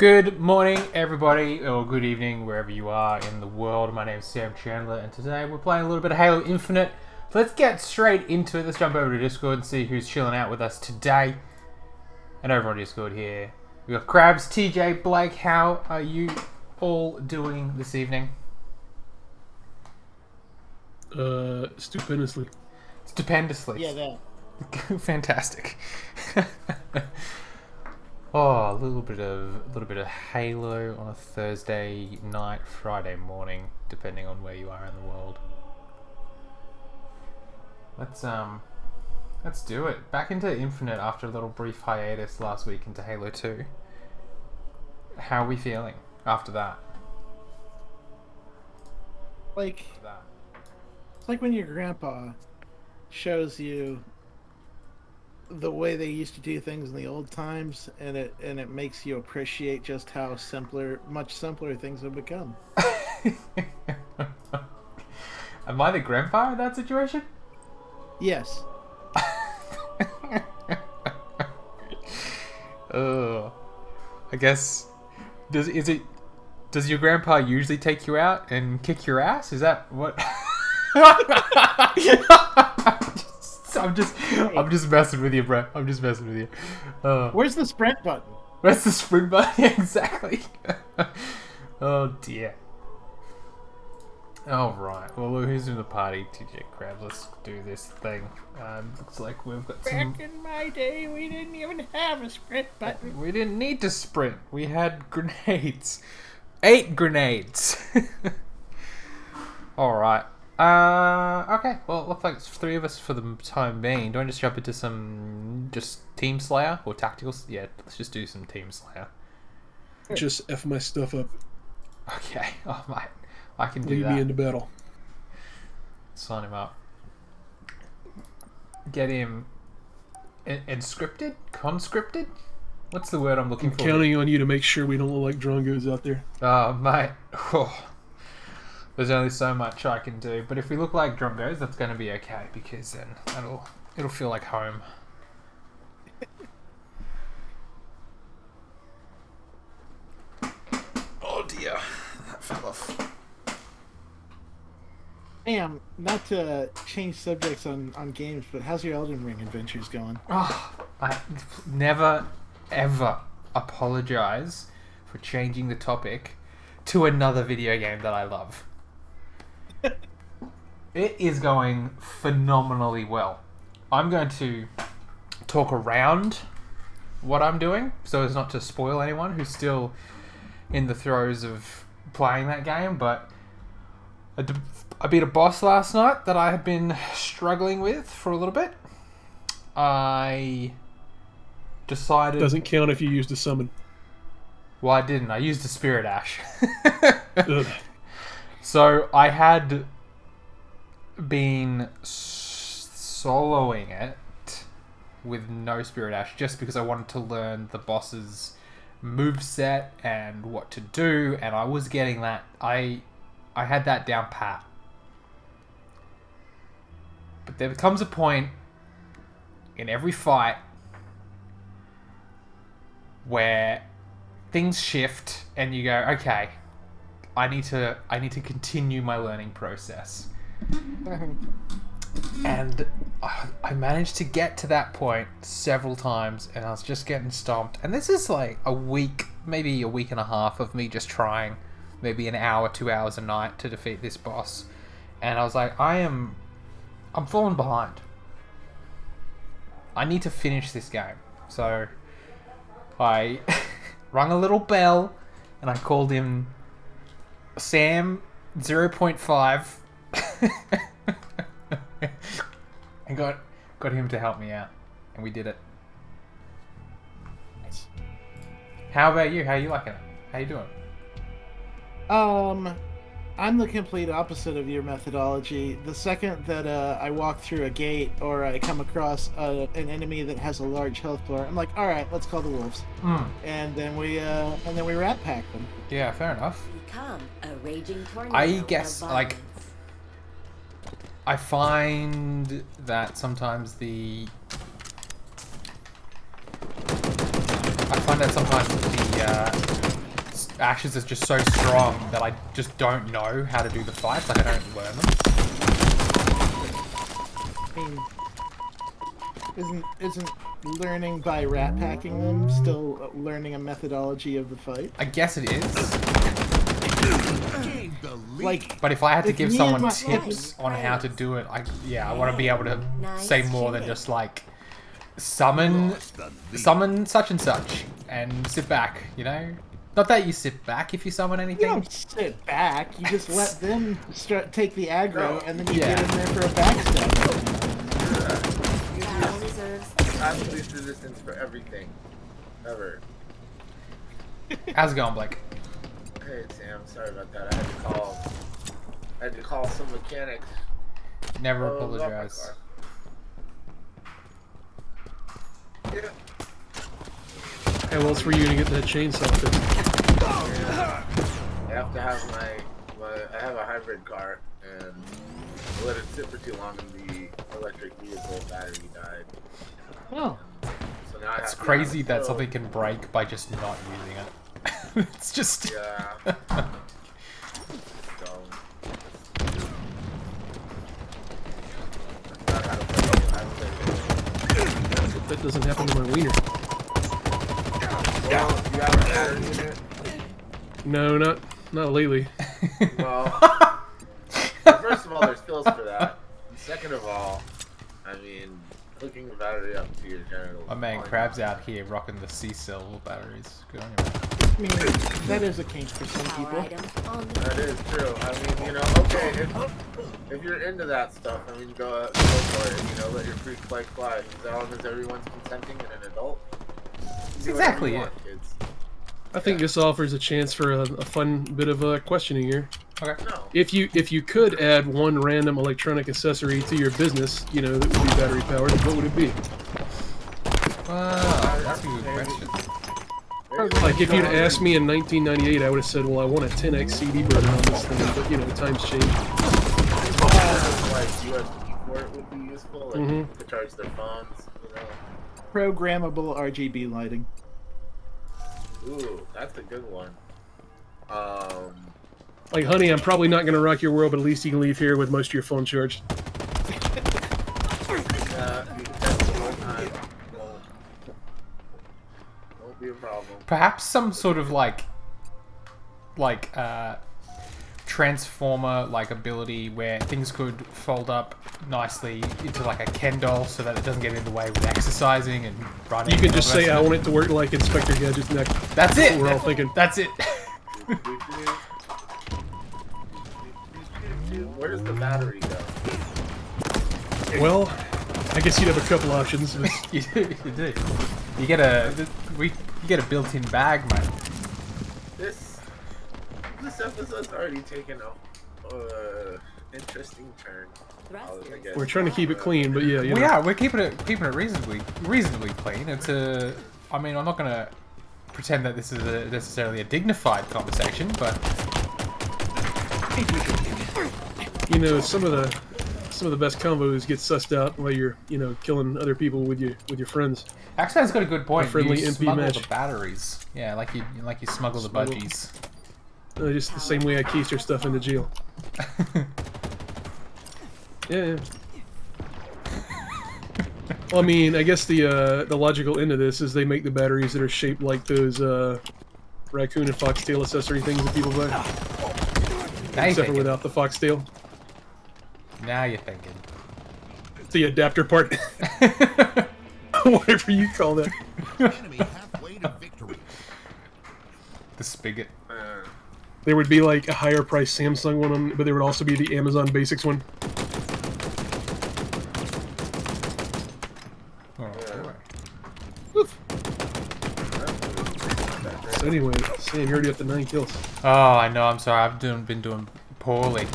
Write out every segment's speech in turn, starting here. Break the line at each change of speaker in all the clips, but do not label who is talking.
Good morning, everybody, or good evening, wherever you are in the world. My name is Sam Chandler, and today we're playing a little bit of Halo Infinite. So let's get straight into it. Let's jump over to Discord and see who's chilling out with us today. And over on Discord here, we got Krabs, TJ, Blake. How are you all doing this evening?
Stupendously.
Stupendously.
Yeah, that.
Fantastic. Oh, a little bit of Halo on a Thursday night, Friday morning, depending on where you are in the world. Let's do it. Back into Infinite after a little brief hiatus last week into Halo 2. How are we feeling after that?
It's like when your grandpa shows you the way they used to do things in the old times, and it makes you appreciate just how much simpler things have become.
Am I the grandpa in that situation?
Yes.
I guess does your grandpa usually take you out and kick your ass? Is that what? I'm just messing with you, bro. I'm just messing with you.
Where's the sprint button?
Where's the sprint button? Exactly. Oh dear. All right. Well, who's in the party? TJ Krabs. Let's do this thing. Looks like we've got some.
Back in my day, we didn't even have a sprint button.
We didn't need to sprint. We had grenades. 8 grenades. All right. Okay, well, it looks like it's 3 of us for the time being. Do I just jump into some Team Slayer or Tactical? Yeah, let's just do some Team Slayer.
Just F my stuff up.
Okay, oh mate, I can do
Lead
that.
me into battle.
Sign him up. Get him conscripted? What's the word I'm looking
I'm
for?
counting on you to make sure we don't look like drongos out there.
Oh, mate. Oh. There's only so much I can do, but if we look like drongos, that's going to be okay, because then it'll feel like home. Oh dear, that fell off.
Damn, not to change subjects on games, but how's your Elden Ring adventures going?
Oh, I never ever apologize for changing the topic to another video game that I love. It is going phenomenally well. I'm going to talk around what I'm doing so as not to spoil anyone who's still in the throes of playing that game, but I beat a boss last night that I had been struggling with for a little bit. I decided...
Doesn't count if you used a summon.
Well, I didn't. I used a Spirit Ash. So I had been soloing it with no Spirit Ash just because I wanted to learn the boss's moveset and what to do, and I was getting that. I had that down pat. But there comes a point in every fight where things shift and you go, okay, I need to continue my learning process. And I managed to get to that point several times, and I was just getting stomped. And this is like a week, maybe a week and a half of me just trying, maybe an hour, 2 hours a night to defeat this boss. And I was like, I'm falling behind. I need to finish this game. So I rung a little bell, and I called him Sam 0.5 and got him to help me out, and we did it.
Nice.
How about you? How are you liking it? How you doing?
I'm the complete opposite of your methodology. The second that I walk through a gate or I come across an enemy that has a large health bar, I'm like, all right, let's call the wolves, and then we rat pack them.
Yeah, fair enough.
Become a raging tornado.
I guess, like, I find that sometimes the Ashes is just so strong that I just don't know how to do the fights. Like, I don't learn them.
I mean, isn't learning by rat packing them still learning a methodology of the fight?
I guess it is.
Like,
But if I had to
if
give
me
someone
and my-
tips on how to do it, I want to be able to say more than just like summon such and such and sit back, you know? Not that you sit back if you summon
you
anything.
don't sit back. You just let them take the aggro, and then you
Yeah.
get in there for a backstab.
Battle reserves.
I have least resistance for everything. Ever.
How's it going, Blake?
Hey Sam, sorry about that. I had to call some mechanics.
Never
Oh,
apologize.
Yeah.
How else were you gonna get that chainsaw fixed?
I have to have my I have a hybrid car, and I let it sit for too long, and the electric vehicle battery died.
Oh.
So now
It's
I have
crazy
to
that
have it
something can break by just not using it. It's just...
filled. Yeah. So, that's not how to play it. I play it.
That doesn't happen to my wiener.
Well, you have a battery in it.
No, not lately.
Well, first of all, there's skills for that. And second of all, I mean, hooking the battery up to your genitals.
My man Crab's out here rocking the C-cell batteries. Good on you, man.
I mean, that is a kink for some
Power
people.
items on the
That is true. I mean, you know, okay, if you're into that stuff, I mean, go for it. You know, let your freak flag fly. As long as everyone's consenting and an adult.
That's
Do whatever
exactly
you
it.
want, kids.
I think this offers a chance for a fun bit of questioning here.
Okay.
No.
If you could add one random electronic accessory to your business, you know, that would be battery powered, what would it be?
That's a good question.
Like if you'd asked me in 1998, I would have said, well, I want a 10x CD burner on this thing, but you know, times change.
Like USB port would be useful, like
Mhm.
to charge their phones, you know.
Programmable RGB lighting.
Ooh, that's a good one.
Like, honey, I'm probably not going to rock your world, but at least you can leave here with most of your phone charged.
You can test it one time. Won't be a problem.
Perhaps some sort of like transformer like ability where things could fold up nicely into like a Ken doll so that it doesn't get in the way with exercising and running.
You can
and
just
all the
say,
rest
I
of
want it to work like Inspector Gadget's neck.
That's it.
what we're all thinking.
That's it.
Where does the battery go?
Well, I guess you'd have a couple options. But
You do. You get a built-in bag, man.
This episode's already taken a interesting turn. I guess.
we're trying to keep it clean, but yeah, you
We
know.
are. We're keeping it reasonably clean. It's a. I mean, I'm not gonna pretend that this is necessarily a dignified conversation, but
You know, some of the best combos get sussed out while you're, you know, killing other people with your friends.
Axman's got a good point.
A friendly
You
MP
smuggle
match.
the batteries. Yeah, like you smuggle the
Smuggle.
budgies.
Just the same way I keister stuff into jail. Yeah. Well, I mean, I guess the logical end of this is they make the batteries that are shaped like those raccoon and foxtail accessory things that people buy,
Now you're
except for
thinking.
without the foxtail.
Now you're thinking.
The adapter part, whatever you call that.
Enemy halfway to victory.
The spigot.
There would be like a higher price Samsung one, but there would also be the Amazon Basics one.
Oh, boy.
So anyway, Sam, you're already up to 9 kills.
Oh, I know. I'm sorry. I've been doing poorly.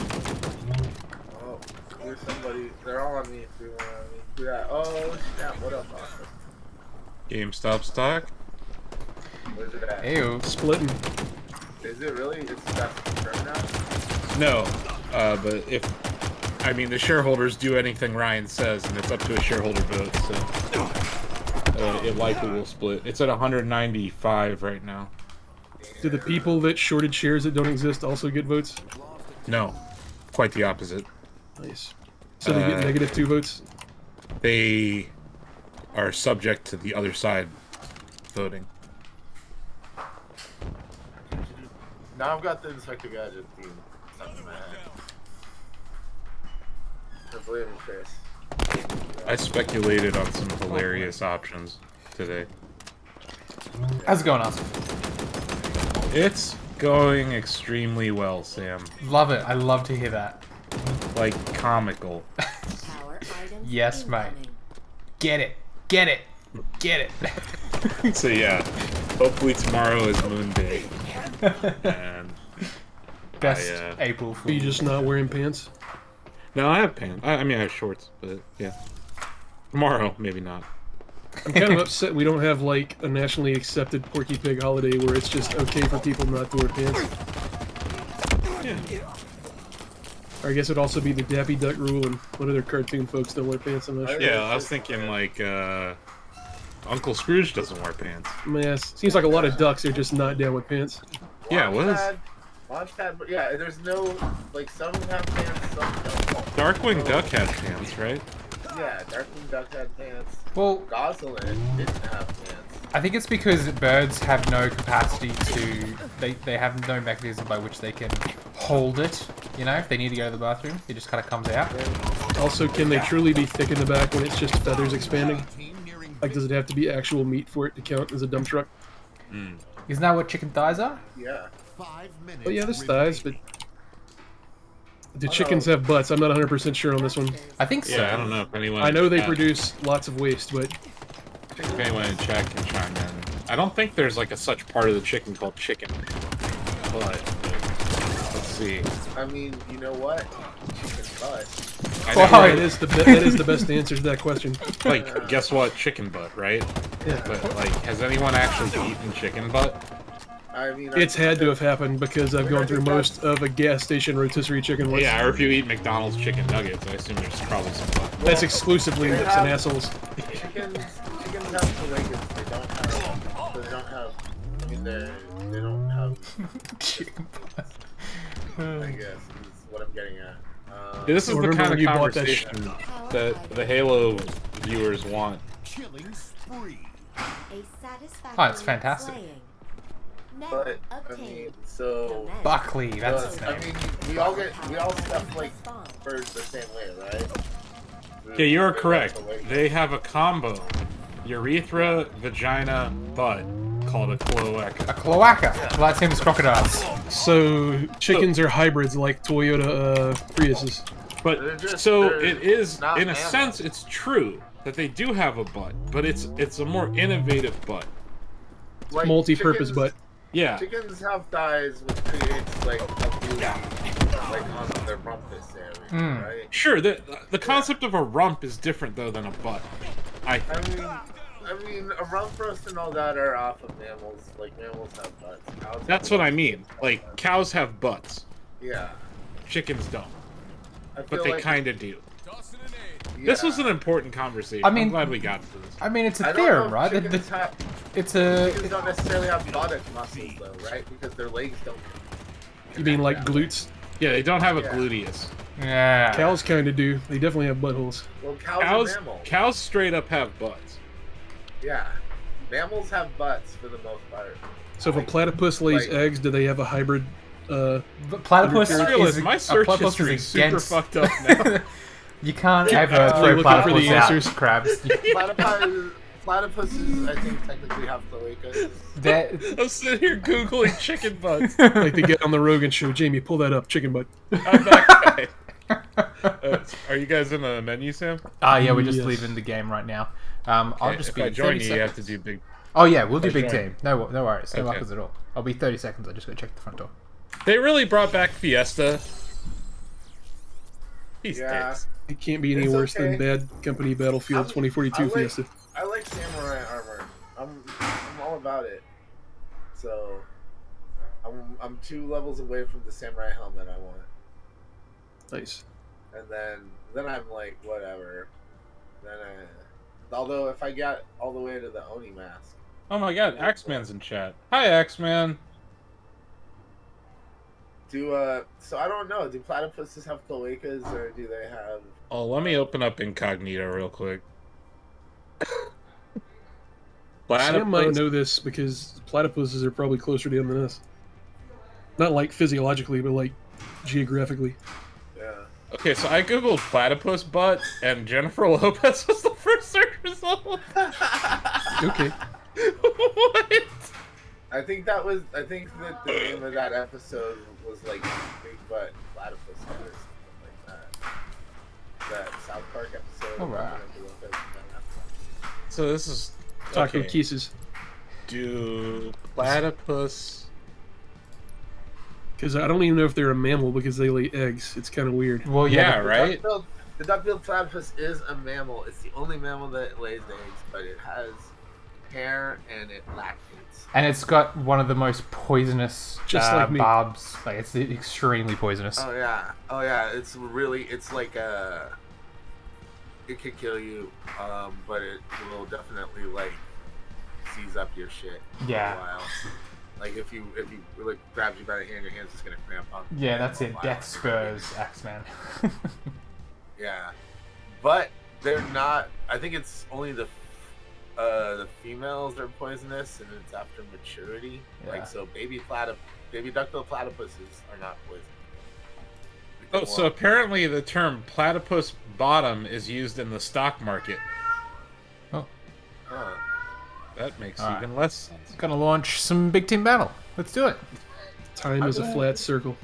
Oh, there's somebody. They're all on me. Three more on me. Who that? Oh, snap. What up, Austin?
GameStop stock?
Where's it at?
Ew.
Splitting.
Is it really? That's confirmed now?
No, but I mean, the shareholders do anything Ryan says, and it's up to a shareholder vote, so it likely will split. It's at 195 right now.
Damn.
Do the people that shorted shares that don't exist also get votes?
No, quite the opposite.
Nice. So they get negative 2 votes?
They are subject to the other side voting.
Now I've got the Inspector Gadget theme stuck in my head. Hopefully I'm Chris.
I speculated on some hilarious options today.
How's it going, Austin?
It's going extremely well, Sam.
Love it. I love to hear that.
Like, comical.
Power items
Yes, mate.
incoming.
Get it. Get it. Get it.
So yeah, hopefully tomorrow is Moon Day. And
Best April
Are
Fool.
you just not wearing pants?
no, I have pants. I mean, I have shorts, but yeah. Tomorrow, maybe not.
I'm kind of upset we don't have, like, a nationally accepted Porky Pig holiday where it's just okay for people not to wear pants.
Yeah.
Or I guess it'd also be the Daffy Duck rule and what other cartoon folks don't wear pants, I'm not sure.
Yeah, I was thinking like Uncle Scrooge doesn't wear pants.
Yes, seems like a lot of ducks are just not down with pants.
Yeah, what is
Launchpad, but yeah, there's no, like, some have pants, some don't.
Darkwing Duck has pants, right?
Yeah, Darkwing Duck had pants.
Well,
Gosselin didn't have pants.
I think it's because birds have no capacity to... They have no mechanism by which they can hold it. You know, if they need to go to the bathroom, it just kind of comes out.
Also, can they truly be thick in the back when it's just feathers expanding? Like, does it have to be actual meat for it to count as a dump truck?
Isn't that what chicken thighs are?
Yeah.
5 minutes.
Oh yeah, there's thighs, but... Do chickens have butts? I'm not 100% sure on this one.
I think so.
Yeah, I don't know if anyone.
I know they produce lots of waste, but...
If anyone in chat can chime in. I don't think there's like a such part of the chicken called chicken. But let's see.
I mean, you know what? Chicken butt.
I
Well,
never-
That is the best answer to that question.
like, guess what? Chicken butt, right?
Yeah.
But like, has anyone actually eaten chicken butt?
I mean,
It's had to have happened because I've gone through most of a gas station rotisserie chicken once.
Yeah, or if you eat McDonald's chicken nuggets, I assume there's probably some butt.
That's exclusively
They
lips
have-
and assholes.
chickens have coagons. They don't have. So they don't have. I mean, they don't have.
Chicken
I guess is what I'm getting at.
This is the
Remember
kind
when
of
you bought that
conversation that the Halo viewers want.
Killing spree.
A satisfactory
Oh, it's fantastic.
slaying. Now
But I
obtained.
mean, so.
Buckley, that's his
I
name.
mean, we all stuff like birds the same way, right?
Yeah, you are
They
correct.
have coagons.
They have a combo: urethra, vagina, butt, called a cloaca.
A cloaca. Well, that seems crocodiles.
So chickens are hybrids like Toyota Priuses.
But
They're just-
so
they're
it is,
not
in a
mammals.
sense, it's true that they do have a butt, but it's a more innovative butt.
Like,
Multi-purpose
chickens-
butt.
Yeah.
Chickens have thighs which creates like a blue, like on their rumpus area, right?
Sure, the concept of a rump is different though than a butt.
I mean, a rump roast and all that are off of mammals. Like mammals have butts. Cows
That's
have
what I mean. Like cows have butts,
Yeah.
chickens don't,
I feel
but they
like,
kind of do.
yeah.
This was an important conversation.
I mean-
I'm glad we got to this.
I mean, it's
I
a
don't know
theorem,
if
right?
Chickens,
It's
chickens
a...
don't necessarily have buttock muscles though, right? Because their legs don't.
You mean like glutes?
Yeah, they don't have a
Yeah.
gluteus.
Yeah.
Cows kind of do. They definitely have buttholes.
Well, cows
Cows,
are mammals.
cows straight up have butts.
Yeah. Mammals have butts for the most part.
So if a platypus lays
like-
eggs, do they have a hybrid?
But platypus
I
realize
is...
my
a
search
platypus
history
is
is super
against...
fucked up now.
You can't ever
actively
throw
looking for
platypus
the
out,
answers.
crabs.
Platypuses, I think, technically have cloacas.
That...
I'm sitting here googling chicken butts.
Like they get on the Rogan show. Jamie, pull that up. Chicken butt.
I'm that guy. Are you guys in the menu, Sam?
yeah, we're just
Yes.
leaving the game right now. I'll
Okay,
just
if
be
I join
30
you, you have to
seconds.
do big.
Oh yeah, we'll do
I
big
join.
team. No worries. No
Okay.
muckers at all. I'll be 30 seconds. I just gotta check the front door.
They really brought back Fiesta. These
Yeah.
dicks.
It can't be any
It's
worse than
okay.
Bad Company Battlefield
I'm-
2042
I like-
Fiesta.
I like samurai armor. I'm all about it. So, I'm 2 levels away from the samurai helmet I want.
Nice.
And then I'm like, whatever. Although if I got all the way to the Oni mask.
Oh my god, Axeman's in chat. Hi, Axeman.
So I don't know. Do platypuses have cloacas or do they have?
Oh, let me open up incognito real quick.
Sam might know this because platypuses are probably closer to him than us. Not like physiologically, but like geographically.
Yeah.
Okay, so I googled platypus butt, and Jennifer Lopez was the first search result.
Okay.
What?
I think that the name of that episode was like Big Butt Platypus Head or something like that. That South Park episode.
Alright.
So this is
Taco
okay.
kisses.
Do platypus?
Because I don't even know if they're a mammal because they lay eggs. It's kind of weird.
Well,
Yeah,
yeah,
right.
The duck-billed platypus is a mammal. It's the only mammal that lays eggs, but it has hair and it lactates.
and it's got one of the most poisonous
Just like me.
barbs. Like it's extremely poisonous.
Oh yeah. It's like it could kill you, but it will definitely like seize up your shit
Yeah.
for a while. Like if you like grabs you by the hand, your hand's just gonna cramp up.
Yeah, that's
for a
it.
while.
Death spurs, Axeman.
Yeah, but they're not. I think it's only the females are poisonous, and it's after maturity.
Yeah.
Like so, baby duck-billed platypuses are not poisonous.
Oh, so apparently the term platypus bottom is used in the stock market.
Oh,
Huh.
That makes
All right.
even less sense.
gonna launch some big team battle. Let's do it.
Time is a flat circle.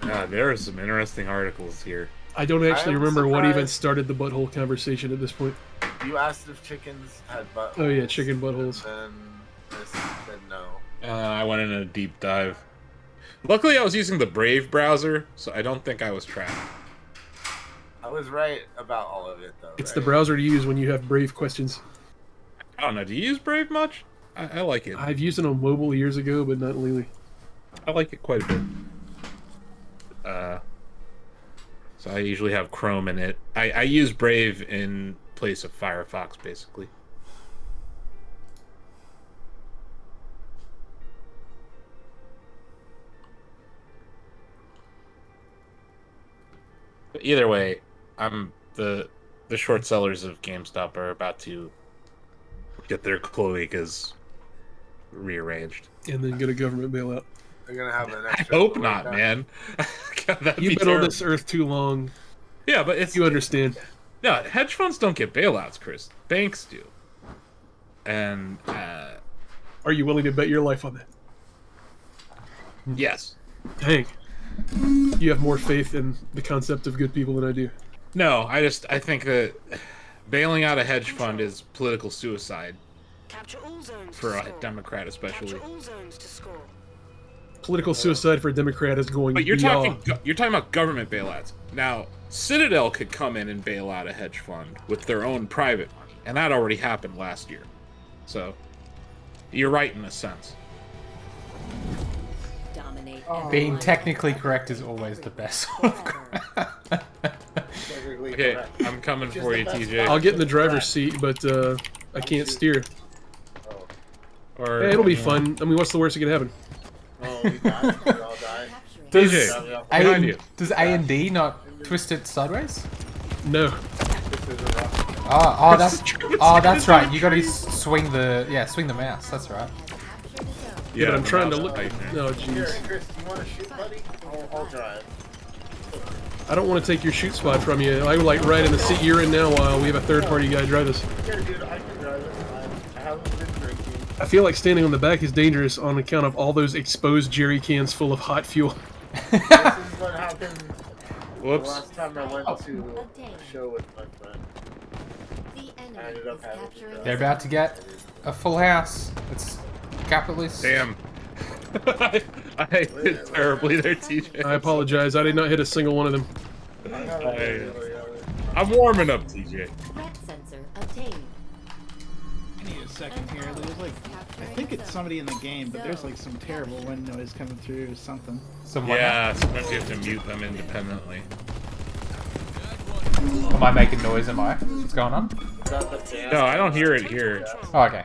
Yeah, there are some interesting articles here.
I don't actually
I'm
remember what even
surprised.
started the butthole conversation at this point.
You asked if chickens had butt.
Oh yeah, chicken buttholes.
And I said no.
I went in a deep dive. Luckily, I was using the Brave browser, so I don't think I was trapped.
I was right about all of it though.
It's
right?
the browser to use when you have Brave questions.
I don't know. Do you use Brave much? I like it.
I've used it on mobile years ago, but not lately.
I like it quite a bit. So I usually have Chrome in it. I use Brave in place of Firefox, basically. But either way, the short sellers of GameStop are about to get their cloacas rearranged.
And then get a government bailout.
They're gonna have an
I
extra.
hope
cooling
not,
time.
man. God, that'd
You've
be
been on
terrible.
this earth too long.
Yeah, but it's
You understand.
no hedge funds don't get bailouts, Chris. Banks do. And
Are you willing to bet your life on that?
yes,
Dang. You have more faith in the concept of good people than I do.
no. I think that bailing out a hedge fund is political suicide
Capture all zones
for
to
a
score.
Democrat, especially.
Capture all zones to score.
Political suicide for a Democrat is going
But you're
beyond.
talking about government bailouts. Now, Citadel could come in and bail out a hedge fund with their own private money, and that already happened last year. So, you're right in a sense.
Dominate
Being
everyone.
technically correct is always the best.
Technically
Okay,
correct.
I'm coming
Which
for
is
you,
the best
TJ.
I'll get in the driver's seat, but I can't steer.
Oh,
Or
Hey, it'll be fun. I mean, what's the worst that can happen?
oh, we died. We all died.
Capturing
Does
TJ,
A
behind you.
does A and D not twist it sideways?
No.
This is a rock.
Oh, that's right. You gotta swing the mouse. That's right.
has captured a zone.
Yeah, but I'm
the
trying to
mouse
look.
button.
No,
Here,
jeez.
Chris, do you want to shoot, buddy? I'll drive.
I don't want to take your shoot spot from you. I would like ride in the seat you're in now while we have a third-party guy drive us.
Here, dude, I can drive it. I haven't been drinking.
I feel like standing on the back is dangerous on account of all those exposed jerry cans full of hot fuel.
This is what happened the
Whoops.
last time I went to
Obtain.
a show with my friend.
The
I
enemy
ended
is
up having to
capturing
drive.
They're about to get a full house. It's capitalist.
Damn. I did terribly there, TJ.
I apologize. I did not hit a single one of them.
I haven't really,
I'm warming up, TJ.
threat sensor obtained.
I need a second here. There's like, I think it's somebody in the game, but there's like some terrible wind noise coming through or something.
Someone.
Yeah, sometimes you have to mute them independently.
Am I making noise? Am I? What's going on?
Is that the fan?
No, I don't hear it here.
Oh, okay.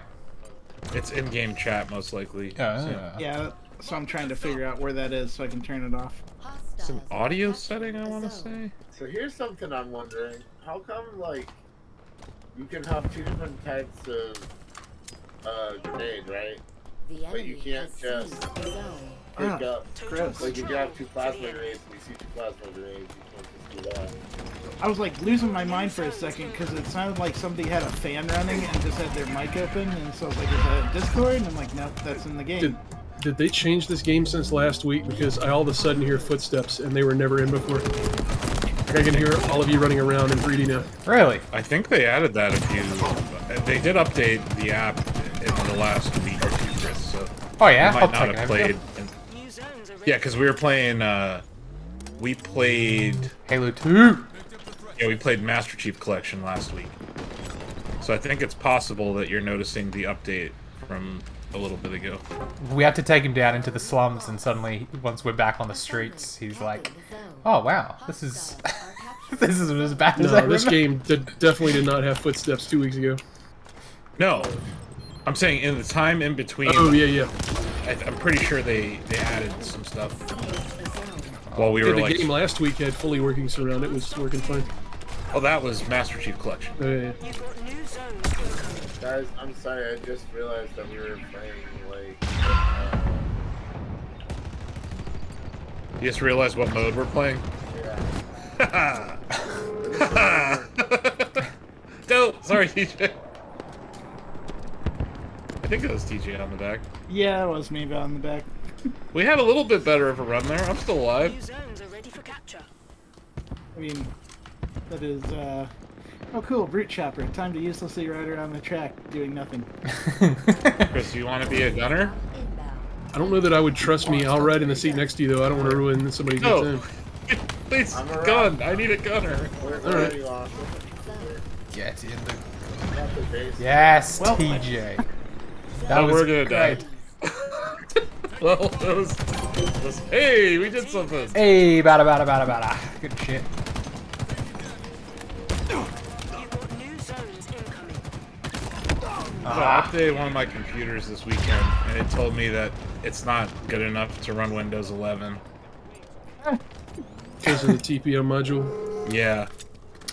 It's in-game chat, most likely.
Oh,
So-
Yeah, So I'm trying to figure out where that is so I can turn it off.
It's an
Hostiles
audio
have captured
setting, I
a
want to
zone.
say.
So here's something I'm wondering. How come, like, you can have 2 different types of grenade, right?
The
But
enemy
you can't
has
just
seized the zone.
pick
Ah.
up.
Gross.
Like, if you have 2 plasma grenades and you see 2 plasma grenades, you can't just do that.
I was like losing my mind for a second because it sounded like somebody had a fan running and just had their mic open, and so I was like, "Is that Discord?" And I'm like, "Nope, that's in the game."
Did they change this game since last week? Because I all of a sudden hear footsteps and they were never in before. Like I can hear all of you running around in 3D now.
Really?
I think they added that a few. They did update the app in the last week or two, Chris. So
Oh yeah,
you
I'll
might
take
not
it.
have played.
New zones are ready.
Yeah, because we were playing. We played.
Halo 2.
Yeah, we played Master Chief Collection last week. So I think it's possible that you're noticing the update from a little bit ago.
We have to take him down into the slums, and suddenly, once we're back on the streets, he's like, "Oh wow, this is this is as bad as I
No, this
remember."
game definitely did not have footsteps 2 weeks ago.
No, I'm saying in the time in between.
Oh, yeah.
I'm pretty sure they added some stuff while we
Yeah,
were
the
like.
game last week had fully working surround. It was working fine.
Oh, that was Master Chief Collection.
Oh, yeah.
You've got new zones incoming.
Guys, I'm sorry, I just realized that we were playing, like,
You just realized what mode we're playing?
yeah.
No, sorry, TJ. I think it was TJ on the back.
Yeah, it was me on the back.
We had a little bit better of a run there. I'm still alive.
New zones are ready for capture.
I mean, that is, oh cool, Brute Chopper. Time to uselessly ride around the track doing nothing.
Chris, you want to be a gunner?
Inbound.
I don't know that I would trust me. I'll ride in the seat next to you, though. I don't want to ruin somebody's good
No.
time.
Please,
I'm around.
gun. I need a gunner.
Where
Alright.
are you on?
Get in the
Not the base.
yes,
Well-
TJ. That
Oh,
was
we're gonna die.
great.
Well, that was... Hey, we did something.
Hey, bada. Good shit.
You've got new zones incoming.
I updated one of my computers this weekend, and it told me that it's not good enough to run Windows 11.
Because of the TPM module.
Yeah.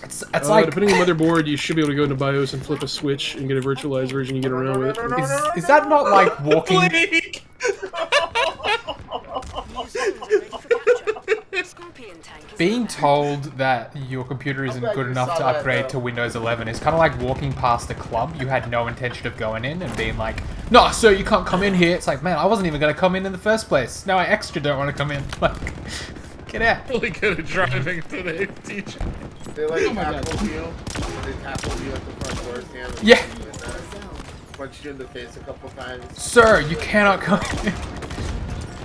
It's like
Depending on the motherboard, you should be able to go into BIOS and flip a switch and get a virtualized version you get around with it.
is that not like walking?
Blake!
New zones are ready for capture. Scorpion tank is
Being
inbound.
told that your computer isn't
bet
good
you
enough
saw
to
that,
upgrade
though.
to Windows 11 is kind of like walking past a club you had no intention of going in and being like, "No, sir, you can't come in here." It's like, man, I wasn't even going to come in the first place. Now I extra don't want to come in. Like, get out.
Really good at driving today, teacher.
They like
Oh my God.
tackle you. They tackle you at the front door stand. And
Yeah.
you punch you in the face a couple times.
Sir, you cannot come in.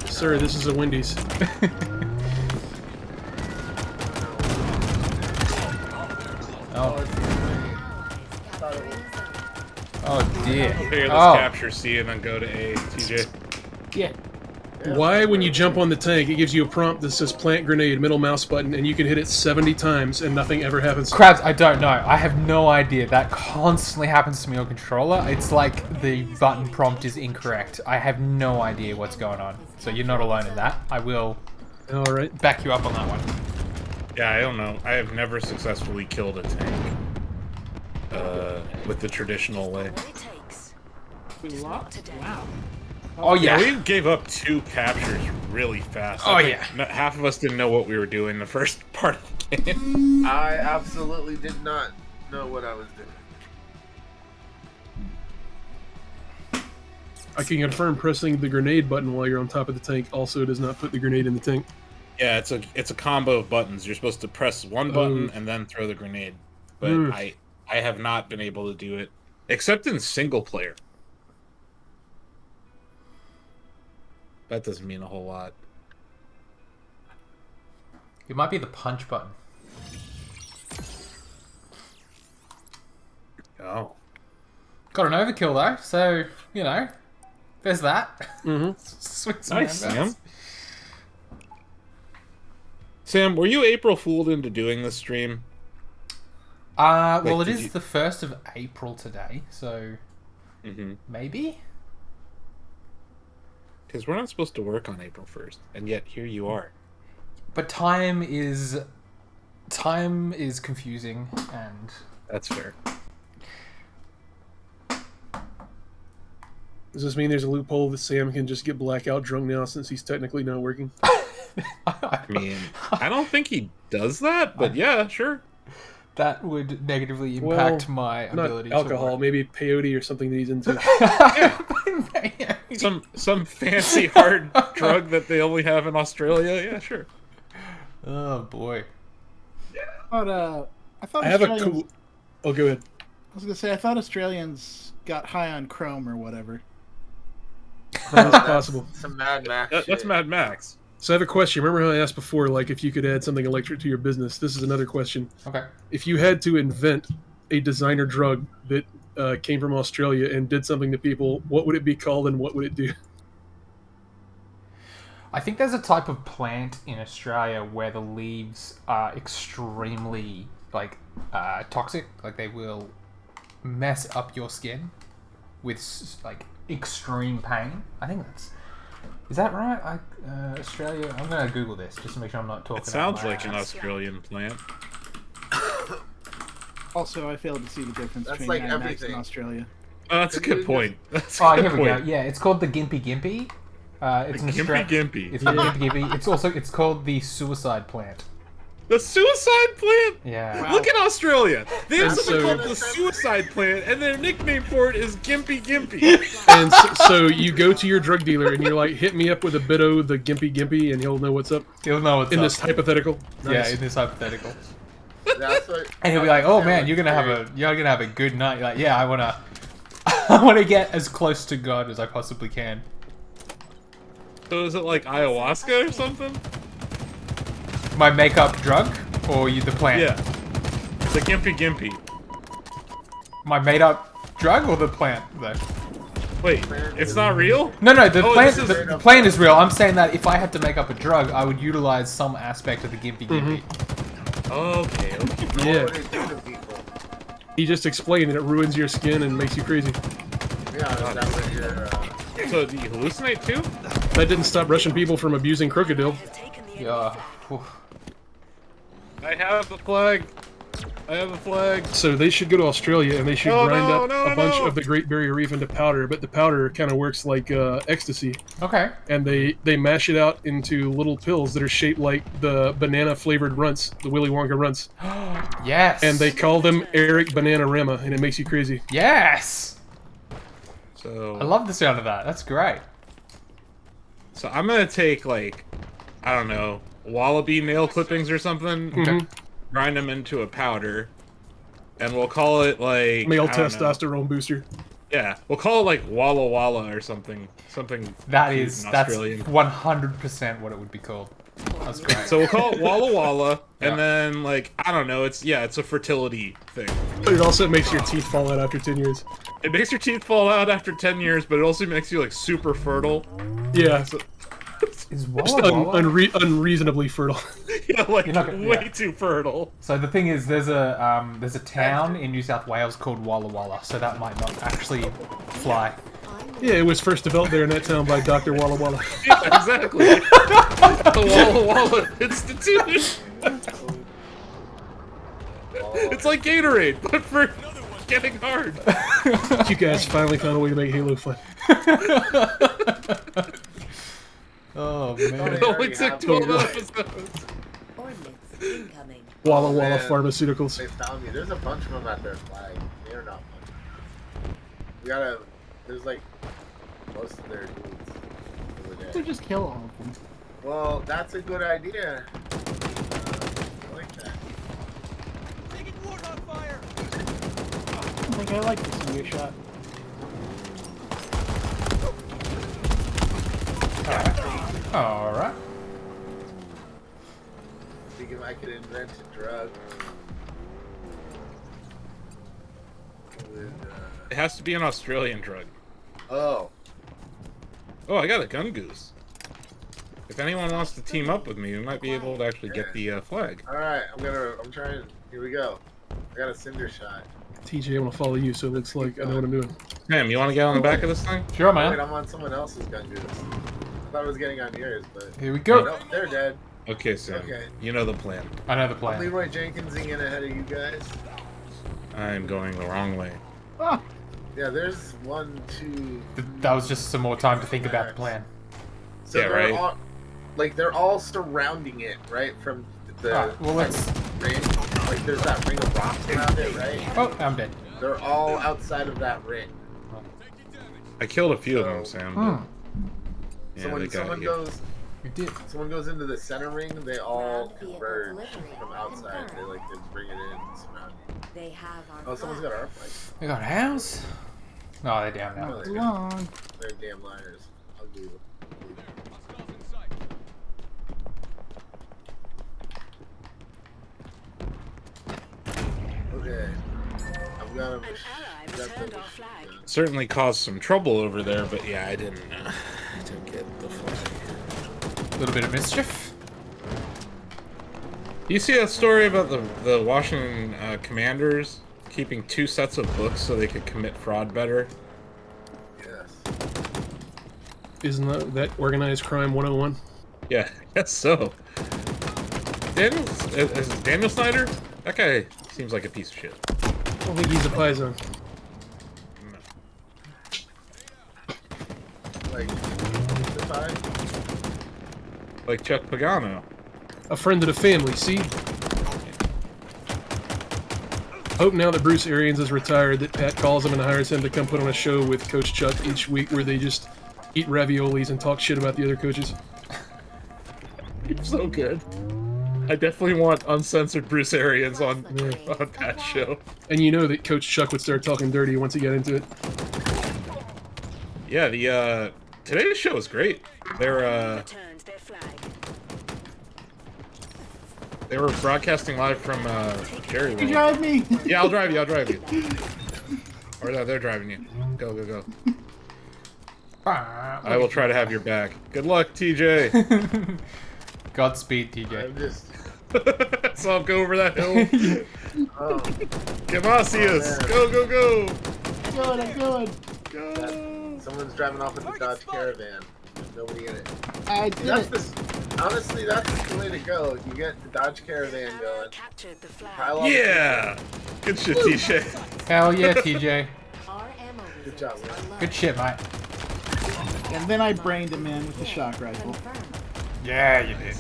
Sir, this is a Wendy's.
Oh,
It's thought it was
oh dear.
Here, let's
Oh,
capture C and then go to A, TJ.
Yeah.
Why, when you jump on the tank, it gives you a prompt that says plant grenade, middle mouse button, and you can hit it 70 times and nothing ever happens?
Krabs, I don't know. I have no idea. That constantly happens to me on controller. It's like the button prompt is incorrect. I have no idea what's going on. So you're not alone in that. I will
Alright.
back you up on that one.
Yeah, I don't know. I have never successfully killed a tank with the traditional way.
What it takes.
We lost?
Today.
Wow.
Oh yeah.
We gave up 2 captures really fast.
Oh,
I think
yeah.
half of us didn't know what we were doing the first part of the game.
I absolutely did not know what I was doing.
I can confirm pressing the grenade button while you're on top of the tank also does not put the grenade in the tank.
Yeah, it's a combo of buttons. You're supposed to press one button and then throw the grenade. But I have not been able to do it except in single player. That doesn't mean a whole lot.
It might be the punch button.
Oh.
Got an overkill though, so you know, there's that.
Mm-hmm.
Swing some
Nice,
roundabouts.
Sam. Sam, were you April Fooled into doing this stream?
Well,
Like,
it
did
is
you-
the 1st of April today, so
Mm-hmm.
maybe.
Because we're not supposed to work on April 1st, and yet here you are.
But time is confusing, and
That's fair.
Does this mean there's a loophole that Sam can just get blackout drunk now since he's technically not working?
I mean, I don't think he does that, but yeah, sure.
that would negatively impact my ability
Not alcohol,
to work.
maybe peyote or something that he's into.
Some fancy hard drug that they only have in Australia. Yeah, sure.
Oh boy.
But I thought
I have a
Australians-
cool. Oh, go ahead.
I was gonna say I thought Australians got high on chrome or whatever.
That's possible.
Some Mad Max.
That's
shit.
Mad Max.
So I have a question. Remember how I asked before, like, if you could add something electric to your business? This is another question.
Okay.
If you had to invent a designer drug that came from Australia and did something to people, what would it be called and what would it do?
I think there's a type of plant in Australia where the leaves are extremely toxic. Like they will mess up your skin with like extreme pain. I think is that right? Australia. I'm gonna Google this just to make sure I'm not talking.
It sounds
out my
like an
ass.
Australian plant.
Also, I failed to see the difference
That's
between
like
Mad Max
everything.
and Australia.
Oh, that's a
Could you
good point. That's a
Oh,
good
here we go.
point.
Yeah, it's called the Gimpy Gimpy. It's an
Gimpy Gimpy.
It's called Gimpy Gimpy. It's called the suicide plant.
The suicide plant?
Yeah.
Wow.
Look at Australia. They have
And
something
so-
called the suicide plant, and their nickname for it is Gimpy Gimpy.
And so you go to your drug dealer and you're like, hit me up with a bit of the Gimpy Gimpy, and he'll know what's up
You'll know what's
in
up.
this hypothetical.
Yeah,
Nice.
in this hypothetical.
That's what,
And he'll be like, "Oh man, you're gonna have a good night." You're like, "Yeah, I wanna get as close to God as I possibly can."
So is it like ayahuasca or something?
My makeup drug, or the plant?
Yeah. The Gimpy Gimpy.
My made up drug or the plant though?
Wait, it's not real?
No, the
Oh,
plant.
this is-
The plant is real. I'm saying that if I had to make up a drug, I would utilize some aspect of the Gimpy Gimpy.
Okay.
Yeah.
what they do to people.
He just explained and it ruins your skin and makes you crazy.
Yeah, is that what you're,
So do you hallucinate too?
That didn't stop Russian people from abusing crocodile.
Has taken the
Yeah. Whew.
I have the flag. I have a flag.
So they should go to Australia and they should
No,
grind
no,
up
no,
a bunch
no.
of the Great Barrier Reef into powder, but the powder kind of works like ecstasy.
Okay.
And they mash it out into little pills that are shaped like the banana flavored runts, the Willy Wonka runts.
Yes.
And they call them Eric Bananarama, and it makes you crazy.
Yes.
So
I love the sound of that. That's great.
So I'm gonna take like, I don't know, wallaby nail clippings or something,
Mhm.
grind them into a powder, and we'll call it like
Male
I don't know.
testosterone booster.
Yeah, we'll call it like Walla Walla or something. Something.
That's
cute and Australian.
100% what it would be called. That's great.
So we'll call it Walla Walla,
Yeah.
and then like I don't know. It's a fertility thing.
But it also makes your teeth fall out after 10 years.
It makes your teeth fall out after 10 years, but it also makes you like super fertile.
Yeah.
Is
Just
Walla Walla?
unreasonably fertile.
Yeah, like
You're not gonna-
way
yeah.
too fertile.
So the thing is, there's a town in New South Wales called Walla Walla, so that might not actually fly.
Yeah, it was first developed there in that town by Dr. Walla Walla.
Yeah, exactly. The Walla Walla Institute. It's like Gatorade, but for getting hard.
You guys finally found a way to make Halo fun.
Oh man.
It only took 12 episodes.
Ordnance incoming.
Walla Walla
man.
Pharmaceuticals.
They found me. There's a bunch of them at their flag. They're not fun. We gotta. There's like most of their dudes over
So
there.
just kill all of them.
Well, that's a good idea. I like that.
I think I like this new shot.
Alright.
Think if I could invent a drug. With,
It has to be an Australian drug.
oh,
Oh, I got a gun goose. If anyone wants to team up with me, we might be able to actually get the flag.
alright. I'm trying. Here we go. I got a cinder shot.
TJ, I'm gonna follow you, so it looks like I know what I'm doing.
Sam, you want to get on the back of this thing?
Sure,
Wait,
man.
I'm on someone else's gun goose. thought I was getting on yours, but
Here we go.
no, they're dead.
Okay, Sam.
Okay.
You know the plan.
I know the
I'm
plan.
Leroy Jenkinsing in ahead of you guys.
I'm going the wrong way.
Ah,
Yeah, there's 1, 2.
That was just some more time to think about the plan.
So
Yeah,
they're
right.
all, like, they're all surrounding it, right? From the
Alright, well, let's...
ring. Like, there's that ring of rocks around it, right?
Oh, I'm dead.
They're all outside of that ring.
I killed a few of them, Sam. But yeah,
So when
they got
someone
you.
goes,
You did.
someone goes into the center ring, they all
Ground vehicle
converge
delivery
from outside.
confirmed.
They bring it in and surround you.
They have our
Oh, someone's got our flag.
We got house. No, they're down now.
No,
too long.
They're damn liars. I'll believe it. Okay. I've got a
An ally
got
returned
the-
our flag.
Certainly caused some trouble over there, but yeah, I didn't get the flag.
A little bit of mischief.
You see that story about the Washington Commanders keeping 2 sets of books so they could commit fraud better?
Yes.
Isn't that organized crime 101?
Yeah, I guess so. Is it Daniel Snyder? That guy seems like a piece of shit.
I don't think he's a Paisan.
Like, the time?
Like Chuck Pagano.
A friend of the family, see? Hope now that Bruce Arians is retired that Pat calls him and hires him to come put on a show with Coach Chuck each week where they just eat raviolis and talk shit about the other coaches.
So good. I definitely want uncensored Bruce Arians on Pat's show.
And you know that Coach Chuck would start talking dirty once he got into it.
Yeah, the today's show is great.
Returned their flag.
They were broadcasting live from Jerry
You
World.
drive me.
Yeah, I'll drive you. Or no, they're driving you. Go. I will try to have your back. Good luck, TJ.
Godspeed, TJ.
I'm just.
So I'll go over that hill.
Oh,
Gamasius,
Oh,
go.
I'm going.
Go.
someone's driving off in the Dodge Caravan. There's nobody in it.
I did
That's
it.
honestly, that's the way to go. You get the Dodge Caravan
Ally
going.
captured the
Pile
flag.
on the
Yeah. Good shit, TJ.
Hell yeah, TJ.
Our ammo
Good job,
reserves
man.
are low.
Good shit, mate.
And then I brained him in with the shock rifle.
Confirmed.
Yeah, you did.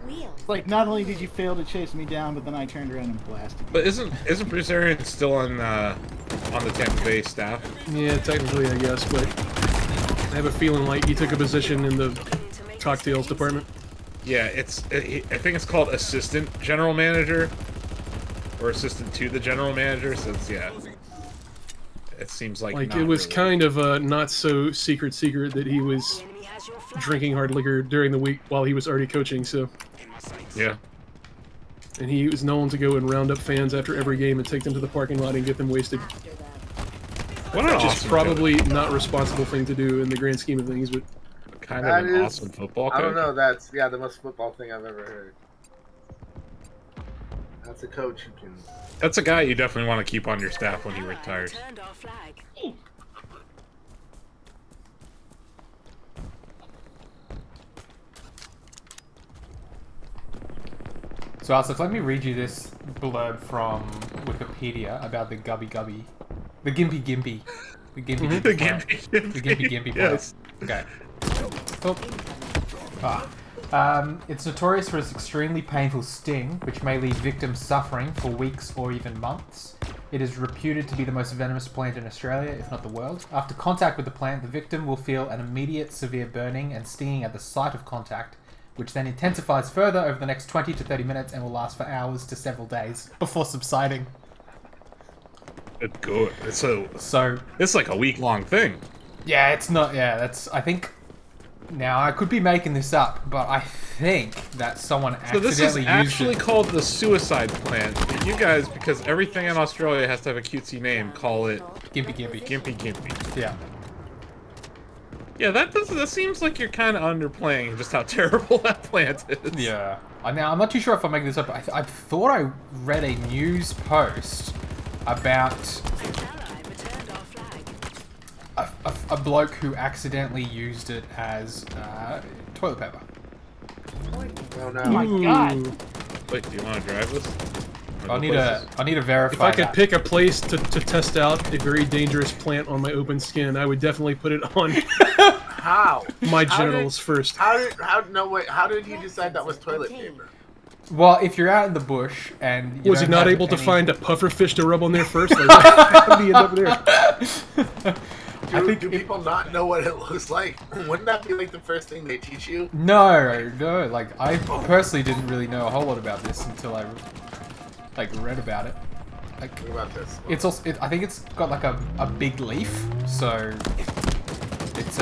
Wheels.
Like, not only did you fail to chase me down, but then I turned around and blasted you.
But isn't Bruce Arians still on the Tampa Bay staff?
Yeah, technically, I guess, but I have a feeling like he took a position in the cocktails department.
Yeah, I think it's called assistant general manager, or assistant to the general manager. So it's, yeah, it seems like
Like,
not
it was
really.
kind of not so secret that he was
The enemy has your flag.
drinking hard liquor during the week while he was already coaching, so.
Yeah.
And he was known to go and round up fans after every game and take them to the parking lot and get them wasted.
After them.
What an
Which is
awesome
probably not a responsible thing to do in the grand scheme of things, but
coach. Kind
That
of an
is-
awesome football coach.
I don't know. That's the most football thing I've ever heard. That's a coach who can.
That's a guy you definitely want to keep on your staff when he
Ally
retires.
returned our flag.
So, Alex, let me read you this blurb from Wikipedia about the Gubby Gubby. The Gimpy Gimpy. The Gimpy Gimpy.
The
plant.
Gimpy
The Gimpy Gimpy.
Yes.
plant. Okay. Oh. It's notorious for its extremely painful sting, which may leave victims suffering for weeks or even months. It is reputed to be the most venomous plant in Australia, if not the world. After contact with the plant, the victim will feel an immediate severe burning and stinging at the site of contact, which then intensifies further over the next 20 to 30 minutes and will last for hours to several days before subsiding.
It's good.
So,
It's like a week-long thing.
yeah, it's not, yeah, that's, I think, now I could be making this up, but I think that someone
So this is
accidentally used
actually
it.
called the suicide plant. And you guys, because everything in Australia has to have a cutesy name, call it
Gimpy Gimpy.
Gimpy Gimpy.
Yeah.
Yeah, that seems like you're kind of underplaying just how terrible that plant is.
Yeah. Now, I'm not too sure if I'm making this up, but I thought I read a news post about
An ally returned our
a bloke who accidentally used it as toilet paper.
Oh no.
Oh my god.
Wait, do you want to drive this?
I need to verify.
If I could
that.
pick a place to test out a very dangerous plant on my open skin, I would definitely put it on
How?
my
How
genitals first.
How did he decide that was toilet paper?
Well, if you're out in the bush and you
Was he
don't
not
have
able to
any-
find a puffer fish to rub on there first? Like, how did he end up there?
Do people not know what it looks like? Wouldn't that be like the first thing they teach you?
No. Like I personally didn't really know a whole lot about this until I read about it. Like,
What about this?
it's also I think it's got like a big leaf, so it's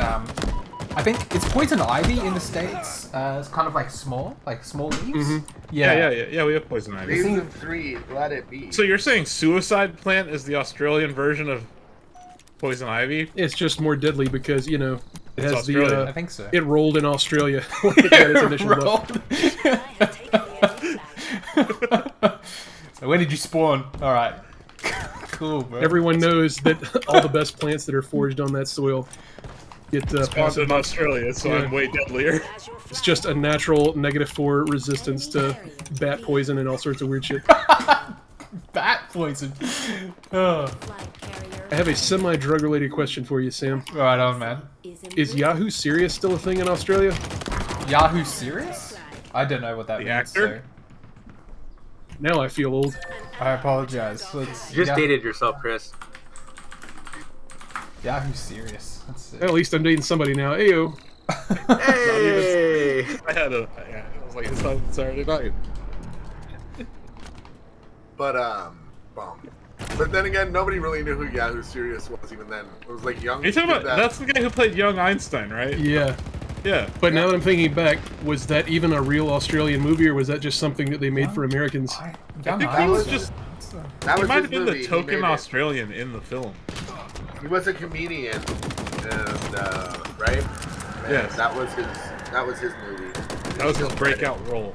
I think it's poison ivy in the States. It's kind of like small leaves.
Yeah, we have poison ivy.
Season 3, let it be.
So you're saying suicide plant is the Australian version of poison ivy?
It's just more deadly because, you know, it
It's
has
Australia.
I think so.
it rolled in Australia. When it got its initial buff.
Rolled.
I have taken the enemy flag.
So where did you spawn? All right. Cool, bro.
Everyone knows that all the best plants that are forged on that soil get
Spawned
passive.
in Australia, so
Yeah.
I'm way deadlier.
As your
It's
flag.
just a natural -4 resistance to bat poison and all sorts of weird shit.
bat poison. Oh.
Flag carrier
I have a semi-drug related question for you, Sam.
Right on, man.
Is Yahoo Serious still a thing in Australia?
Yahoo serious? I don't know what that
The
means.
actor?
Now I feel old.
So I apologize. Let's
You just dated yourself, Chris.
Yahoo serious. That's it.
At least I'm dating somebody now. Ayo.
Hey!
I was like, it's not Saturday night.
But But then again, nobody really knew who Yahoo Serious was even then. It was like young.
Are you talking about,
that-
that's the guy who played young Einstein, right?
Yeah.
Yeah.
But now that I'm thinking back, was that even a real Australian movie, or was that just something that they made for Americans?
I think he was just,
that
he
was
might
his
have been
movie.
the
He
token
made it.
Australian in the film.
He was a comedian, and right? And
Yes.
that was his movie.
That was his breakout role.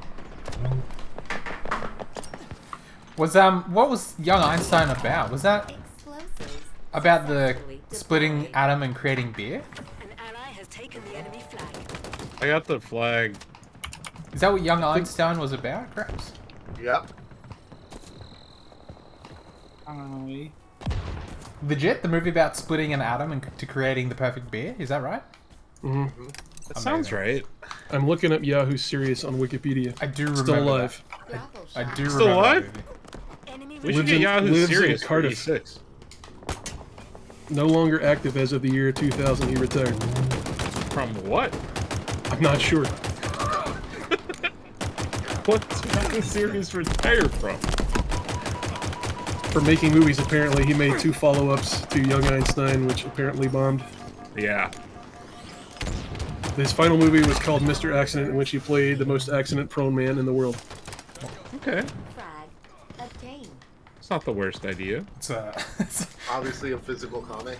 Was what was Young Einstein about? Was that
explosives.
about the
successfully
splitting
deployed.
atom and creating beer?
An ally has taken the enemy flag.
I got the flag.
Is that what Young Einstein was about, perhaps?
Yep.
Legit, the movie about splitting an atom and to creating the perfect beer. Is that right?
That sounds right.
I'm looking up Yahoo Serious on Wikipedia.
I do remember.
Still alive.
Gravel
I
shot.
do
Still
remember.
alive?
That movie.
Enemy
We should
Lives
get
in-
Yahoo
lives in
Serious for
Cardiff.
E6.
No longer active as of the year 2000. He retired.
From what?
I'm not sure.
What's Yahoo Serious retired from?
For making movies, apparently, he made 2 follow-ups to Young Einstein, which apparently bombed.
Yeah.
His final movie was called Mr. Accident, in which he played the most accident-prone man in the world.
Okay.
Flag obtained.
It's not the worst idea.
It's
Obviously a physical comic.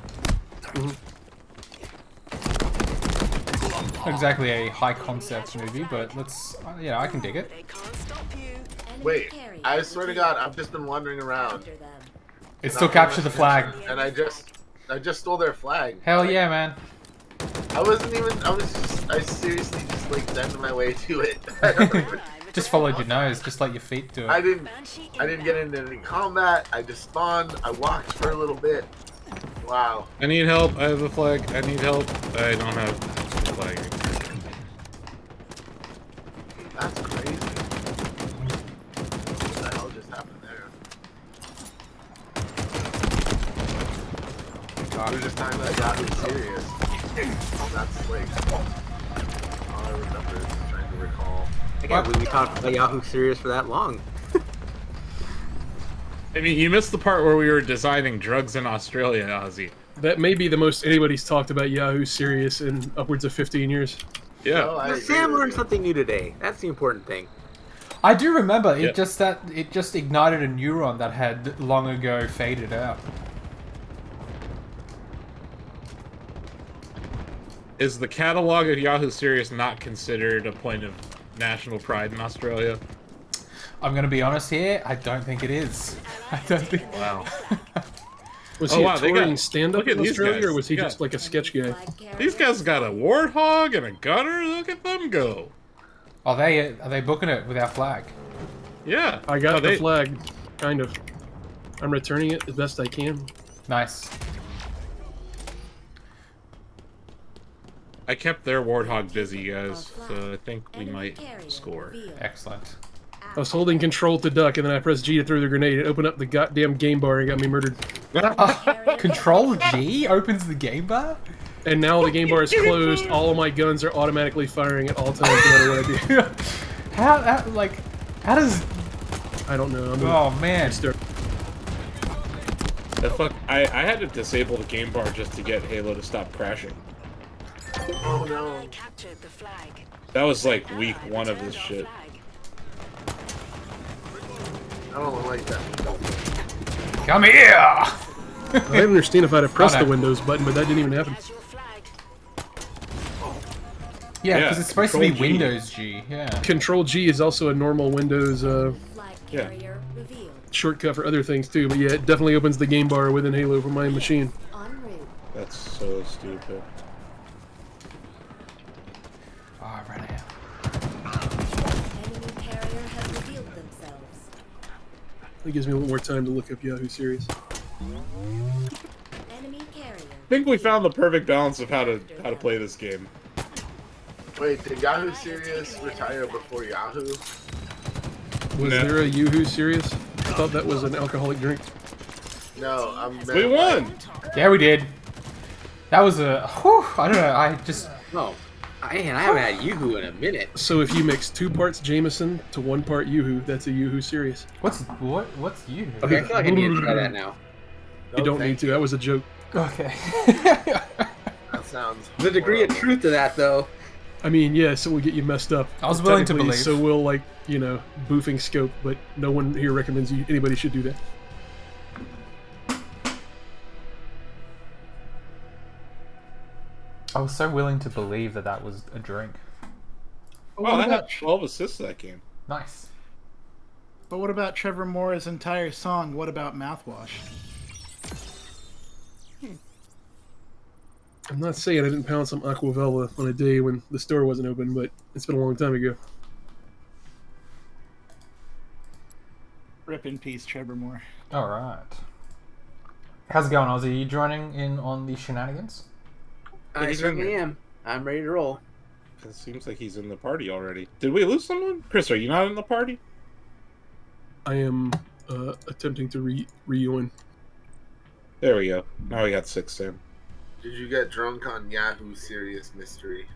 not exactly a high concept movie, but let's I can dig it.
They can't stop you.
Enemy
Wait,
carrier
I swear to God, I've just been wandering around,
under them.
It's still capture the flag.
and I just stole their flag.
Hell yeah, man.
I seriously just like bent my way to it. I don't even-
Just followed your nose. Just let your feet do
I
it.
didn't
Banshee
get into any combat. I just spawned. I walked for a little bit. Wow.
I need help. I have the flag. I need help. I don't have the flag.
That's crazy. What the hell just happened there? We were just talking about Yahoo Serious. That's like all I remember is trying to recall.
I can't believe we talked about Yahoo Serious for that long.
I mean, you missed the part where we were designing drugs in Australia, Ozzy.
That may be the most anybody's talked about Yahoo Serious in upwards of 15 years.
Yeah.
No, I
But
agree
Sam
with
learned
you.
something new today. That's the important thing.
I do remember
Yeah.
it. It just ignited a neuron that had long ago faded out.
Is the catalog of Yahoo Serious not considered a point of national pride in Australia?
I'm gonna be honest here. I don't think it is. I don't think.
Wow.
Was
Oh,
he
wow,
a
they
touring
got-
stand-up
look at
in
these
Australia,
guys.
or was he
Yeah.
just like a sketch guy?
These guys got a warthog and a gunner. Look at them go.
Are they booking it with our flag?
Yeah.
I got
Oh,
the
they-
flag, kind of. I'm returning it as best I can.
Nice.
I kept their warthog busy, guys, so I think we might score.
Excellent.
I was holding control to duck, and then I pressed G to throw the grenade. It opened up the goddamn game bar and got me murdered.
Control G opens the game bar?
And now the game bar is closed. All of my guns are automatically firing at all times, no matter what I do.
How does...
I don't know.
Oh, man.
I had to disable the game bar just to get Halo to stop crashing.
Oh no.
I captured the flag.
That was like week 1 of this shit.
I don't like that.
Come here!
I didn't understand if I'd have pressed
Oh, no.
the Windows button, but that didn't even happen.
As your flag.
Yeah,
Yeah,
because it's supposed to be
Control G.
Windows G. Yeah.
Control G is also a normal Windows
Flag
Yeah.
carrier revealed.
shortcut for other things too. But yeah, it definitely opens the game bar within Halo for my machine.
En route.
That's so stupid.
Oh, I ran out.
Enemy carrier has revealed themselves.
It gives me a little more time to look up Yahoo Series.
Enemy carrier.
I think we found the perfect balance of how to play this game.
Wait, did Yahoo Serious retire before Yahoo?
Was there a Yahoo Series? I thought that was an alcoholic drink.
No, I'm.
We won!
Yeah, we did. That was a... Whew, I don't know, I just...
No, I haven't had Yoo-hoo in a minute.
So if you mix 2 parts Jameson to 1 part Yoo-hoo, that's a Yoo-hoo Series.
What's you?
Okay, I feel like I need to try that now.
You don't need to. That was a joke.
Okay.
That sounds.
The degree of
horrible.
truth to that, though.
I mean, yes, it will get you messed up.
I was willing to
Technically,
believe.
So will, like, you know, boofing scope, but no one here recommends anybody should do that.
I was so willing to believe that that was a drink.
But
Wow,
what
I had
about
12 assists that game.
Nice.
But what about Trevor Moore's entire song? What about mouthwash?
I'm not saying I didn't pound some Aquavella on a day when the store wasn't open, but it's been a long time ago.
Rip in peace, Trevor Moore.
All right. How's it going, Ozzy? Are you joining in on the shenanigans?
I
He's in
certainly
there.
am. I'm ready to roll.
It seems like he's in the party already. Did we lose someone? Chris, are you not in the party?
I am attempting to rejoin.
There we go. Now we got 6 in.
Did you get drunk on Yahoo Serious Mystery?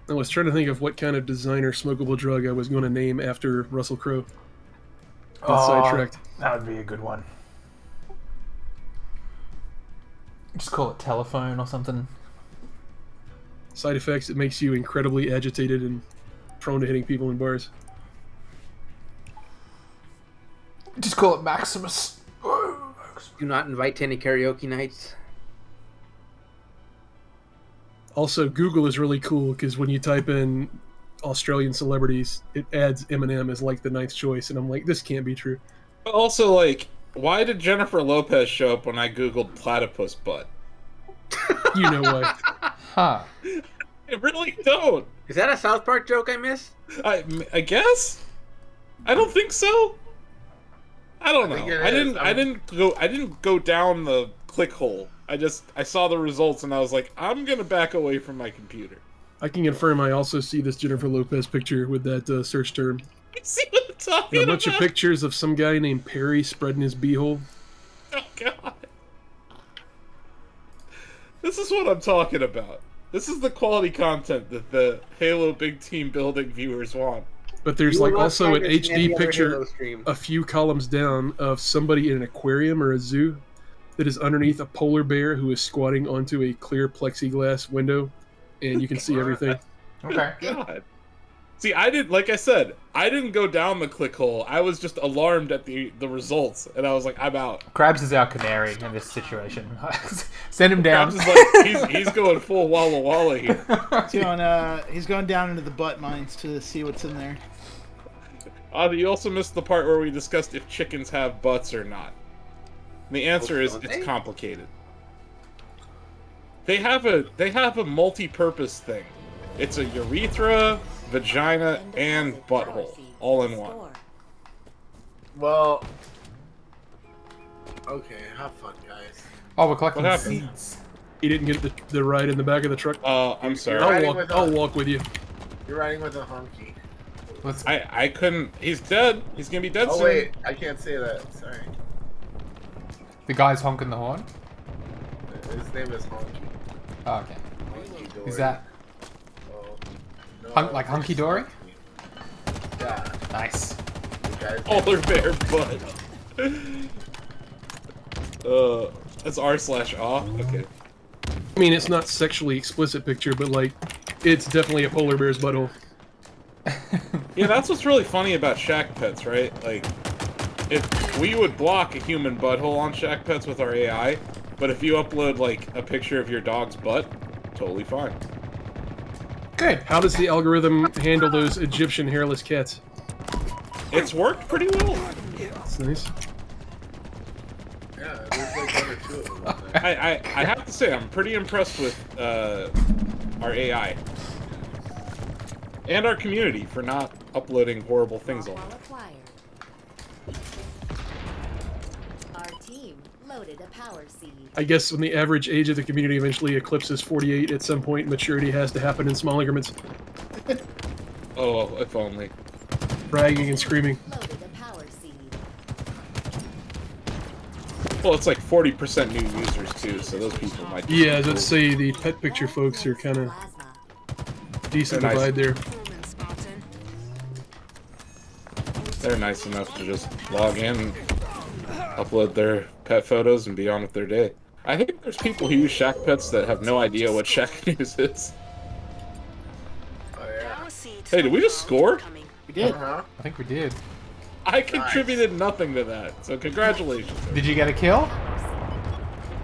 I was trying to think of what kind of designer smokable drug I was going to name after Russell Crowe. Got sidetracked.
That would be a good one. Just call it telephone or something.
Side effects, it makes you incredibly agitated and prone to hitting people in bars.
Just call it Maximus.
Do not invite to any karaoke nights.
Also, Google is really cool because when you type in Australian celebrities, it adds Eminem as like the 9th choice, and I'm like, this can't be true.
But also, like, why did Jennifer Lopez show up when I googled platypus butt?
You know what?
Huh.
I really don't.
Is that a South Park joke I missed?
I guess. I don't think so. I don't
I think
know.
it
I
is.
didn't go down the click hole. I saw the results and I was like, I'm gonna back away from my computer.
I can confirm I also see this Jennifer Lopez picture with that search term.
You see what I'm talking
And a bunch
about?
of pictures of some guy named Perry spreading his beehole.
Oh god. This is what I'm talking about. This is the quality content that the Halo Big Team Building viewers want.
But there's
You will
like
not
also
find
an
this in any
HD
other
picture
Halo stream.
a few columns down of somebody in an aquarium or a zoo that is underneath a polar bear who is squatting onto a clear plexiglass window, and you can see everything.
Okay.
God. See, like I said, I didn't go down the click hole. I was just alarmed at the results, and I was like, I'm out.
Krabs is our canary in this situation. Send him down.
I'm just like, he's going full Walla Walla here.
He's going down into the butt mines to see what's in there.
You also missed the part where we discussed if chickens have butts or not. And the answer is
Don't
it's
they?
complicated. They have a multi-purpose thing. It's a urethra, vagina, and butthole all in one.
Well, okay, have fun, guys.
Oh, we're collecting
What happened?
seeds.
He didn't get the ride in the back of the truck.
I'm sorry.
I'll walk with you.
You're riding with a honky.
Let's.
I couldn't. He's dead. He's gonna be dead
Oh
soon.
wait, I can't say that. Sorry.
The guy's honking the horn.
His name is Honky.
Oh, okay.
Honky Dory.
Is that
No,
like Hunky Dory?
Yeah.
Nice.
The guy's
Polar bear butt. That's r/aw. Okay.
I mean, it's not sexually explicit picture, but like, it's definitely a polar bear's butthole.
Yeah, that's what's really funny about Shack Pets, right? Like, if we would block a human butthole on Shack Pets with our AI, but if you upload like a picture of your dog's butt, totally fine.
Good.
How does the algorithm handle those Egyptian hairless cats?
It's worked pretty well.
That's nice.
Yeah, there's like one or two of them.
I have to say, I'm pretty impressed with our AI. And our community for not uploading horrible things all the time.
Acquired. Our team loaded a power seed.
I guess when the average age of the community eventually eclipses 48 at some point, maturity has to happen in small increments.
Oh, if only.
Bragging and screaming.
Loaded a power seed.
Well, it's like 40% new users too, so those people might.
Yeah, let's say the pet picture folks are kind of
Plasma.
decent
They're nice.
divide there.
Performance, Spartan.
They're nice enough to just log in, upload their pet photos, and be on with their day. I think there's people who use Shack Pets that have no idea what Shacknews is.
Oh yeah.
Power seed
Hey, did we just score?
coming.
We did.
Uh-huh.
I think we did.
I contributed nothing to that, so congratulations.
Did you get a kill?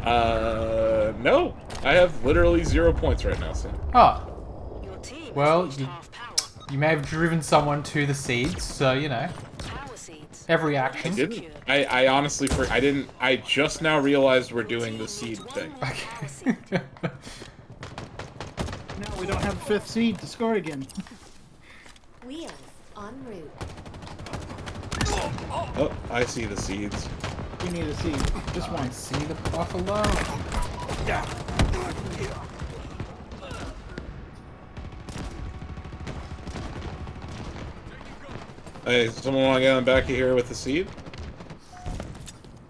No. I have literally 0 points right now, Sam.
Oh,
Your team
Well,
has reached
you-
half power.
you may have driven someone to the seeds, so you know.
Power seeds.
Every
I
action.
didn't. I honestly, I didn't. I just now realized we're doing the seed thing.
Okay.
No, we don't have a fifth seed to score again.
Wheels en route.
Oh, I see the seeds.
We need a seed. Just
I
one.
see the buffalo.
Hey, someone want to get on the back of here with the seed?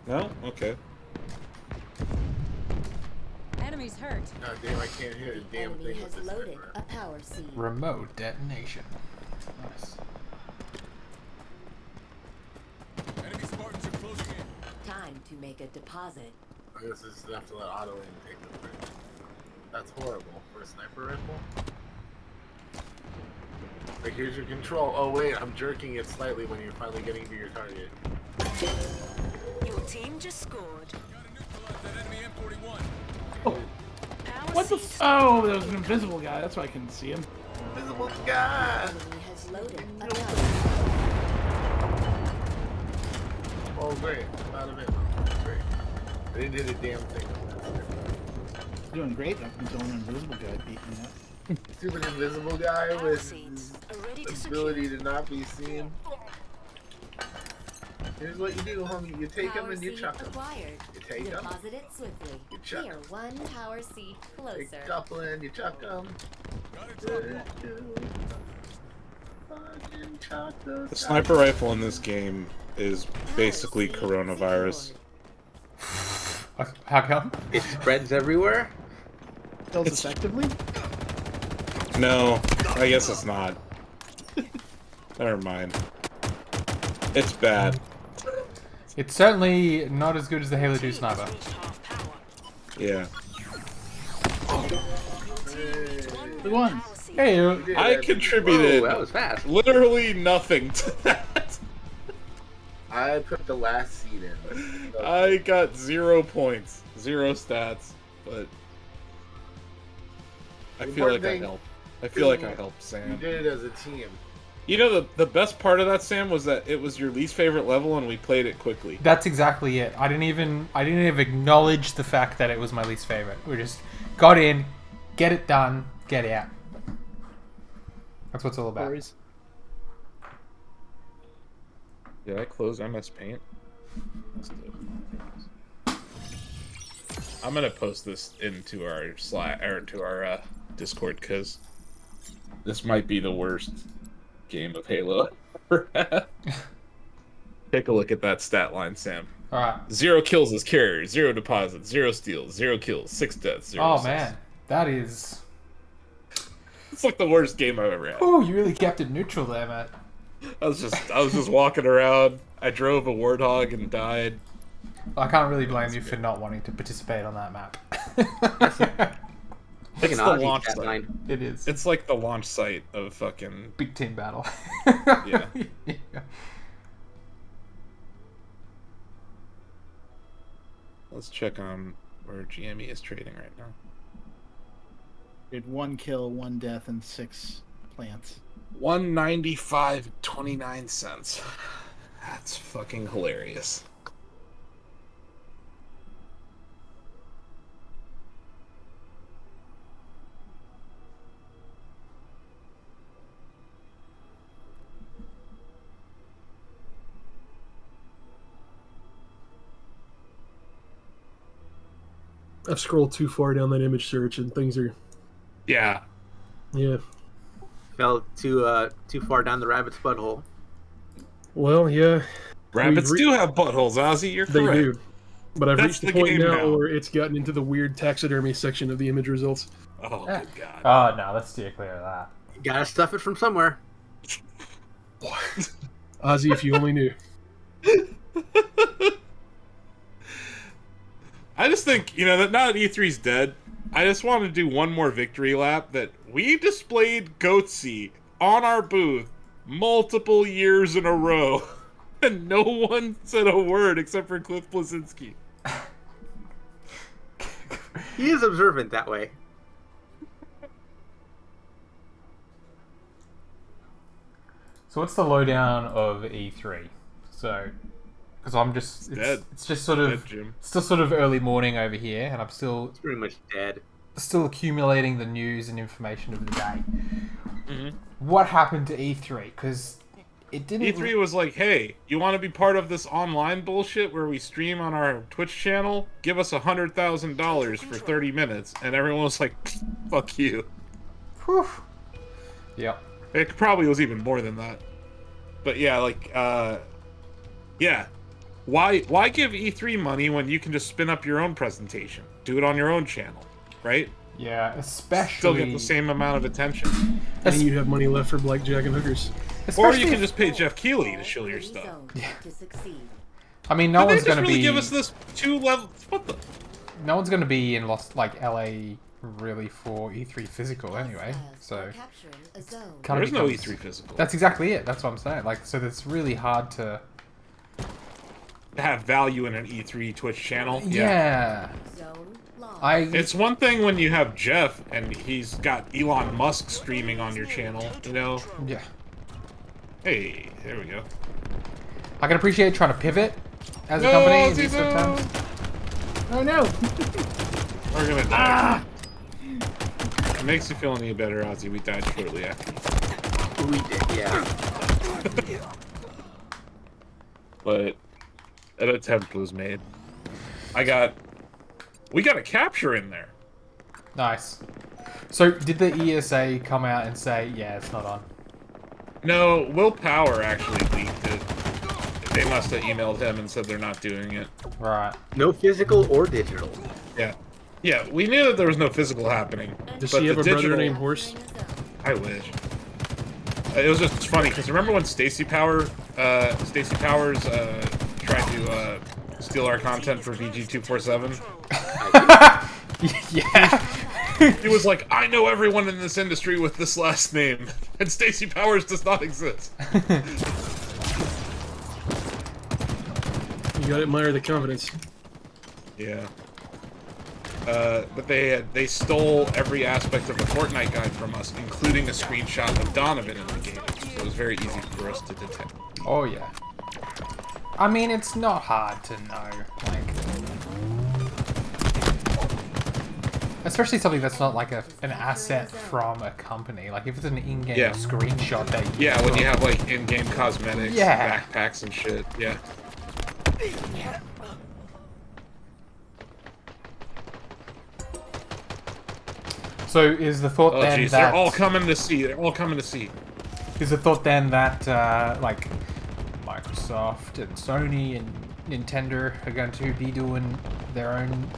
No? Okay.
Enemies hurt.
God damn, I can't hear a damn
Enemy
thing with
has
this
loaded
sniper.
a power seed.
Remote detonation. Nice.
Time to make a deposit.
I guess this is enough to let auto aim take the bridge. That's horrible for a sniper rifle. Like, here's your control. Oh wait, I'm jerking it slightly when you're finally getting to your target.
Your team just scored.
Oh,
Power
what the?
seed.
Oh, there was an invisible guy. That's why I couldn't see him.
Invisible guy!
Enemy has loaded a power
Oh great, I'm out of it. Great. I didn't hit a damn thing on that sniper.
Doing great up until an invisible guy beat me up.
Stupid invisible guy
Power
with
seeds are ready to
the
secure.
ability to not be seen. Here's what you do, homie. You take him
Power
and you
seed
chuck him.
acquired.
You take him,
Deposit it swiftly.
You chuck.
We are one power seed
take
closer.
a couple and you chuck them. Fucking chuck those
The sniper rifle in this game is basically coronavirus.
How come?
It spreads everywhere.
Kills effectively.
No, I guess it's not. Never mind. It's bad.
It's certainly not as good as the Halo 2 sniper.
Reached half power.
Yeah.
We won.
Power seed.
Hey,
I
Whoa,
contributed
that was fast.
literally nothing to that.
I put the last seed in.
I got 0 points, 0 stats, but I feel like I helped. I feel like I helped
You
Sam.
did it as a team.
You know, the best part of that, Sam, was that it was your least favorite level and we played it quickly.
That's exactly it. I didn't even acknowledge the fact that it was my least favorite. We just got in, get it done, get out. That's what it's all about.
Stories.
Did I close MS Paint? I'm gonna post this into our Slack or to our Discord because this might be the worst game of Halo ever had. Take a look at that stat line, Sam.
All right.
0 kills as carrier, 0 deposits, 0 steals, 0 kills, 6 deaths, 0
Oh
assists.
man, that is.
It's like the worst game I've ever had.
Oh, you really kept it neutral there, Matt.
I was just walking around. I drove a warthog and died.
I can't really blame you for not wanting to participate on that map.
Like
It's
an
the
Aussie
launch
stat
site.
line.
It is.
It's like the launch site of fucking...
Big team battle.
Yeah.
Yeah.
Let's check on where GME is trading right now.
We had 1 kill, 1 death, and 6 plants.
195.29 That's fucking hilarious.
I've scrolled too far down that image search and things are,
Yeah.
yeah.
Fell too far down the rabbit's butthole.
Well, yeah,
Rabbits
We've
do have buttholes, Ozzy. You're
they
correct.
do. But I've
That's
reached the
the
point
game
now,
now.
where it's gotten into the weird taxidermy section of the image results.
Oh, good God.
Oh no, let's steer clear of that.
Gotta stuff it from somewhere.
Ozzy, if you only knew.
I just think, that now that E3's dead, I just want to do one more victory lap that we displayed Goatsy on our booth multiple years in a row, and no one said a word except for Cliff Blazinski.
He is observant that way.
So what's the lowdown of E3? So, because I'm just
dead.
It's just sort of
Dead, Jim.
still sort of early morning over here, and I'm still
It's pretty much dead.
accumulating the news and information of the day.
Mhm.
What happened to E3? Because it didn't.
E3 was like, hey, you want to be part of this online bullshit where we stream on our Twitch channel? Give us $100,000 for 30 minutes. And everyone was like, fuck you.
Whew. Yep.
It probably was even more than that. But yeah, yeah. Why give E3 money when you can just spin up your own presentation? Do it on your own channel, right?
Yeah, especially.
Still get the same amount of attention.
And you'd have money left for blackjack and hookers.
Or
especially
you can
if-
just pay Jeff Keighley to show your stuff.
To succeed.
I mean, no
Did
one's
they just
going to
really
be.
give us this 2 levels? What the?
No one's going to be in LA really for E3 physical anyway. So
Capturing a zone.
kind
There
of
is no
becomes-
E3 physical.
That's exactly it. That's what I'm saying. Like, so it's really hard to.
Have value in an E3 Twitch channel.
Yeah.
Zone lost.
It's one thing when you have Jeff and he's got Elon Musk streaming on your channel,
Yeah.
Hey, there we go.
I can appreciate trying to pivot as a
No,
company in
Ozzy,
these sort of
no.
times.
Oh no!
We're gonna die. It makes you feel any better, Ozzy. We died shortly after.
We did, yeah.
But an attempt was made. We got a capture in there.
Nice. So, did the ESA come out and say, yeah, it's not on?
No, Will Power actually leaked it. They must have emailed him and said they're not doing it.
Right.
No physical or digital.
Yeah. Yeah, we knew that there was no physical happening.
Does
but
she have
the
a brother
digital-
named Horse?
I wish. It was just funny because remember when Stacy Powers tried to steal our content for VG247?
Yeah.
He was like, "I know everyone in this industry with this last name, and Stacy Powers does not exist."
You gotta admire the confidence.
Yeah. But they stole every aspect of the Fortnite guide from us, including a screenshot of Donovan in the game. so it was very easy for us to detect.
Oh yeah. I mean, it's not hard to know, like, especially something that's not like an asset from a company. Like if it's an in-game
Yeah.
screenshot that
When you have like in-game cosmetics,
Yeah.
and backpacks and shit. Yeah.
So is the thought
Oh
then
jeez,
that
they're all coming to see. They're all coming to see.
is the thought then that like Microsoft and Sony and Nintendo are going to be doing their own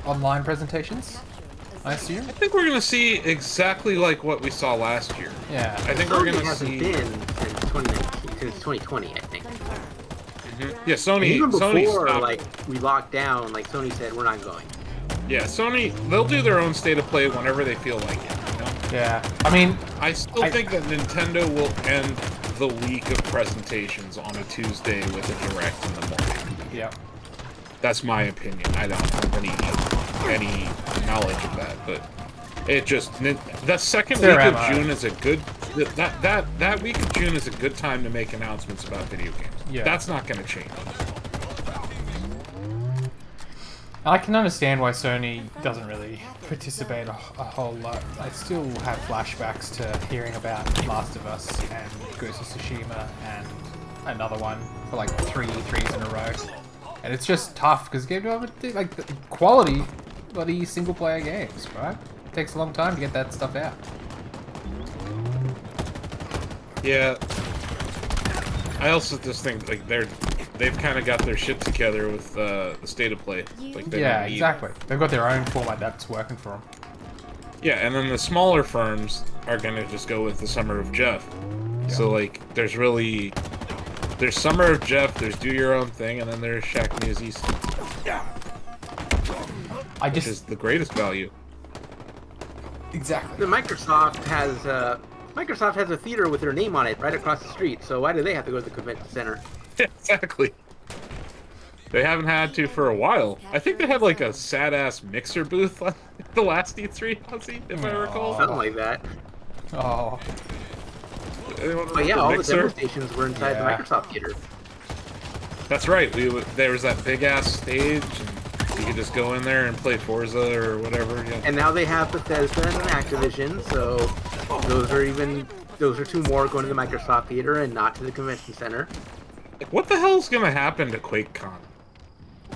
online presentations? I assume.
I think we're gonna see exactly like what we saw last year.
Yeah.
I think we're
Sony
gonna
hasn't
see.
been since 2019, since 2020, I think.
Yeah, Sony.
Even before,
Sony stopped.
like, we locked down, like, Sony said, we're not going.
Yeah, Sony. They'll do their own state of play whenever they feel like it. You know?
Yeah. I mean,
I still think that Nintendo will end the week of presentations on a Tuesday with a direct in the morning.
yeah.
That's my opinion. I don't have any knowledge of that, but it just the second
Their
week of
MO.
June is a good that week of June is a good time to make announcements about video games.
Yeah.
That's not going to change.
I can understand why Sony doesn't really participate a whole lot. I still have flashbacks to hearing about Last of Us and Ghost of Tsushima and another one for like 3 E3s in a row. And it's just tough because game development, like the quality bloody single player games, right? It takes a long time to get that stuff out.
Yeah. I also just think like they've kind of got their shit together with the state of play. Like they
Yeah,
don't need-
exactly. They've got their own format that's working for them.
Yeah, and then the smaller firms are gonna just go with the Summer of Jeff. So like, there's Summer of Jeff, there's Do Your Own Thing, and then there's Shacknews East, which is the greatest value.
Exactly.
The Microsoft has a theater with their name on it right across the street, so why do they have to go to the convention center?
Exactly. They haven't had to for a while. I think they had like a sad-ass mixer booth on the last E3, Ozzy, if I recall.
Something like that.
Oh.
But yeah, all the demo stations were inside
Yeah.
the Microsoft theater.
That's right. There was that big-ass stage, and you could just go in there and play Forza or whatever. Yeah.
And now they have Bethesda and Activision, so those are two more going to the Microsoft theater and not to the convention center.
Like, what the hell's gonna happen to QuakeCon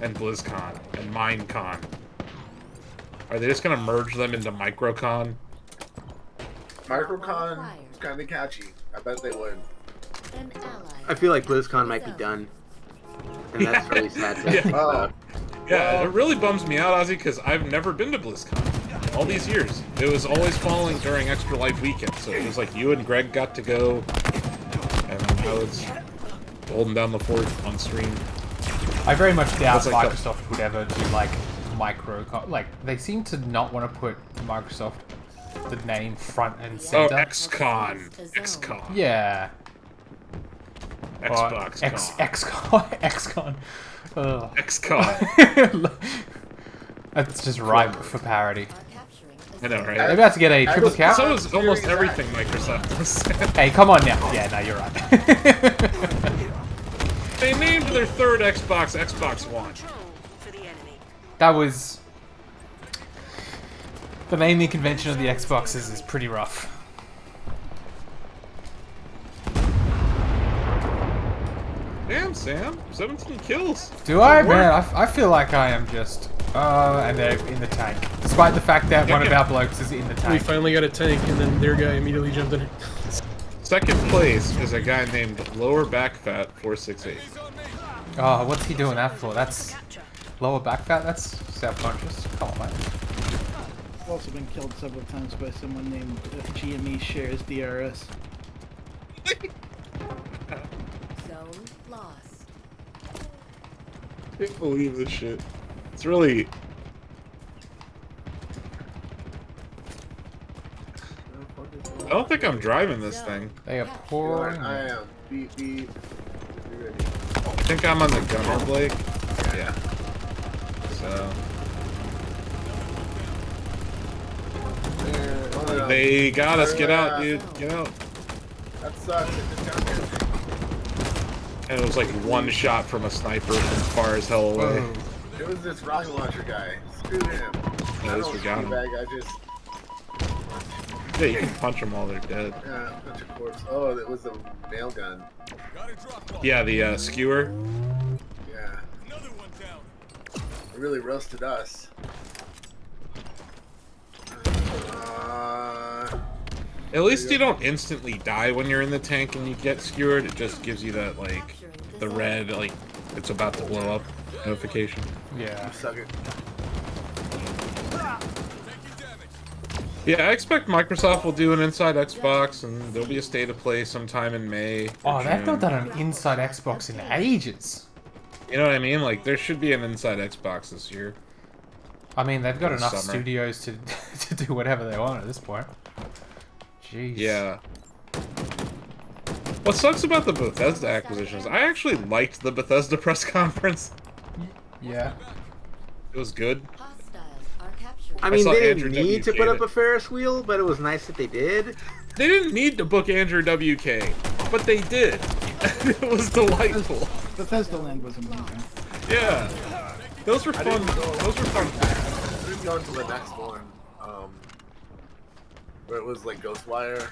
and BlizzCon and Minecon? Are they just gonna merge them into Microcon?
Microcon is kind of catchy. I bet they would.
An ally.
I feel like BlizzCon might be done. And that's really sad to think about.
Yeah, it really bums me out, Ozzy, because I've never been to BlizzCon all these years. It was always falling during Extra Life weekend, so it was like you and Greg got to go, and I was holding down the fort on stream.
I very much doubt
That's like
Microsoft would ever do like like they seem to not want to put Microsoft the name front and
Oh,
center.
XCon. XCon.
Yeah.
Xbox.
XCon. Ugh.
XCon.
That's just ripe for parody.
I know, right?
They're about to get a triple cap.
So is almost everything Microsoft does.
Hey, come on now. Yeah, no, you're right.
They named their third Xbox Xbox One.
That was... The naming convention of the Xboxes is pretty rough.
Damn, Sam. 17 kills.
Do I?
Good work.
Man, I feel like I am just... and they're in the tank. Despite the fact that one of our blokes is in the
We
tank.
finally got a tank, and then their guy immediately jumped in it.
Second place is a guy named Lower Back Fat 468.
Oh, what's he doing that for? That's... Lower back fat? That's self-conscious. Come on, mate.
I've also been killed several times by someone named GME Shares DRS.
Zone lost.
I can't believe this shit. It's really... I don't think I'm driving this thing.
They are pouring...
I am. Beep, beep.
I think I'm on the gunner, Blake. Yeah. So... They got us. Get out, dude. Get out.
That sucks. It just got me.
And it was like one shot from a sniper from far as hell away.
Whoa.
It was this rocket launcher guy. Screw him.
At least we got him.
I just
Yeah, you can punch them while they're dead.
bunch of corpse. Oh, that was the nail gun.
Yeah, the skewer.
Yeah. It really roasted us.
At least you don't instantly die when you're in the tank and you get skewered. It just gives you that, like, the red, like, it's about to blow up notification.
Yeah.
Suck it.
Yeah, I expect Microsoft will do an Inside Xbox, and there'll be a State of Play sometime in May.
Oh, they've
June.
not done an Inside Xbox in ages.
You know what I mean? Like, there should be an Inside Xbox this year.
I mean, they've got
In
enough
summer.
studios to to do whatever they want at this point. Jeez.
Yeah. What sucks about the Bethesda acquisitions, I actually liked the Bethesda press conference.
Yeah.
It was good.
Hostiles are capturing.
I mean,
saw
they
Andrew
didn't need to
WK
put up
that-
a Ferris wheel, but it was nice that they did.
They didn't need to book Andrew WK, but they did. It was delightful.
Bethesda Land was amazing.
Yeah. Those were fun. Those were fun.
We didn't go into the next one, where it was like Ghostwire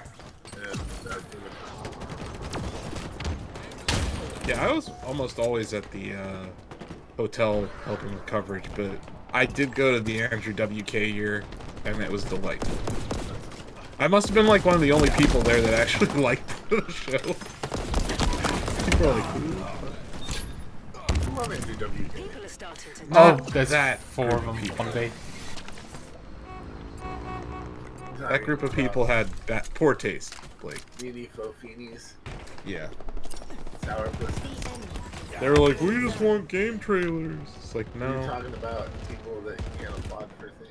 and
Yeah, I was almost always at the hotel helping with coverage, but I did go to the Andrew WK year, and it was delightful. I must have been like one of the only people there that actually liked the show. People are like, "Ooh."
I love Andrew WK.
People are starting to
Oh,
Not
there's
that
4 of them
group of
on B.
That group of people had poor taste, Blake.
Meanie Fofinis,
Yeah.
sour pussies.
They were like, we just want game trailers. It's like,
You're
no.
talking about people that you can't applaud for things.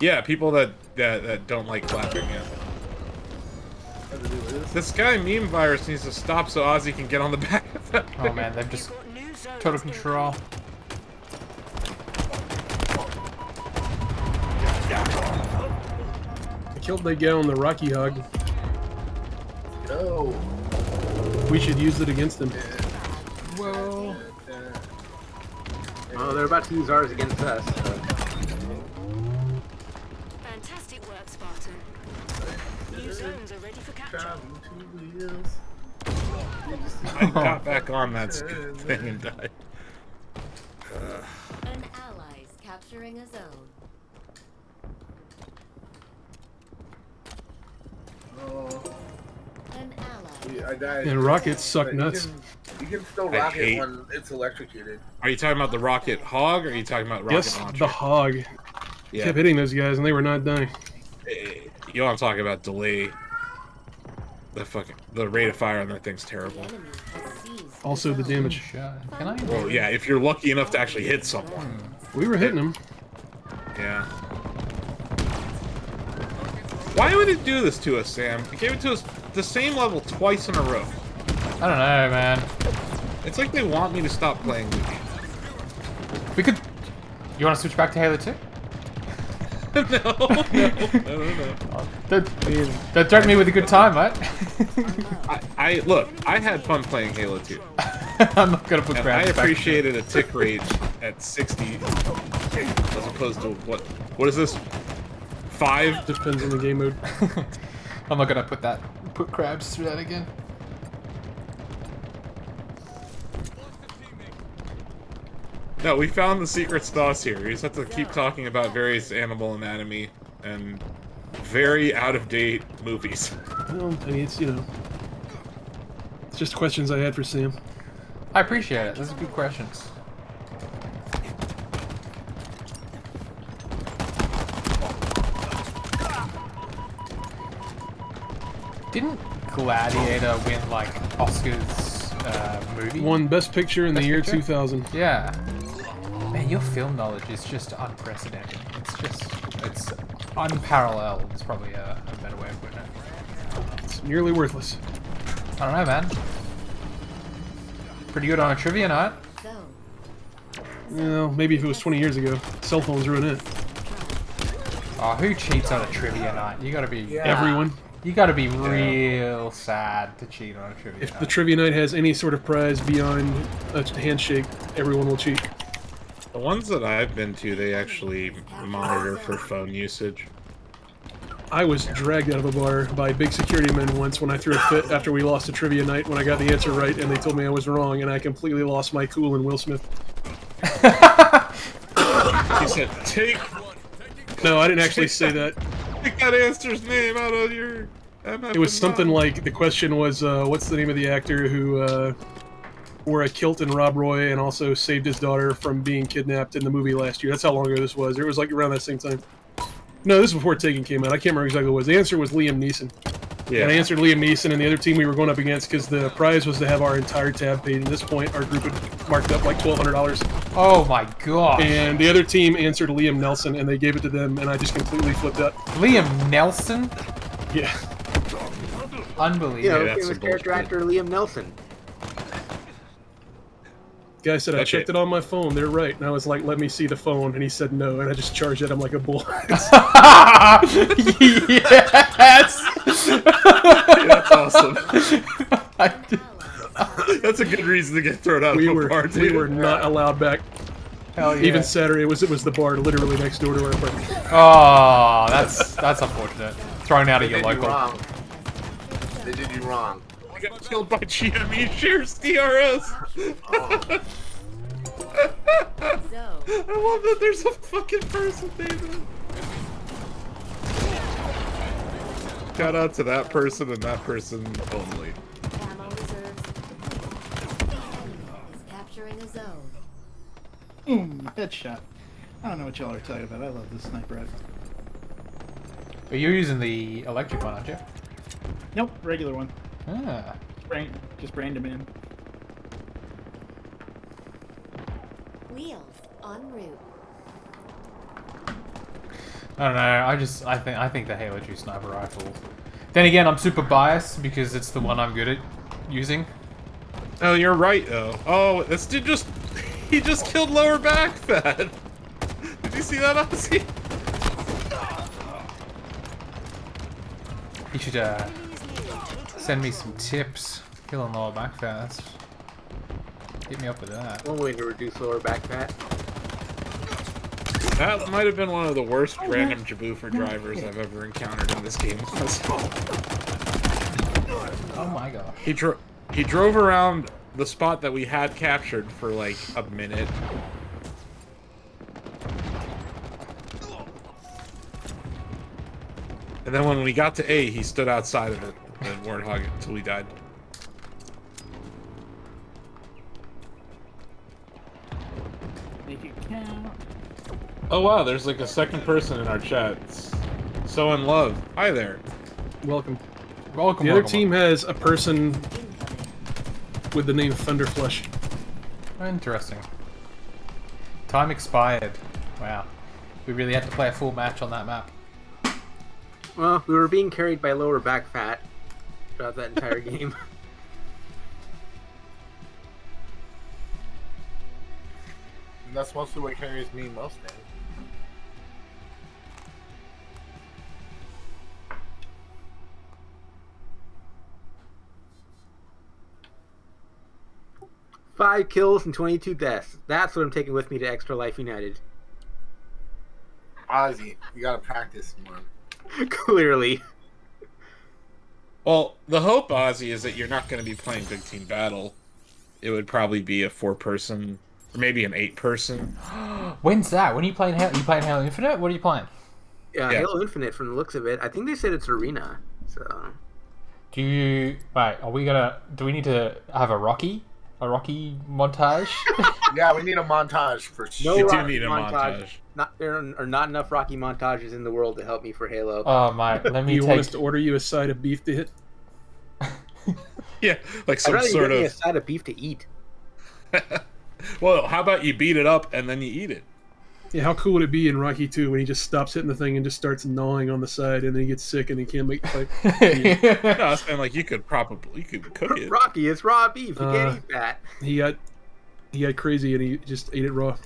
Yeah, people that don't like clapping. Yeah.
Nothing to do with this.
This guy meme virus needs to stop so Ozzy can get on the back of that.
Oh man, they've just
got new zones
total
incoming.
control.
I killed that guy on the Rocky Hog.
No.
We should use it against him.
Whoa.
Oh, they're about to use ours against us. So.
Fantastic work, Spartan. New zones are ready for capture.
Traveling two wheels.
I got back on that stupid thing and died.
An ally's capturing a zone.
Oh,
An ally.
I died.
And rockets suck
But
nuts.
You can still
I
rock it
hate-
when it's electrocuted.
Are you talking about the rocket hog, or are you talking about rocket
Yes,
launcher?
the hog.
Yeah.
Kept hitting those guys and they were not dying.
You want to talk about delay? The rate of fire on that thing's
The
terrible.
enemy has seized
Also the
zone.
damage.
Shot. Can I?
Well, yeah, if you're lucky enough to actually hit someone.
We were hitting them.
Yeah. Why would it do this to us, Sam? It gave it to us the same level twice in a row.
I don't know, man.
It's like they want me to stop playing the game.
We could. You want to switch back to Halo 2?
No.
Don't threaten me with a good time, mate.
I look. I had fun playing Halo 2,
I'm not gonna put
and I
grabs back.
appreciated a tick rate at 60, as opposed to what is this? 5?
Depends on the game mode.
I'm not gonna put crabs through that again.
No, we found the secret sauce here. We just have to keep talking about various animal anatomy and very out-of-date movies.
Well, I mean, it's, you know, it's just questions I had for Sam.
I appreciate it. Those are good questions. Didn't Gladiator win like Oscars movie?
Won Best Picture in the
Best
year
Picture?
2000.
Yeah. Man, your film knowledge is just unprecedented. It's unparalleled. It's probably a better way of putting it.
It's nearly worthless.
I don't know, man. Pretty good on a trivia night.
Zone.
Well, maybe if it was 20 years ago. Cell phones ruin it.
Oh, who cheats on a trivia night? You gotta be...
Yeah.
Everyone.
You got to be real sad to cheat on a trivia
If
night.
the trivia night has any sort of prize beyond a handshake, everyone will cheat.
The ones that I've been to, they actually monitor for phone usage.
I was dragged out of a bar by big security men once when I threw a fit after we lost a trivia night when I got the answer right and they told me I was wrong and I completely lost my cool and Will Smith.
He said, take
No, I didn't actually say that.
Take that answer's name out of your MF.
It was something like, the question was, what's the name of the actor who wore a kilt and Rob Roy and also saved his daughter from being kidnapped in the movie last year? That's how long ago this was. It was like around that same time. No, this is before Taken came out. I can't remember exactly what it was. The answer was Liam Neeson.
Yeah.
And I answered Liam Neeson, and the other team we were going up against, because the prize was to have our entire tab paid. At this point, our group had marked up like $1,200.
Oh my god.
And the other team answered Liam Nelson, and they gave it to them, and I just completely flipped out.
Liam Nelson?
Yeah.
Unbelievable.
You know,
that's
famous
some
character
bullshit.
actor Liam Nelson.
Guy said, I
Okay.
checked it on my phone, they're right. And I was like, let me see the phone. And he said no, and I just charged at him like a bull.
Yes.
That's awesome.
I-
That's a good reason to get thrown out
we
of a
were
bar,
we
dude.
were not allowed back.
Hell yeah.
Even Saturday, it was the bar literally next door to our apartment.
Oh, that's unfortunate. Thrown out
They
of your
did you
local.
wrong. They did you wrong.
I got killed by GME shares DRS.
Oh.
Zoe.
I love that there's a fucking person, David. Shout out to that person and that person only.
Ammo reserves. The enemy is capturing a zone.
Headshot. I don't know what y'all are talking about. I love this sniper rifle.
But you're using the electric one, aren't you?
Nope, regular one.
Ah.
Just brand them in.
Wheels en route.
I don't know. I think the Halo 2 sniper rifle. Then again, I'm super biased because it's the one I'm good at using.
Oh, you're right, though. Oh, this dude he just killed lower back fat. Did you see that, Ozzy?
You should send me some tips. Killing lower back fat. Hit me up with that.
One way to reduce lower back fat.
That might have been one of the worst random Jaboofer drivers I've ever encountered in this game.
Oh my god.
He drove around the spot that we had captured for like a minute. And then when we got to A, he stood outside of it and warthog it until he died.
Make it count.
Oh wow, there's like a second person in our chat. So in love. Hi there.
Welcome.
Welcome.
The other
welcome,
team has a person
Incoming.
with the name Thunderflesh.
welcome. Interesting. Time expired. Wow. We really had to play a full match on that map.
Well, we were being carried by lower back fat throughout that entire game.
And that's mostly what carries me most days.
Five kills and 22 deaths. That's what I'm taking with me to Extra Life United.
Ozzy, you gotta practice more.
Clearly.
Well, the hope, Ozzy, is that you're not going to be playing Big Team Battle. It would probably be a 4-person, or maybe an 8-person.
When's that? When are you playing Halo? You playing Halo Infinite? What are you playing?
Yeah,
Yeah.
Halo Infinite from the looks of it. I think they said it's Arena. So
Do you... Wait, are we gonna... Do we need to have a Rocky? A Rocky montage?
Yeah, we need a montage for
no
sure.
do
Rocky
need a montage.
Not there are not enough Rocky montages in the world to help me for Halo.
Oh my, let
Do
me
you want us
take...
to order you a side of beef to hit?
Yeah, like
I'd
some
rather
sort
give me a
of...
side of beef to eat.
Well, how about you beat it up and then you eat it?
Yeah, how cool would it be in Rocky 2 when he just stops hitting the thing and just starts gnawing on the side and then he gets sick and he can't make the fight?
No, I was saying, like, you could cook it.
Rocky, it's raw beef. You
Uh,
can't eat that.
He got crazy and he just ate it raw.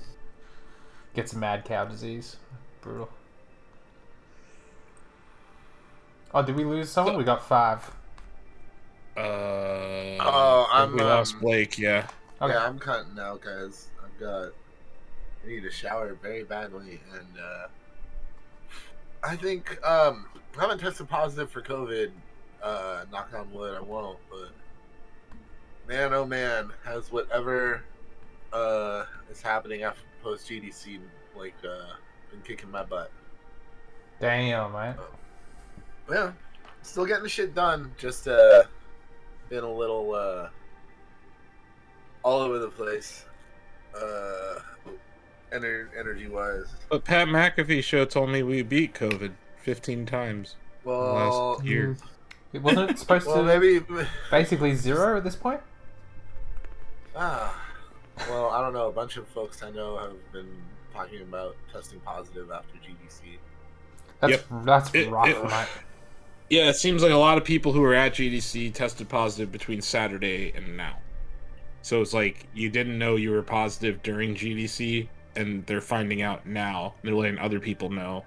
Gets mad cow disease. Brutal. Oh, did we lose someone? We got 5.
We lost Blake. Yeah.
Okay.
Yeah, I'm cutting out, guys. I need a shower very badly, and I think I haven't tested positive for COVID. Knock on wood, I won't. But man, oh man, has whatever is happening after post GDC been kicking my butt.
Damn, mate.
Yeah, still getting the shit done. Just been a little all over the place. Energy wise.
But Pat McAfee show told me we beat COVID 15 times
Well,
last year.
It wasn't supposed
well,
to
maybe.
basically 0 at this point?
Well, I don't know. A bunch of folks I know have been talking about testing positive after GDC.
That's rough, mate.
Yeah, it seems like a lot of people who were at GDC tested positive between Saturday and now. So it's like you didn't know you were positive during GDC, and they're finding out now. They're letting other people know.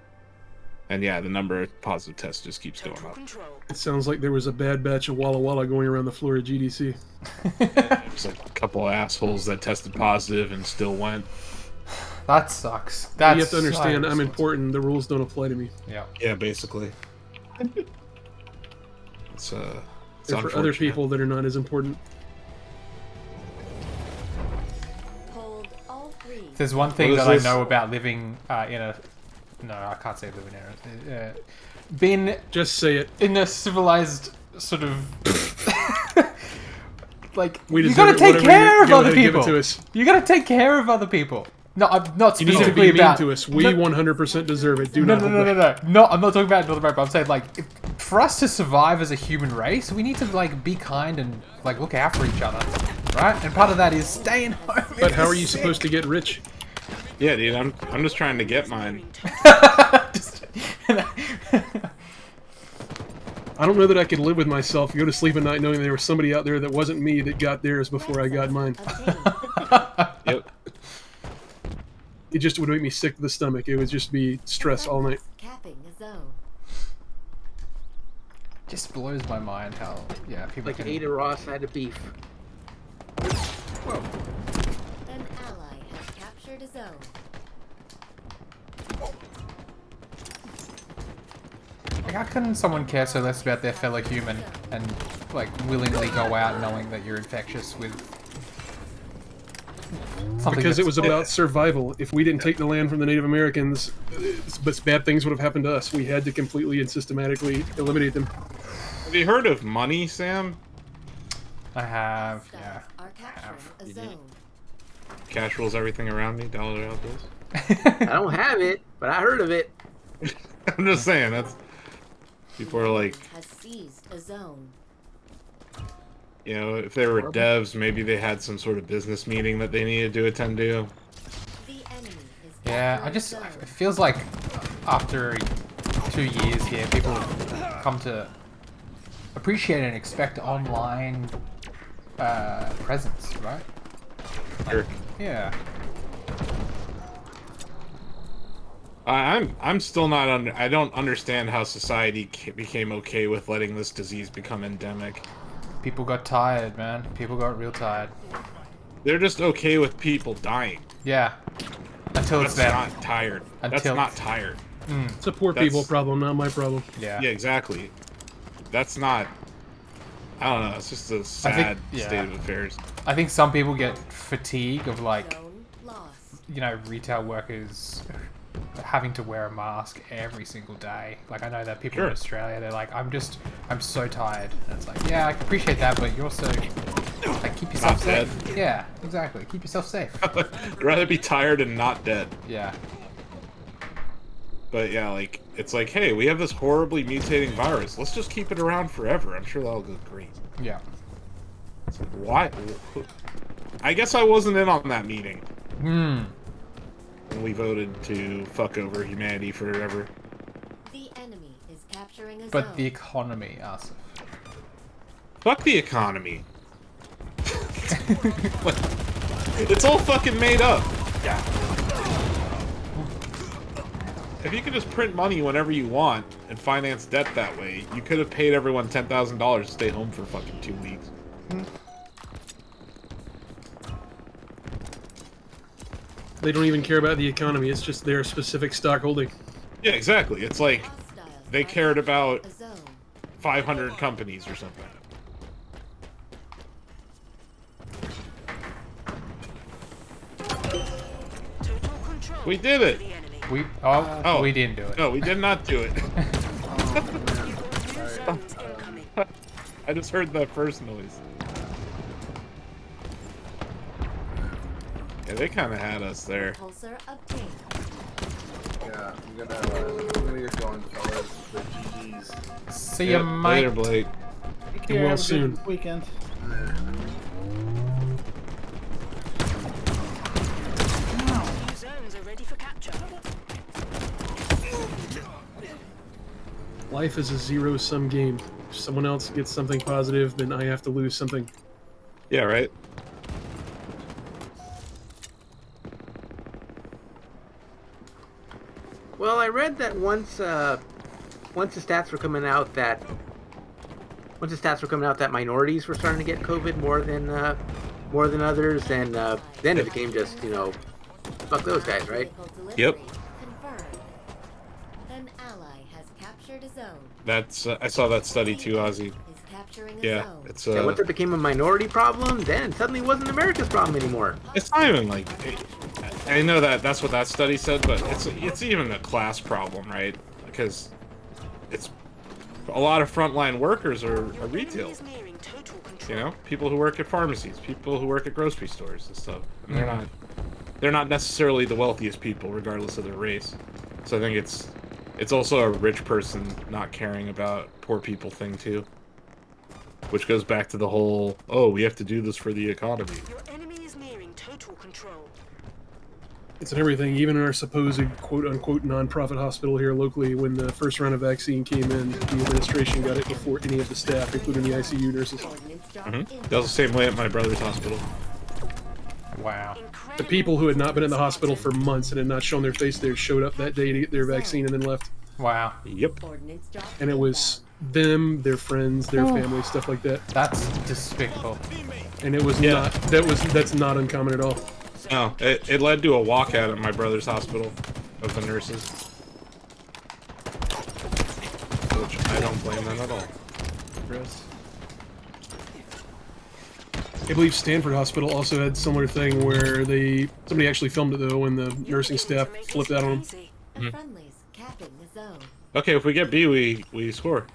And yeah, the number of positive tests just keeps going up.
It sounds like there was a bad batch of Walla Walla going around the floor of GDC.
There's like a couple of assholes that tested positive and still went.
That sucks.
You have to understand, I'm important. The rules don't apply to me.
Yeah.
Yeah, basically. It's
They're for other people that are not as important.
Hold all 3.
If there's one thing
What is
that
this?
I know about living in a... No, I can't say living in a... being
Just say it.
in a civilized sort of... like,
We
you
deserve
gotta
it,
take
whatever
care of
go
other
ahead and give
people.
it to us.
You gotta take care of other people. No, I'm not
You need to
specifically
be mean
about...
to us. We 100% deserve it. Do
No,
not.
no, no, no, no. No, I'm not talking about North America. I'm saying, like, for us to survive as a human race, we need to, like, be kind and, like, look after each other, right? And part of that is staying home.
But how are you supposed to get rich?
Yeah, dude, I'm just trying to get mine.
I don't know that I could live with myself, go to sleep at night knowing there was somebody out there that wasn't me that got theirs before I got mine.
Yep.
It just would make me sick to the stomach. It would just be stress all night.
Capping a zone.
Just blows my mind how, yeah, people
Like
can...
ate a raw side of beef.
Whoa.
An ally has captured a zone.
Like, how can someone care so less about their fellow human and, like, willingly go out knowing that you're infectious with something
Because it
that's-
was about survival. If we didn't take the land from the Native Americans, bad things would have happened to us. We had to completely and systematically eliminate them.
Have you heard of money, Sam?
I have, yeah.
Are capturing a zone.
Cash rules everything around me. Dollar out bills.
I don't have it, but I heard of it.
I'm just saying that's. People are like,
Has seized a zone.
you know, if they were devs, maybe they had some sort of business meeting that they needed to attend to.
The enemy is
Yeah, I just... It feels like after 2 years here, people have come to appreciate and expect online presence, right?
Sure.
Yeah.
I'm still not under. I don't understand how society became okay with letting this disease become endemic.
People got tired, man. People got real tired.
They're just okay with people dying.
Yeah. Until it's
That's
them.
not tired. That's
Until-
not tired.
It's a poor
That's-
people problem, not my problem.
Yeah.
Yeah, exactly. That's not. I don't know. It's just a sad
yeah.
state of affairs.
I think some people get fatigue of, like,
zone lost.
you know, retail workers having to wear a mask every single day. Like, I know that people in
Sure.
Australia, they're like, I'm so tired. And it's like, yeah, I appreciate that, but you're also, like, keep yourself
Not
safe. Yeah, exactly. Keep yourself safe.
I'd rather be tired and not dead.
Yeah.
But yeah, like, it's like, hey, we have this horribly mutating virus. Let's just keep it around forever. I'm sure that'll go great.
Yeah.
It's like, why? I guess I wasn't in on that meeting.
Hmm.
When we voted to fuck over humanity forever.
The enemy is capturing a zone.
But the economy, Asif.
Fuck the economy. It's all fucking made up. if you could just print money whenever you want and finance debt that way, you could have paid everyone $10,000 to stay home for fucking 2 weeks.
They don't even care about the economy. It's just their specific stock holding.
Yeah, exactly. It's like
Hostiles
they
have
cared about
a zone.
500 companies or something.
Total control.
We did it.
for the enemy.
We didn't do it.
No, we did not do it.
You've got new zones incoming.
I just heard that first noise. Yeah, they kind of had us there.
Repulsor obtained.
Yeah, I'm gonna get going, fellas. The GGs.
See
Yeah,
ya, mate.
later, Blake.
Take care,
well
have a
soon.
good weekend.
New zones are ready for capture.
Life is a zero-sum game. If someone else gets something positive, then I have to lose something.
Yeah, right?
Well, I read that once the stats were coming out that minorities were starting to get COVID more than others, and then it became just fuck those guys, right?
Vehicle
Yep.
delivery confirmed. An ally has captured a zone.
That's I saw that study too, Ozzy.
Is capturing a
Yeah,
zone.
it's
And once it became a minority problem, then it suddenly wasn't America's problem anymore.
it's not even like I know that's what that study said, but it's even a class problem, right? Because it's a lot of frontline workers are
Your
retail.
enemy is nearing total control.
You know, people who work at pharmacies, people who work at grocery stores and stuff. And they're not necessarily the wealthiest people, regardless of their race. So I think it's also a rich person not caring about poor people thing too. Which goes back to the whole, oh, we have to do this for the economy.
Your enemy is nearing total control.
It's in everything, even in our supposed quote-unquote non-profit hospital here locally. When the first round of vaccine came in, the administration got it before any of the staff, including the ICU nurses.
Ordnance drop
That was
inbound.
the same way at my brother's hospital.
Wow.
The people who had not been in the hospital for months and had not shown their face there showed up that day to get their vaccine and then left.
Wow.
Yep.
Ordnance drop
And it was them, their friends, their family, stuff like that.
That's despicable.
And it was
Yeah.
that's not uncommon at all.
No, it led to a walkout at my brother's hospital of the nurses. Which I don't blame them at all.
Gross.
I believe Stanford Hospital also had a similar thing where somebody actually filmed it though, and the nursing staff flipped out on them.
A friendly's capping the zone.
Okay, if we get B, we score.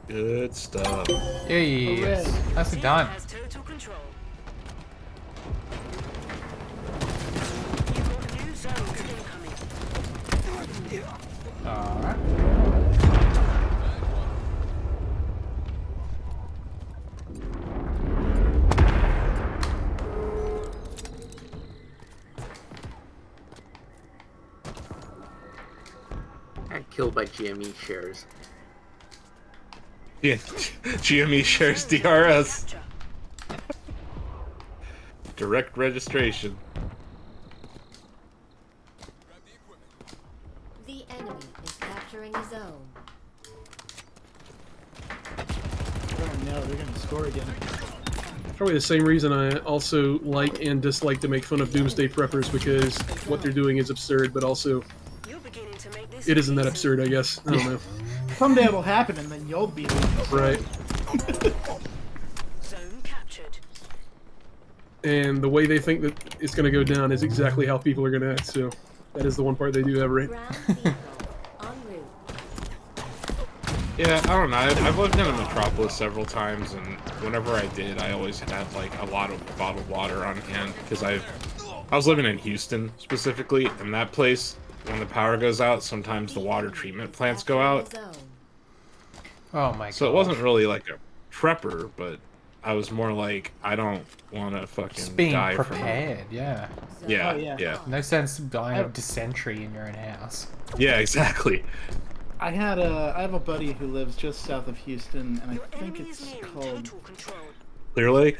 Good stuff.
Yes. Nicely done.
Has total control. You've got new zones incoming.
Alright.
Got killed by GME shares.
Yeah, GME shares DRS.
Capture.
Direct registration.
The enemy is capturing a zone.
Oh no, they're gonna score again.
Probably the same reason I also like and dislike to make fun of Doomsday Preppers, because what they're doing is absurd, but also
You're beginning to make this
it isn't that
easy.
absurd, I guess. I don't know.
Someday it'll happen and then you'll be the
Right.
Zone captured.
And the way they think that it's going to go down is exactly how people are going to act, so that is the one part they do have right.
Ground vehicle en route.
Yeah, I don't know. I've lived in a metropolis several times, and whenever I did, I always had like a lot of bottled water on hand because I was living in Houston specifically, and that place, when the power goes out, sometimes the water treatment plants go out.
Zone.
Oh my god.
So it wasn't really like a prepper, but I was more like, I don't want to fucking
Just being
die
prepared, yeah.
Zone
Yeah,
Oh, yeah.
yeah,
No sense dying of dysentery in your own house.
yeah, exactly.
I have a buddy who lives just south of Houston, and
Your
I think
enemy is
it's
nearing
called
total control.
Clear Lake?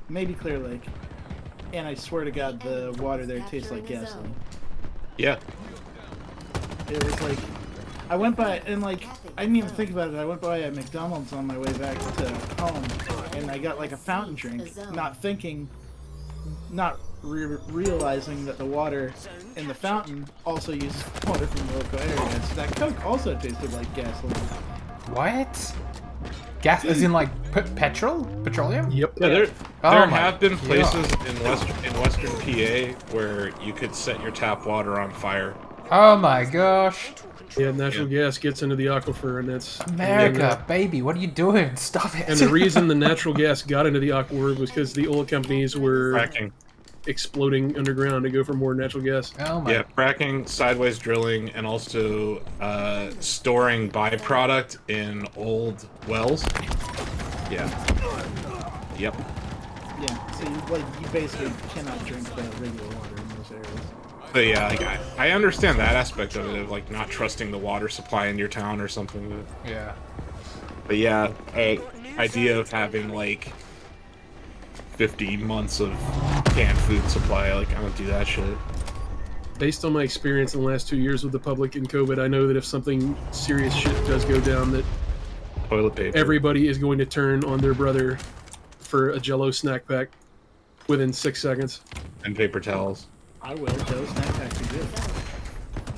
maybe Clear Lake. And I swear to God, the water there tastes like
Capturing a
gasoline.
zone.
Yeah.
It was like, I went by, and like, I didn't even think about it. I went by a McDonald's on my way back to home, and I got like a fountain drink, not thinking, not realizing that the water in the fountain also uses water from the local area. So that Coke also tasted like gasoline.
What? Gas, as in like petrol? Petroleum?
Yep.
Yeah, there
Oh my
have been
God.
places in western PA where you could set your tap water on fire.
Oh my gosh.
Yeah, natural gas gets into the aquifer, and that's
America, baby, what are you doing? Stop it.
And the reason the natural gas got into the aquifer was because the oil companies were
Fracking.
exploding underground to go for more natural gas.
Oh my.
Yeah, fracking, sideways drilling, and also storing byproduct in old wells. Yeah. Yep.
Yeah, so you basically cannot drink the regular water in those areas.
But yeah, like, I understand that aspect of it, of like not trusting the water supply in your town or something.
Yeah.
But yeah, idea of having like 50 months of canned food supply, like I don't do that shit.
Based on my experience in the last 2 years with the public and COVID, I know that if something serious shit does go down, that
Toilet paper.
everybody is going to turn on their brother for a Jell-O snack pack within 6 seconds.
And paper towels.
I will. Joe's snack pack are good.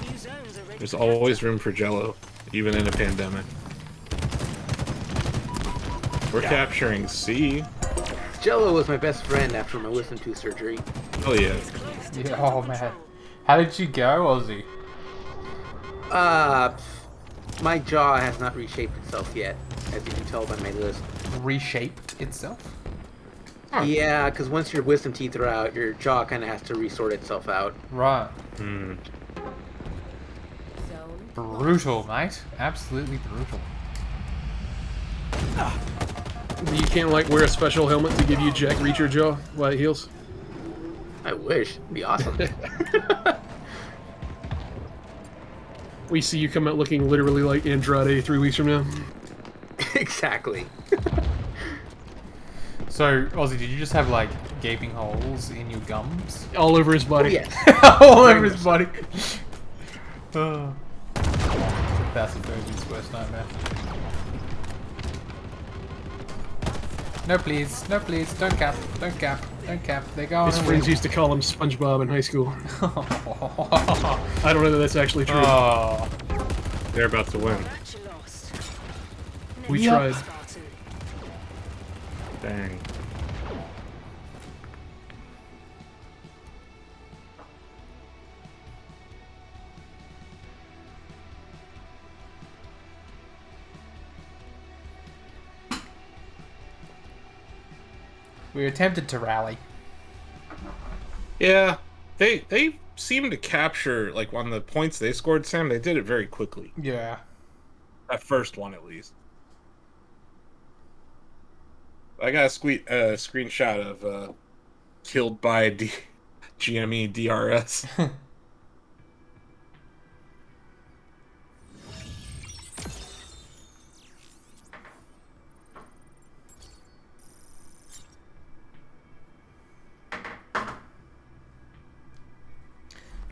New zones are ready
There's
for
always room for Jell-O, even in a pandemic. We're capturing C.
Jello was my best friend after my wisdom tooth surgery.
Oh yeah.
Yeah. Oh man. How did you go, Ozzy?
My jaw has not reshaped itself yet, as you can tell by my list.
Reshaped itself?
Yeah, because once your wisdom teeth are out, your jaw kind of has to resort itself out.
Right.
Hmm.
Zone.
Brutal, mate. Absolutely brutal.
You can't like wear a special helmet to give you Jack Reacher jaw while it heals.
I wish. It'd be awesome.
We see you come out looking literally like Andrade 3 weeks from now.
Exactly.
So, Ozzy, did you just have like gaping holes in your gums?
All over his body.
Yes.
All over his body. Oh. Thalassophobia worst nightmare. No please, no please, don't cap, don't cap, don't cap. They're going
His friends used to call him SpongeBob in high school. I don't know that that's actually true.
Oh.
They're about to win.
match lost.
We
Next
tried.
Spartan.
Dang.
We attempted to rally.
Yeah, they seem to capture, like, on the points they scored, Sam, they did it very quickly.
Yeah.
That first one, at least. I got a screenshot of killed by GME DRS.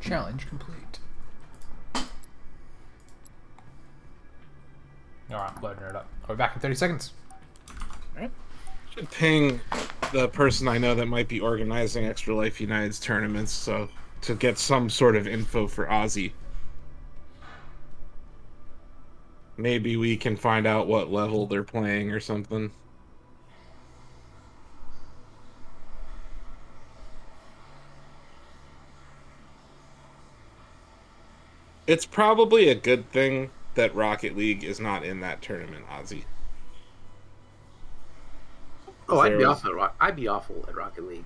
Challenge complete. Alright, loading it up. I'll be back in 30 seconds.
Should ping the person I know that might be organizing Extra Life United's tournaments, so to get some sort of info for Ozzy. Maybe we can find out what level they're playing or something. It's probably a good thing that Rocket League is not in that tournament, Ozzy.
Oh, I'd be awful at Rocket League.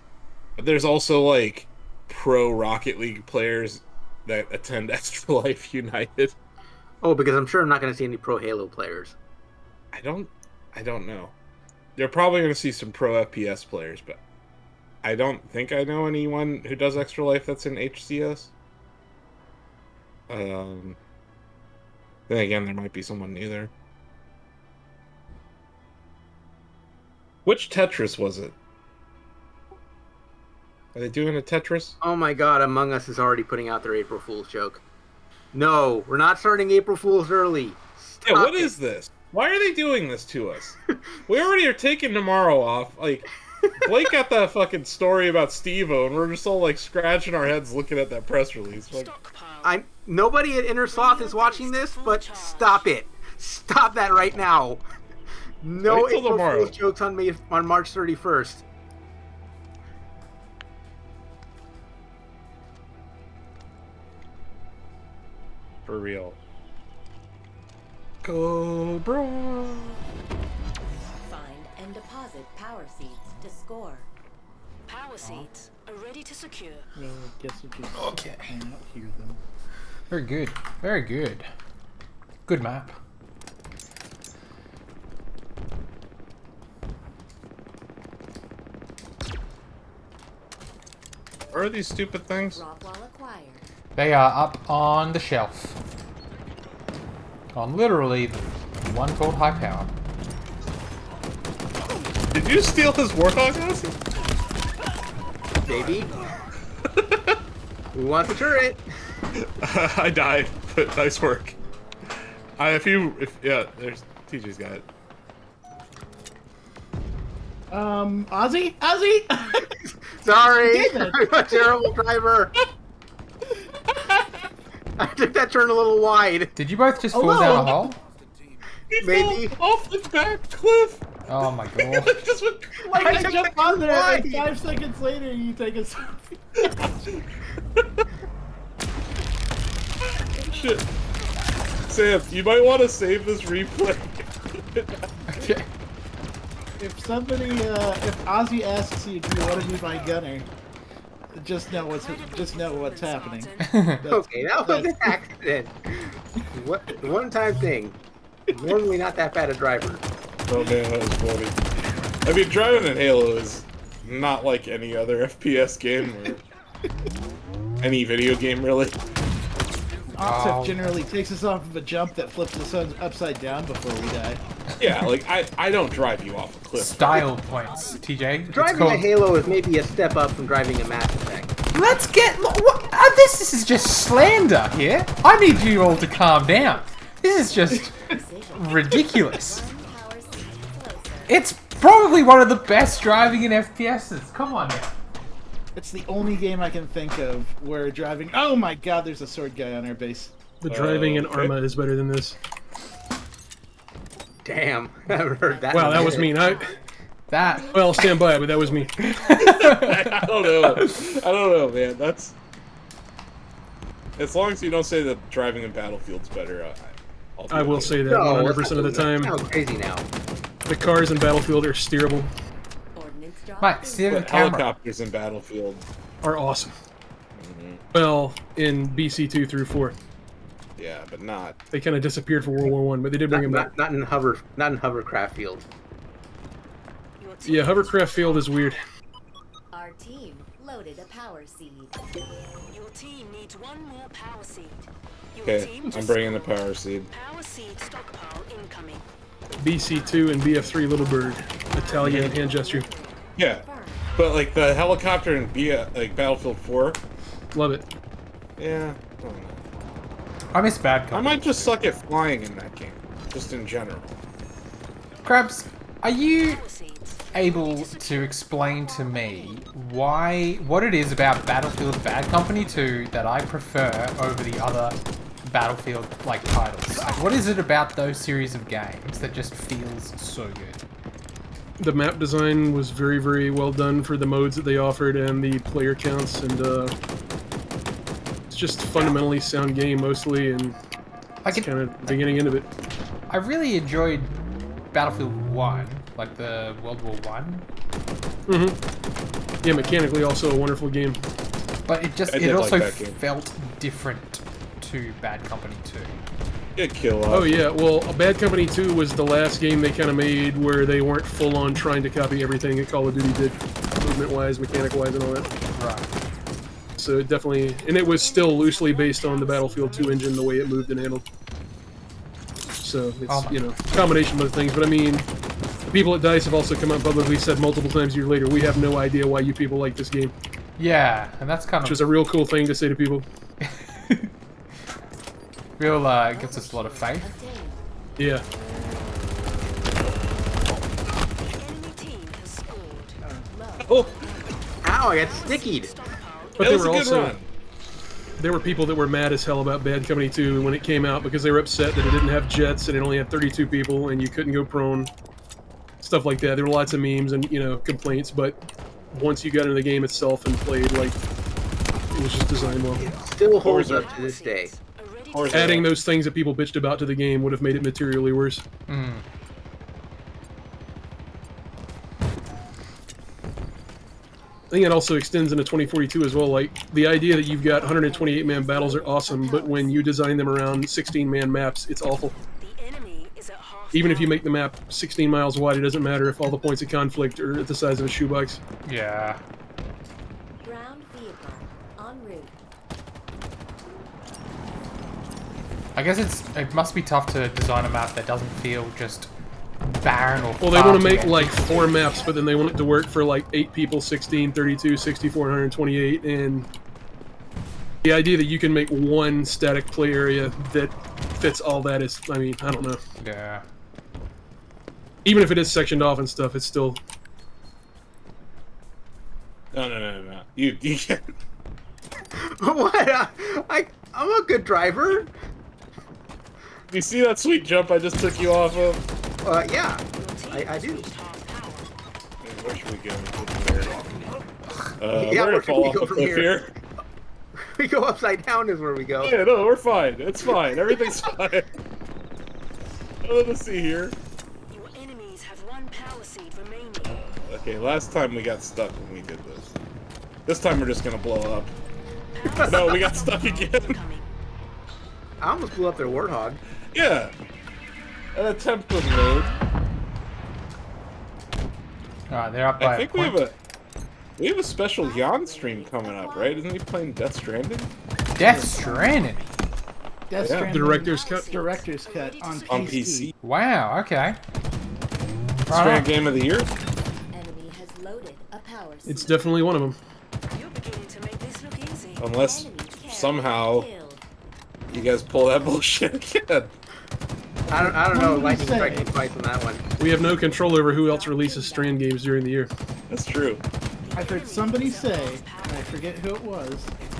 But there's also, like, pro Rocket League players that attend Extra Life United.
Oh, because I'm sure I'm not going to see any pro Halo players.
I don't know. You're probably going to see some pro FPS players, but I don't think I know anyone who does Extra Life that's in HCS. Then again, there might be someone new there. Which Tetris was it? Are they doing a Tetris?
Oh my god, Among Us is already putting out their April Fool's joke. No, we're not starting April Fool's early. Stop
Yeah, what
it.
is this? Why are they doing this to us? We already are taking tomorrow off. Like, Blake got that fucking story about Steve-O, and we're just all like scratching our heads looking at that press release. Like,
Nobody at Inner Sloth is watching this, but stop it. Stop that right now. No
Wait till
April
tomorrow.
Fool's jokes on March 31st.
for real. Cobra.
Find and deposit power seeds to score.
Power seeds are ready to secure.
Well, I guess we just
Okay.
hang out here then.
Very good. Very good. Good map.
Where are these stupid things?
Drop while acquired.
They are up on the shelf. On literally the one called high power.
Did you steal his Warthog house?
Baby. Who wants a turret?
I died, but nice work. Yeah, there's TJ's got it.
Ozzy? Ozzy?
Sorry,
David.
I'm a terrible driver. I took that turn a little wide.
Did you both just fall
Hello?
down a hole?
He
Maybe.
fell off the back cliff.
Oh my god.
Just went
Like,
I
I
took
jump
that
on there,
wide.
and 5 seconds later, you take a selfie.
shit. Sam, you might want to save this replay.
Okay.
If somebody, if Ozzy asks you, do you want to be my gunner? Just know what's happening.
Okay, that was an accident. What one-time thing. Normally not that bad a driver.
Oh man, that was funny. I mean, driving in Halo is not like any other FPS game or any video game, really.
Octave generally takes us off of a jump that flips us upside down before we die.
Yeah, like I don't drive you off a cliff.
Style points, TJ. It's
Driving
called-
a Halo is maybe a step up from driving a Mass Effect.
Let's get. This is just slander here. I need you all to calm down. This is just ridiculous.
One power seed closer.
It's probably one of the best driving in FPSs. Come on now.
It's the only game I can think of where driving. Oh my god, there's a sword guy on our base.
The driving in
okay.
Arma is better than this.
Damn, I haven't heard that.
Wow,
in a
that was
minute.
mean.
That.
Well, stand by, but that was me.
I don't know, man. That's as long as you don't say that driving in Battlefield's better. I'll
I will say that
No,
100% of the time.
Sounds crazy now.
The cars in Battlefield are steerable,
Ordnance drop.
Mike, steer the
But
camera.
helicopters in Battlefield.
are awesome. Well, in BC2 through 4,
Yeah, but not.
they kind of disappeared for World War One, but they did bring them back.
Not in hovercraft field.
Your team
Yeah, hovercraft field is weird.
Our team loaded a power seed.
Your team needs one more power seed. Your
Okay,
team to
I'm bringing the
score.
power seed.
Power seed stockpile incoming.
BC2 and BF3 Little Bird, Italian hand gesture.
Yeah, but like the helicopter in like Battlefield 4.
Love it.
Yeah, I don't know.
I miss Bad
I
Company.
might just suck at flying in that game, just in general.
Krabs, are you
Power seeds.
able to explain to me what it is about Battlefield Bad Company 2 that I prefer over the other Battlefield like titles? Like, what is it about those series of games that just feels so good?
The map design was very, very well done for the modes that they offered and the player counts, and it's just fundamentally sound game mostly, and
Like,
it's kind of the beginning end of it.
I really enjoyed Battlefield 1, like the World War 1,
Yeah, mechanically also a wonderful game.
but
I
it
did like
also
that game.
felt different to Bad Company 2.
Get kill off.
Oh yeah, well, Bad Company 2 was the last game they kind of made where they weren't full on trying to copy everything that Call of Duty did, movement-wise, mechanic-wise, and all that.
Right.
So it definitely, and it was still loosely based on the Battlefield 2 engine, the way it moved and handled. So it's,
Oh my
you know, a combination of things. But I mean, people at DICE have also come out and publicly said multiple times a year later, we have no idea why you people like this game.
Yeah, and that's kind
which
of
was a real cool thing to say to people.
real. Gives us a lot of faith.
Obtained.
Yeah.
Enemy team has scored.
Oh,
Ow, I got stickied.
But
that
there
was
were
a good
also
run.
there were people that were mad as hell about Bad Company 2 when it came out because they were upset that it didn't have jets and it only had 32 people and you couldn't go prone. Stuff like that. There were lots of memes and complaints, but once you got into the game itself and played, like, it was just designed well.
Still holds
Forza.
up to this day.
Forza.
Adding those things that people bitched about to the game would have made it materially worse.
Mm.
I think it also extends into 2042 as well. Like, the idea that you've got 128-man battles are awesome, but when you design them around 16-man maps, it's awful.
The enemy is at half
Even if you
power.
make the map 16 miles wide, it doesn't matter if all the points of conflict are the size of a shoebox.
Yeah.
Ground vehicle en route.
I guess it must be tough to design a map that doesn't feel just barren or.
Well, they
far
want to
too
make
empty.
like 4 maps, but then they want it to work for like 8 people, 16, 32, 64, 128, and the idea that you can make one static play area that fits all that is, I mean, I don't know.
Yeah.
Even if it is sectioned off and stuff, it's still...
No. You can't.
What? I'm a good driver.
You see that sweet jump I just took you off of?
Yeah,
Your team
I
has
do.
reached half power.
Where should we go? We're
Yeah,
gonna
where should
fall
we
off
go
the
from
cliff
here?
here.
We go upside down is where we go.
Yeah, no, we're fine. It's fine. Everything's fine. Let's see here.
Your enemies have one power seed remaining.
Okay, last time we got stuck when we did this. This time we're just gonna blow up. No, we got stuck again.
Coming.
I almost blew up their warthog.
Yeah. An attempt was made.
Alright, they're up by
I think
a point.
we have a special Jan stream coming up, right? Isn't he playing Death Stranding?
Death Stranding.
Death
Yeah.
Stranding
Director's cut.
Director's cut on PC.
On PC.
Wow. Okay.
Strand Game of the Year?
Enemy has loaded a power seed.
It's definitely one of them.
You're beginning to make this look easy.
Unless
Enemy carrier
somehow
killed.
you guys pull that bullshit again.
I don't know.
What do
Lightning
you say?
strike me twice on that one.
We have no control over who else releases Strand games during the year.
That's true.
I've heard somebody say, and I forget who it was,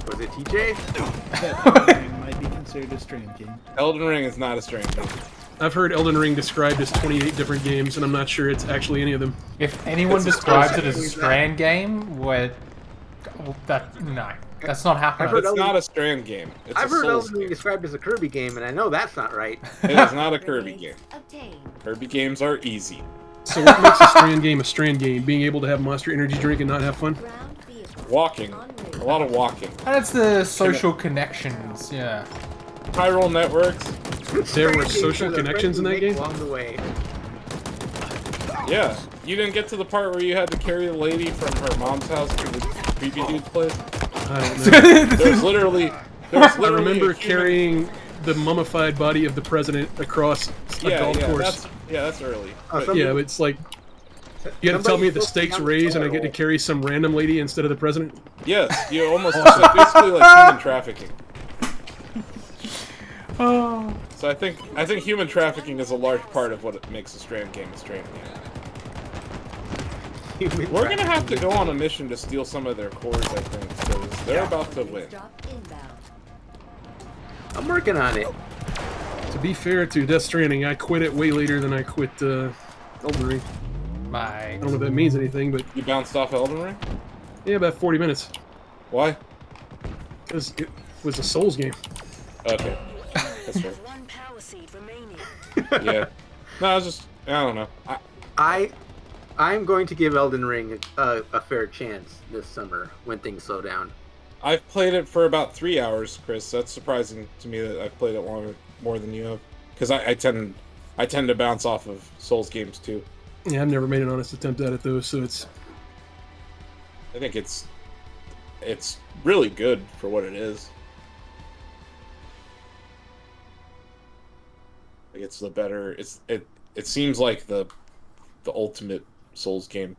Was it TJ?
that Elden Ring might be considered a stream game.
Elden Ring is not a Strand game.
I've heard Elden Ring described as 28 different games, and I'm not sure it's actually any of them.
If anyone
It's a
describes
Strand
it as a Strand game, no, that's not happening.
I've heard
It's not a Strand game. It's
I've
a
heard
Souls
Elden Ring
game.
described as a Kirby game, and I know that's not right.
It is not a Kirby game.
Obtained.
Kirby games are easy.
So what makes a Strand game a Strand game? Being able to have Monster Energy drink and not have fun?
Ground vehicle
Walking.
en
A
route.
lot of walking.
That's the social connections. Yeah.
Chiral networks.
There were
Strand games
social
are the
connections in
friends
that
we make
game?
along the way.
Yeah. You didn't get to the part where you had to carry the lady from her mom's house to the creepy dude's place?
I don't know.
There's literally...
I remember carrying the mummified body of the president across a golf course.
That's early.
Oh,
But-
somebody-
Yeah, it's like you had to tell me the stakes raise and I get to carry some random lady instead of the president.
yes, you almost... It's basically like human trafficking.
Oh.
So I think human trafficking is a large part of what it makes a Strand game a Strand game. We're gonna have to go on a mission to steal some of their cores, I think, because they're about to win.
Drop inbound.
I'm working on it.
To be fair to Death Stranding, I quit it way later than I quit Elden Ring. I don't know if that means anything, but
You bounced off Elden Ring?
yeah, about 40 minutes.
Why?
Because it was a Souls game.
Okay, that's fair.
One power seed remaining.
Yeah. No, I was just... I don't know.
I'm going to give Elden Ring a fair chance this summer when things slow down.
I've played it for about 3 hours, Chris. That's surprising to me that I've played it more than you have. Because I tend to bounce off of Souls games too.
Yeah, I've never made an honest attempt at it though, so it's
I think it's really good for what it is. Like it's the better. It seems like the ultimate Souls game.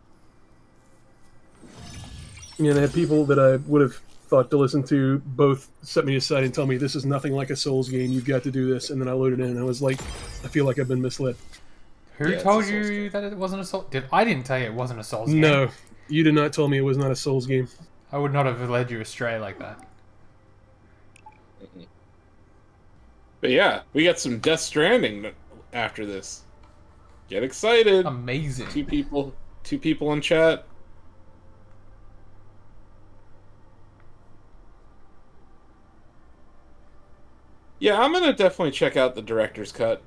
And I had people that I would have thought to listen to both set me aside and tell me this is nothing like a Souls game. You've got to do this, and then I loaded it in, and I was like, I feel like I've been misled.
Who
Yeah,
told
it's a Souls
you that it wasn't a Souls? I didn't tell you it wasn't a Souls game.
No, you did not tell me it was not a Souls game.
I would not have led you astray like that.
But yeah, we got some Death Stranding after this. Get excited.
Amazing.
Two people in chat. Yeah, I'm gonna definitely check out the director's cut.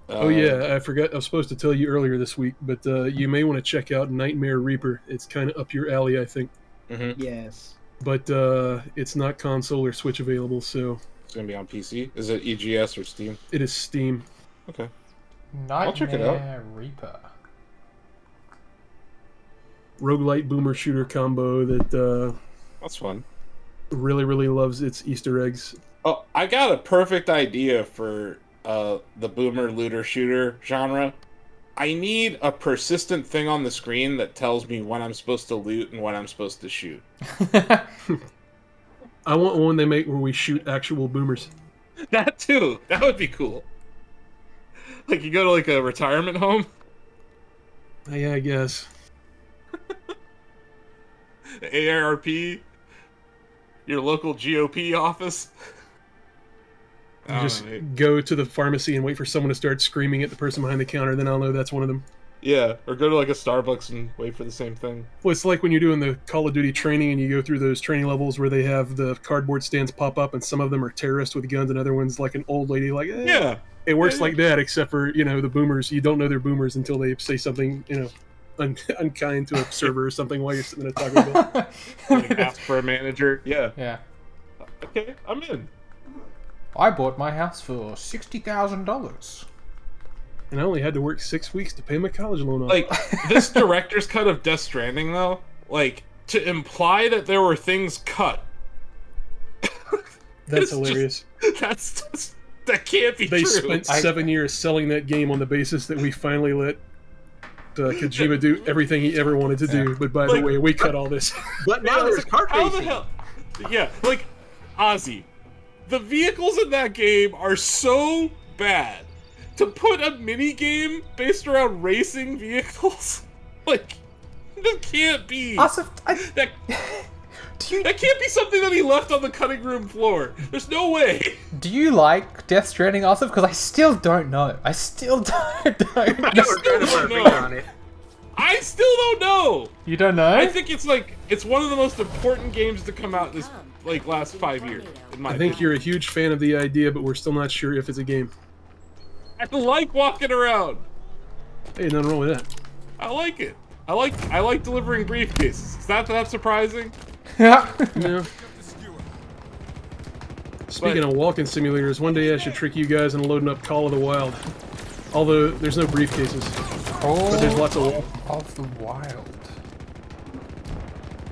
Oh yeah, I forgot. I was supposed to tell you earlier this week, but you may want to check out Nightmare Reaper. It's kind of up your alley, I think.
Yes.
But it's not console or Switch available, so
It's gonna be on PC. Is it EGS or Steam?
it is Steam.
Okay.
Nightmare
check it out.
Reaper.
Roguelite boomer shooter combo that
That's fun.
really, really loves its Easter eggs.
Oh, I got a perfect idea for the boomer looter shooter genre. I need a persistent thing on the screen that tells me when I'm supposed to loot and when I'm supposed to shoot.
I want one they make where we shoot actual boomers.
That too. That would be cool. Like you go to like a retirement home.
Yeah, I guess.
AARP. Your local GOP office.
You just go to the pharmacy and wait for someone to start screaming at the person behind the counter, then I'll know that's one of them.
Yeah, or go to like a Starbucks and wait for the same thing.
Well, it's like when you're doing the Call of Duty training and you go through those training levels where they have the cardboard stands pop up and some of them are terrorists with guns and other ones like an old lady like, eh.
Yeah.
It works like that, except for, the boomers. You don't know they're boomers until they say something, unkind to a server or something while you're sitting there talking about.
Like ask for a manager. Yeah.
Yeah.
Okay, I'm in.
I bought my house for $60,000.
And I only had to work 6 weeks to pay my college loan off.
Like, this director's cut of Death Stranding, though, like, to imply that there were things cut.
That's hilarious.
That can't be
They
true.
spent 7 years selling that game on the basis that we finally let Kojima do everything he ever wanted to do. But by the way, we cut all this.
But now there's kart
How the
racing.
hell? Yeah, like, Ozzy, the vehicles in that game are so bad. To put a mini game based around racing vehicles, like, that can't be.
Also,
That can't be something that he left on the cutting room floor. There's no way.
do you like Death Stranding, Arthur? Because I still don't know. I still don't know.
I never tried to put a finger on it.
I still don't know.
You don't know?
I think it's one of the most important games to come out this last 5 years. In my
I think
opinion.
you're a huge fan of the idea, but we're still not sure if it's a game.
I like walking around.
Hey, nothing wrong with that.
I like it. I like delivering briefcases. Is that surprising?
Yeah.
Yeah. Speaking of walking simulators, one day I should trick you guys into loading up Call of the Wild. Although there's no briefcases, but there's lots of walk.
Of the Wild.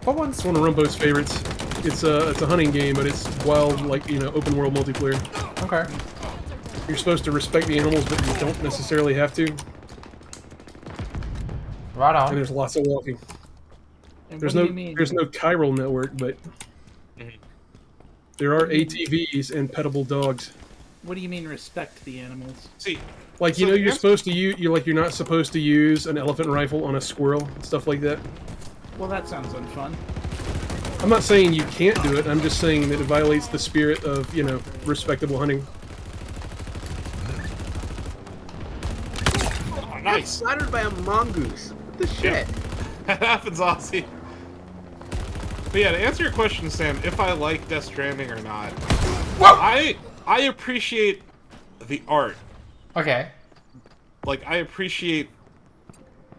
What one's
It's one of Rumbo's favorites. It's a hunting game, but it's wild, open world multiplayer.
Okay.
You're supposed to respect the animals, but you don't necessarily have to.
Right
And
on.
there's lots of walking.
And
There's
what
no
do you mean?
there's no chiral network, but there are ATVs and pettable dogs.
What do you mean respect the animals?
See,
Like
So the
you're
answer-
supposed to you're not supposed to use an elephant rifle on a squirrel and stuff like that.
Well, that sounds unfun.
I'm not saying you can't do it. I'm just saying that it violates the spirit of respectable hunting.
oh, nice.
Flattered by a mongoose. What the shit?
That happens, Ozzy. But yeah, to answer your question, Sam, if I like Death Stranding or not, I appreciate the art.
Okay.
Like, I appreciate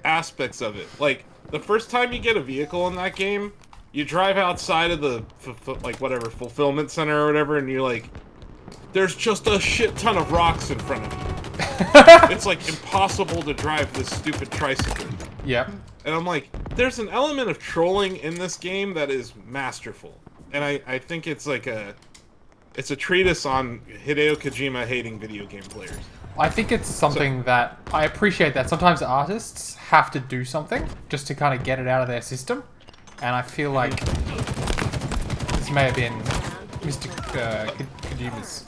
aspects of it. Like, the first time you get a vehicle in that game, you drive outside of the, fulfillment center or whatever, and you're like, there's just a shit ton of rocks in front of you. It's, like, impossible to drive this stupid tricycle.
Yep.
And I'm like, there's an element of trolling in this game that is masterful. And I think it's like it's a treatise on Hideo Kojima hating video game players.
I think it's something that I appreciate that sometimes artists have to do something just to kind of get it out of their system. and I feel like this may have been Mr. Kojima's.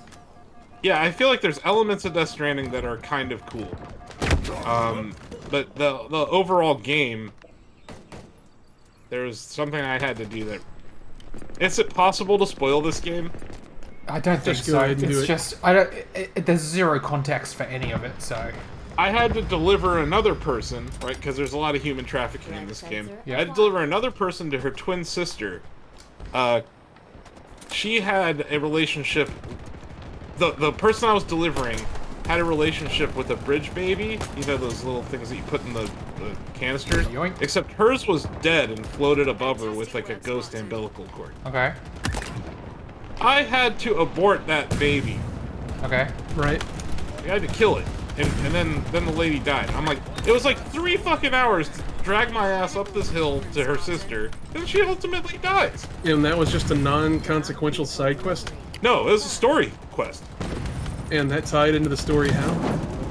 Yeah, I feel like there's elements of Death Stranding that are kind of cool. But the overall game, there's something I had to do that. Is it possible to spoil this game?
I don't think
Just go
so.
ahead and do
It's
it.
just I don't. There's zero context for any of it, so.
I had to deliver another person, right? Because there's a lot of human trafficking in this game.
Yeah.
I had to deliver another person to her twin sister. She had a relationship. The person I was delivering had a relationship with a bridge baby. You know those little things that you put in the canister?
Yoink.
Except hers was dead and floated above her with like a ghost umbilical cord.
Okay.
I had to abort that baby.
Okay.
Right.
I had to kill it. And then the lady died. I'm like, it was like 3 fucking hours to drag my ass up this hill to her sister, and she ultimately dies.
And that was just a non-consequential side quest?
No, it was a story quest.
And that tied into the story how?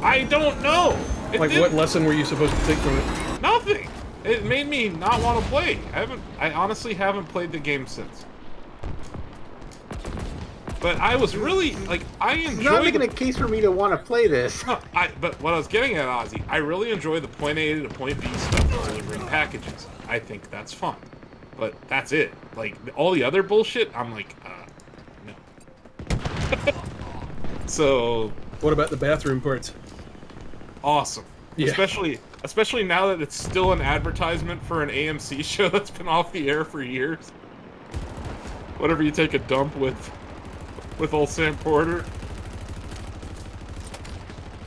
I don't know. It
Like,
did
what lesson were you supposed to take from it?
Nothing. It made me not want to play. I honestly haven't played the game since. But I was really, like, I enjoyed...
You're not making a case for me to want to play this.
No, but what I was getting at, Ozzy, I really enjoy the point A to point B stuff of delivering packages. I think that's fun. But that's it. Like, all the other bullshit, I'm like, no. So...
What about the bathroom parts?
Awesome.
Yeah.
Especially now that it's still an advertisement for an AMC show that's been off the air for years. Whatever you take a dump with old Sam Porter.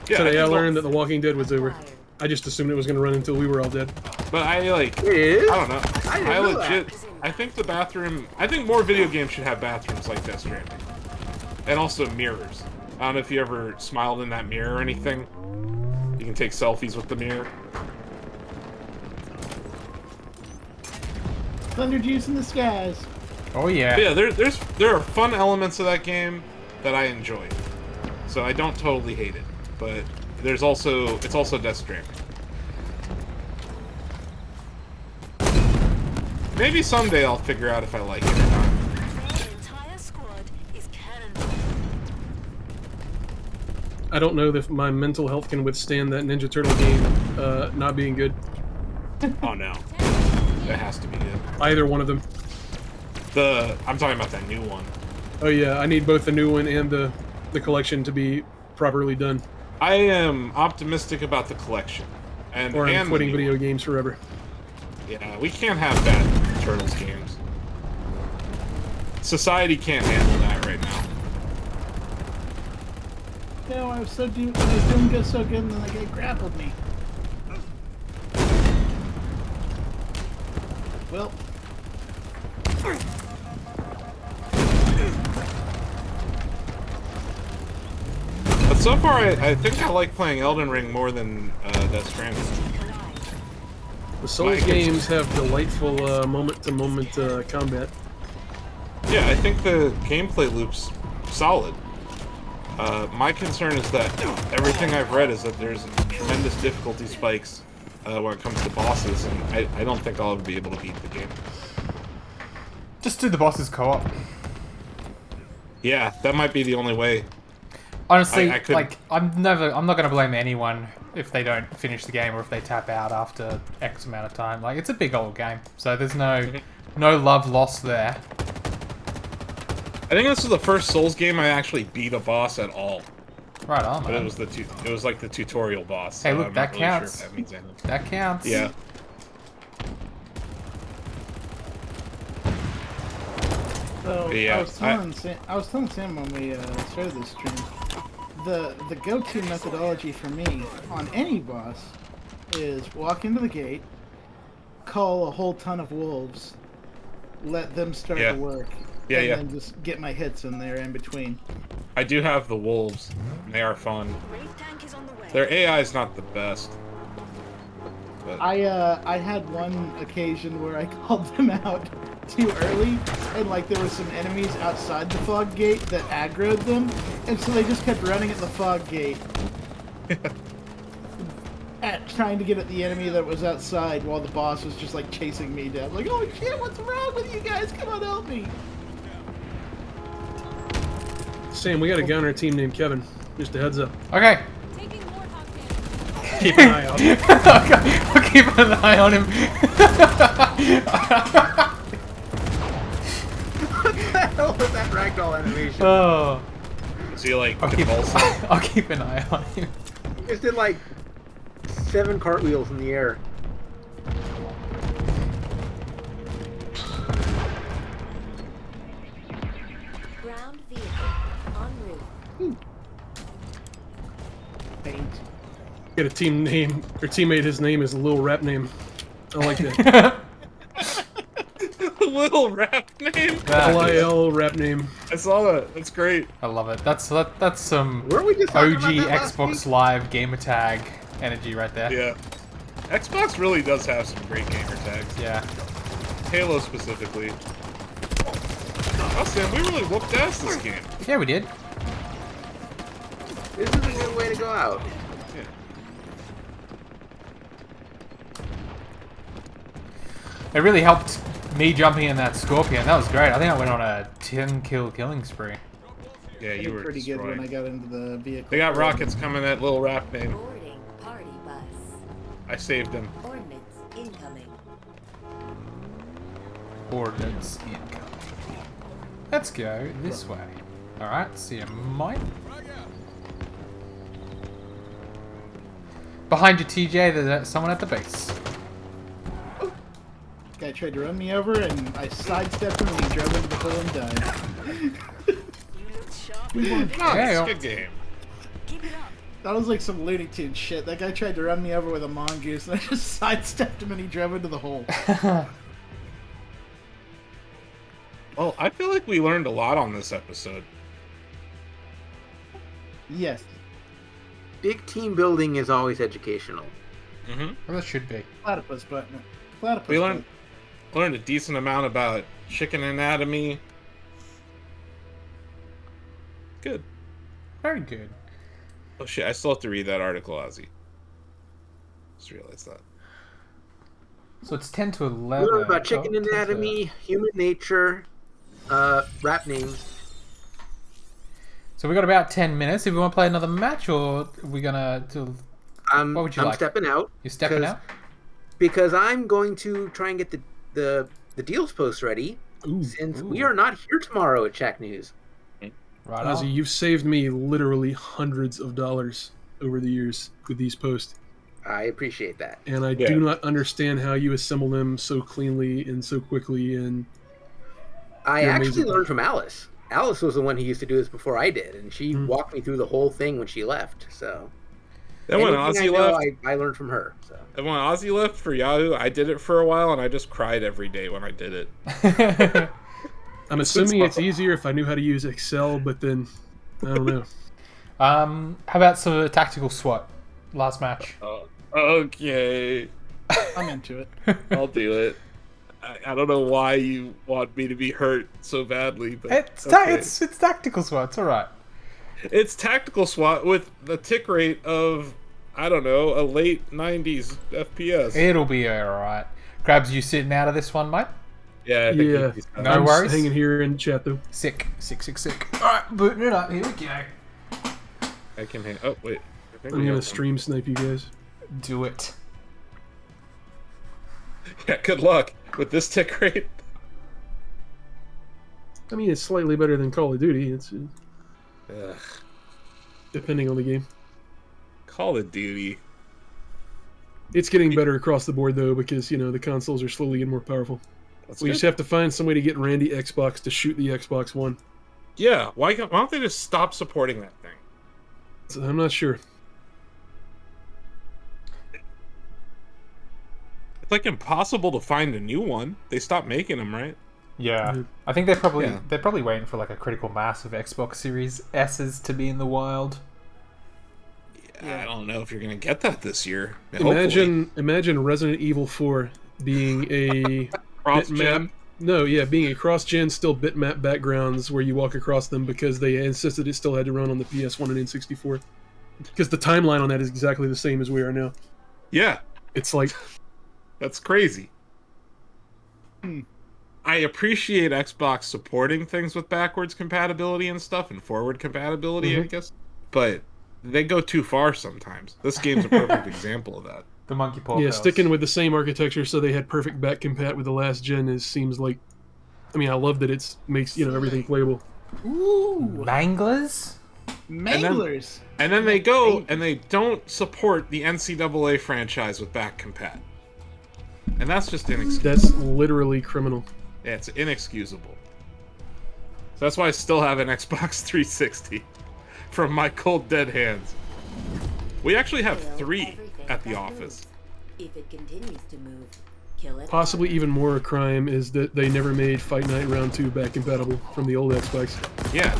Yeah,
Today I learned that The Walking Dead was over. I just assumed it was going to run until we were all dead.
But I like...
It is?
I don't know.
I didn't
I
know
legit... I think the bathroom... I think more video games should have bathrooms like Death Stranding. And also mirrors. I don't know if you ever smiled in that mirror or anything. You can take selfies with the mirror.
Thunder juice in the skies.
Oh yeah.
But yeah, there are fun elements of that game that I enjoy. So I don't totally hate it. But it's also Death Stranding. Maybe someday I'll figure out if I like it or not.
The entire squad is cannonball.
I don't know if my mental health can withstand that Ninja Turtle game not being good.
Oh no. That has to be good.
Either one of them.
I'm talking about that new one.
Oh yeah, I need both the new one and the collection to be properly done.
I am optimistic about the collection.
Or I'm
and
quitting
the new
video
one.
games forever.
Yeah, we can't have bad Turtles games. Society can't handle that right now.
No, I was doing good, so good, and then the guy grappled me. Well.
But so far, I think I like playing Elden Ring more than Death Stranding.
The Souls games have delightful moment-to-moment combat.
Yeah, I think the gameplay loop's solid. My concern is that everything I've read is that there's tremendous difficulty spikes when it comes to bosses, and I don't think I'll ever be able to beat the game.
Just do the bosses co-op.
Yeah, that might be the only way.
Honestly,
I could-
like I'm not gonna blame anyone if they don't finish the game or if they tap out after X amount of time. Like it's a big old game, so there's no love lost there.
I think this is the first Souls game I actually beat a boss at all.
Right on,
But
man.
it was like the tutorial boss.
Hey,
so
look,
I'm
that
not really
counts.
Sure if that means anything.
That counts.
Yeah.
So
Yeah,
I was telling Sam when we started this stream, the go-to methodology for me on any boss is walk into the gate, call a whole ton of wolves, let them start
Yeah.
the work,
Yeah,
and
yeah.
then just get my hits in there in between.
I do have the wolves. They are fun.
Wraith tank is on the way.
Their AI is not the best. But
I had one occasion where I called them out too early, and like there was some enemies outside the fog gate that aggroed them, and so they just kept running at the fog gate. at trying to get at the enemy that was outside while the boss was just like chasing me down. Like, oh shit, what's wrong with you guys? Come on, help me.
Sam, we got a guy on our team named Kevin. Just a heads up.
Okay.
Keep an eye out.
I'll keep an eye on him.
What the hell was that ragdoll animation?
Oh.
Is he like
I'll keep,
convulsing?
I'll keep an eye on him.
He just did like 7 cartwheels in the air.
Ground vehicle en route.
Paint.
Got a team name, or teammate, his name is Lil Rap Name. I like that.
Little rap name.
LIL Rap Name.
I saw that. That's great.
I love it. That's some
Were we just talking
OG
about that last
Xbox
week?
Live gamer tag energy right there.
Yeah. Xbox really does have some great gamer tags.
Yeah.
Halo specifically. Oh, Sam, we really whooped ass this game.
Yeah, we did.
This is a good way to go out.
Yeah.
It really helped me jumping in that Scorpion. That was great. I think I went on a 10-kill killing spree.
Yeah, you were
pretty good when I got into the vehicle.
They got rockets coming at Little Rap Name.
Boarding party bus.
I saved him.
Ordnance incoming.
Ordnance incoming. Let's go this way. Alright, see you, mate. Behind you, TJ, there's someone at the base.
Guy tried to run me over, and I sidestepped him, and he drove into the hole and died.
Yeah.
It's a good game.
Keep it up.
That was like some Looney Tunes shit. That guy tried to run me over with a mongoose, and I just sidestepped him, and he drove into the hole.
Well, I feel like we learned a lot on this episode.
Yes.
Big team building is always educational.
Mm-hmm.
Well, that should be.
Platypus button. Platypus
We
button.
learned a decent amount about chicken anatomy. Good.
Very good.
Oh shit, I still have to read that article, Ozzy. Just realized that.
So it's 10 to
We
11.
learned about chicken
10 to-
anatomy, human nature, rap names.
So we got about 10 minutes. If we want to play another match, or are we gonna do?
I'm
What would you like?
stepping out.
You stepping out?
Because I'm going to try and get the deals post ready.
Ooh.
Since
Ooh.
we are not here tomorrow at Shacknews.
Right
Ozzy,
on.
you've saved me literally hundreds of dollars over the years with these posts.
I appreciate that.
And I
Yeah.
do not understand how you assemble them so cleanly and so quickly. And
I
You're
actually
amazing.
learned from Alice. Alice was the one who used to do this before I did, and she walked me through the whole thing when she left. So
Then when
anything
Ozzy
I know,
left,
I learned from her. So
and when Ozzy left for Yahoo, I did it for a while, and I just cried every day when I did it.
I'm assuming it's easier if I knew how to use Excel, but then I don't know.
How about some tactical SWAT? Last match.
Okay,
I'm into it.
I'll do it. I don't know why you want me to be hurt so badly, but
It's tactical SWAT. It's all right.
It's tactical SWAT with the tick rate of, I don't know, a late 90s FPS.
It'll be all right. Krabs, you sitting out of this one, mate?
Yeah, I think
Yeah,
he's
No
I'm
worries.
hanging here in chat though.
Sick. All right, booting it up. Here we go.
I can hang. Oh wait, I think
I'm
we
gonna
have
stream snipe you guys.
Do it.
Yeah, good luck with this tick rate.
I mean, it's slightly better than Call of Duty. It's
Ugh,
depending on the game.
Call of Duty.
It's getting better across the board though, because the consoles are slowly getting more powerful.
That's
We
good.
just have to find some way to get Randy Xbox to shoot the Xbox One.
Yeah, why don't they just stop supporting that thing?
So I'm not sure.
It's like impossible to find a new one. They stopped making them, right?
Yeah,
Mhm.
I think they're probably
Yeah.
waiting for like a critical mass of Xbox Series S's to be in the wild.
Yeah, I don't know if you're gonna get that this year. Hopefully.
Imagine Resident Evil 4 being a
Cross-gen.
being a cross-gen, still bitmap backgrounds where you walk across them because they insisted it still had to run on the PS1 and N64. Because the timeline on that is exactly the same as we are now.
Yeah,
It's like,
that's crazy.
Hmm.
I appreciate Xbox supporting things with backwards compatibility and stuff and forward compatibility, I guess, but they go too far sometimes. This game's a perfect example of that.
The monkey paw
yeah,
girls.
sticking with the same architecture so they had perfect back compat with the last gen seems like. I mean, I love that it makes everything playable.
Ooh,
Manglers?
manglers.
And then they go and they don't support the NCAA franchise with back compat. And that's just inexcusable.
That's literally criminal.
Yeah, it's inexcusable. So that's why I still have an Xbox 360 from my cold dead hands. We actually have
Kill
3
everything
at the
that
office.
moves. If it continues to move, kill it.
Possibly even more a crime is that they never made Fight Night Round 2 back compatible from the old Xbox.
Yeah.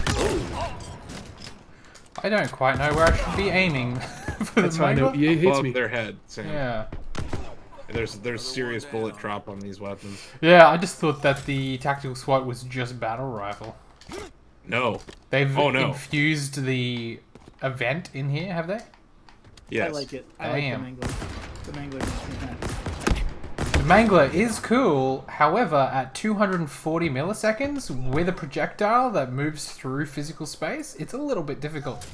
I don't quite know where I should be aiming for
That's
the
how I know
mangler.
EA hates
Above
me.
their head, Sam.
Yeah.
There's serious bullet drop on these weapons.
Yeah, I just thought that the tactical SWAT was just battle rifle.
No.
They've
Oh, no.
infused the event in here, have they?
Yes.
I like it. I like
Damn.
the mangler. The mangler makes me happy.
The mangler is cool, however, at 240 milliseconds with a projectile that moves through physical space, it's a little bit difficult.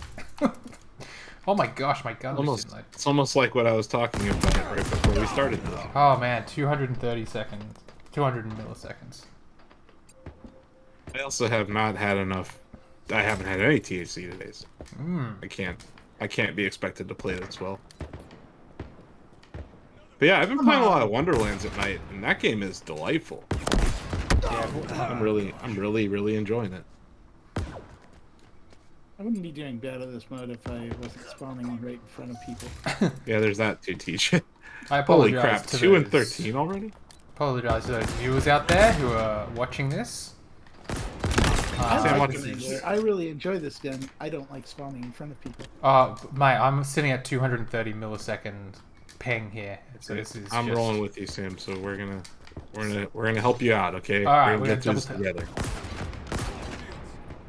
Oh my gosh, my gun just didn't load.
It's almost like what I was talking about right before we started this.
Oh man, 230 seconds. 200 milliseconds.
I also have not had enough. I haven't had any THC today. So I can't be expected to play this well. But yeah, I've been playing a lot of Wonderlands at night, and that game is delightful. I'm really enjoying it.
I wouldn't be doing bad at this mode if I wasn't spawning right in front of people.
Yeah, there's that too, TJ.
I
Holy
apologize
crap,
to
2 and
those-
13 already?
Apologize to those viewers out there who are watching this.
I
Sam,
like
what
the
is
mangler.
this?
I really enjoy this gun. I don't like spawning in front of people.
Mate, I'm sitting at 230 millisecond ping here. So this is
I'm
just...
rolling with you, Sam. So we're gonna help you out, okay?
All right,
we're
we're
gonna get
gonna
this together.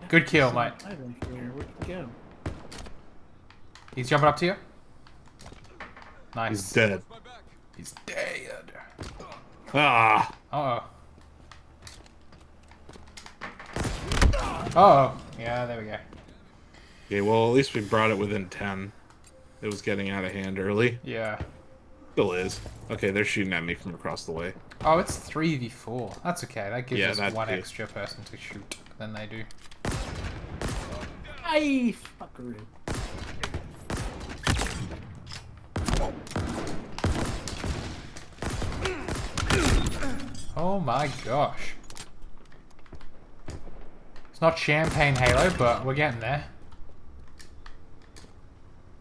Good kill, mate.
I don't care. Where'd he go?
He's jumping up to you. Nice.
He's dead.
He's dead.
Ah!
Uh-oh. Uh-oh. Yeah, there we go.
Okay, well, at least we brought it within 10. It was getting out of hand early.
Yeah.
Still is. Okay, they're shooting at me from across the way.
Oh, it's 3v4. That's okay. That gives
Yeah,
us
that
one
too.
extra person to shoot than they do.
I fuckaroo.
Oh my gosh. It's not Champagne Halo, but we're getting there.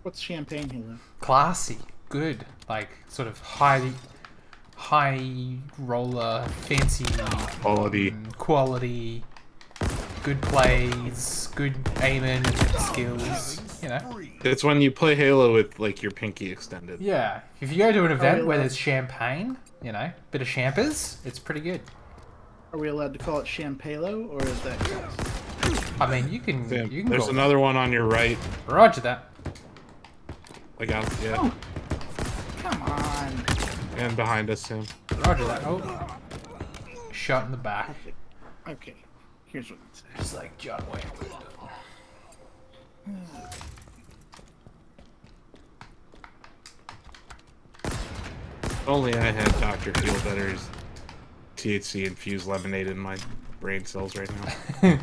What's Champagne Halo?
Classy. Good. Like, sort of high roller, fancy
Quality.
quality, good plays, good aiming and skills, you know.
It's when you play Halo with, like, your pinky extended.
Yeah, if you go to an event
we
where
allowed-
there's champagne, you know, bit of champers, it's pretty good.
Are we allowed to call it Champalo, or is that gross?
I mean, you can
There's
go.
another one on your right.
Roger that.
Like out, yeah.
Oh. Come on.
And behind us, Sam.
Roger that. Oh. Shot in the back.
Okay. Here's what it says.
Just like John Wayne would have done.
If only I had Dr. Feelbetter's THC infused lemonade in my brain cells right now.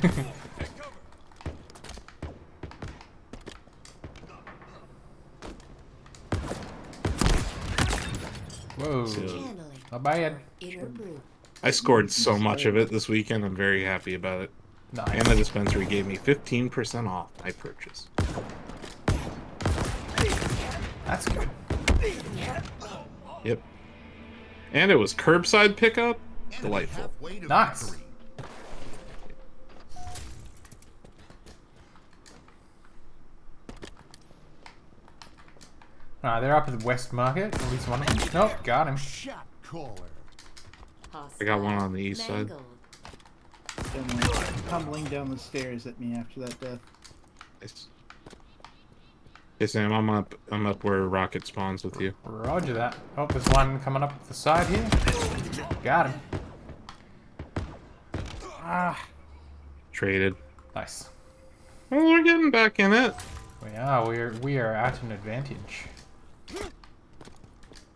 Whoa.
Channeling.
Not bad.
Inner brew.
I scored so much of it this weekend. I'm very happy about it.
Nice.
And the dispensary gave me 15% off my purchase.
That's good.
Yep. And it was curbside pickup. Delightful.
Halfway to
Nice.
victory.
Alright, they're up at the West Market. At least one of them. Nope, got him.
Shot caller.
I got one on the east side.
Mangled.
And like tumbling down the stairs at me after that death.
Nice. Hey Sam, I'm up. I'm up where Rocket spawns with you.
Roger that. Oh, there's one coming up the side here. Got him. Ah.
Traded.
Nice.
Well, we're getting back in it.
We are at an advantage.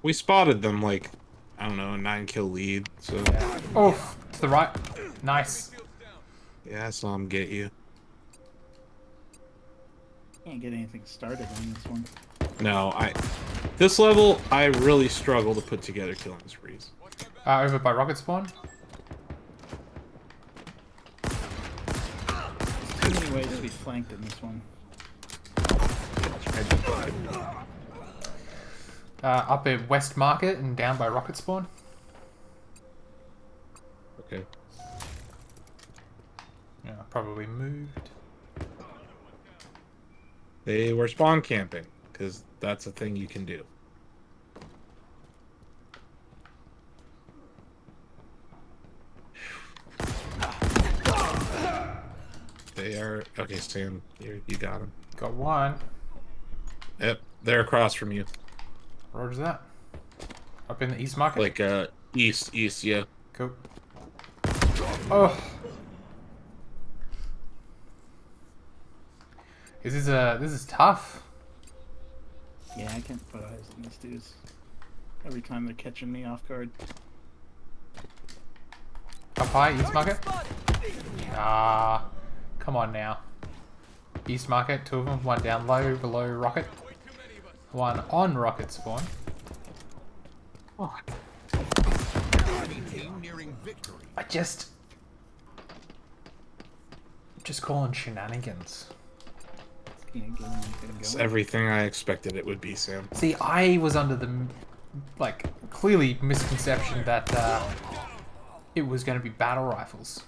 We spotted them like, I don't know, a 9-kill lead. So
Yeah. Oh, to the right. Nice.
yeah, I saw him get you.
Can't get anything started on this one.
No, this level I really struggle to put together killing sprees.
Over by rocket spawn.
Too many ways to be flanked in this one.
Up at West Market and down by rocket spawn.
Okay.
Yeah, probably moved.
They were spawn camping, because that's a thing you can do. They are... Okay, Sam, you got him.
Got one.
Yep, they're across from you.
Roger's that. Up in the East Market?
Like, east, yeah.
Cool. Oh. This is tough.
Yeah, I can't put eyes on these dudes. Every time they're catching me off guard.
Up high, East Market? Ah, come on now. East Market, two of them. One down low, below Rocket. One on Rocket spawn. I just calling shenanigans.
Can't get anything
It's
going.
everything I expected it would be, Sam.
See, I was under the, like, clearly misconception that it was going to be battle rifles.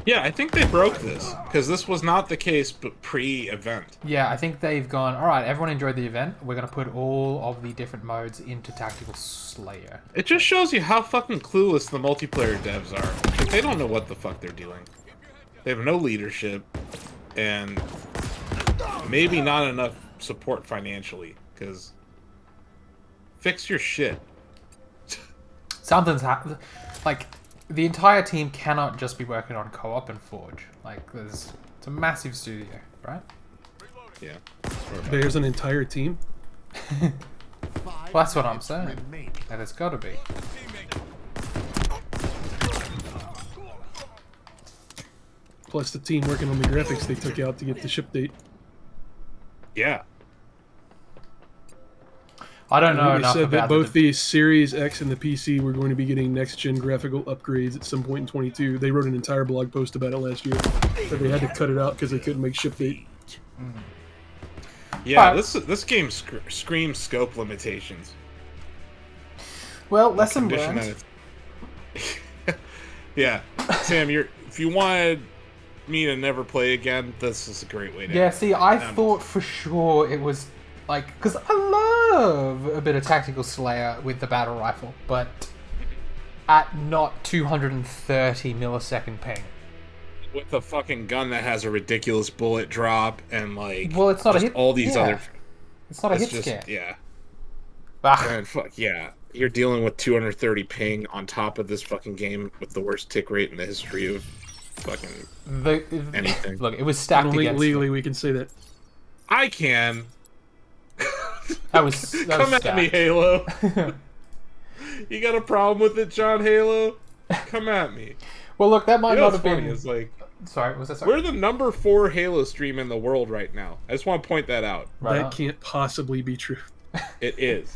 Yeah, I think they broke this, because this was not the case but pre-event.
Yeah, I think they've gone, alright, everyone enjoyed the event. We're going to put all of the different modes into Tactical Slayer.
It just shows you how fucking clueless the multiplayer devs are. Like, they don't know what the fuck they're doing. They have no leadership, and maybe not enough support financially, because fix your shit.
Something's happened. Like, the entire team cannot just be working on co-op and Forge. Like, it's a massive studio, right?
Yeah.
There's an entire team.
Well, that's what I'm saying. That it's got to be.
Plus the team working on the graphics they took out to get the ship date.
Yeah.
I don't know
They
enough
said
about
that both the Series X and the PC were going to be getting next-gen graphical upgrades at some point in 22. They wrote an entire blog post about it last year. But they had to cut it out because they couldn't make ship date.
Yeah, this game screams scope limitations.
Well, lesson
Condition
learned.
that yeah, Sam, if you wanted me to never play again, this is a great way to.
Yeah, see, I thought for sure it was like, because I love a bit of Tactical Slayer with the battle rifle, but at not 230 millisecond ping.
With a fucking gun that has a ridiculous bullet drop and like,
Well, it's not a
just
hit.
all these
yeah.
other.
It's not a hit
just,
scan.
Yeah.
Ah,
And fuck yeah, you're dealing with 230 ping on top of this fucking game with the worst tick rate in the history of fucking anything.
Look, it was
I
stacked
don't think
against
legally we can say that.
I can.
That was
Come at me, Halo. You got a problem with it, John Halo? Come at me.
Well, look, that might
You know
not
what's
have
funny
been.
is like
Sorry, was that sorry?
we're the number 4 Halo stream in the world right now. I just want to point that out.
Right
that
on.
can't possibly be true.
It is.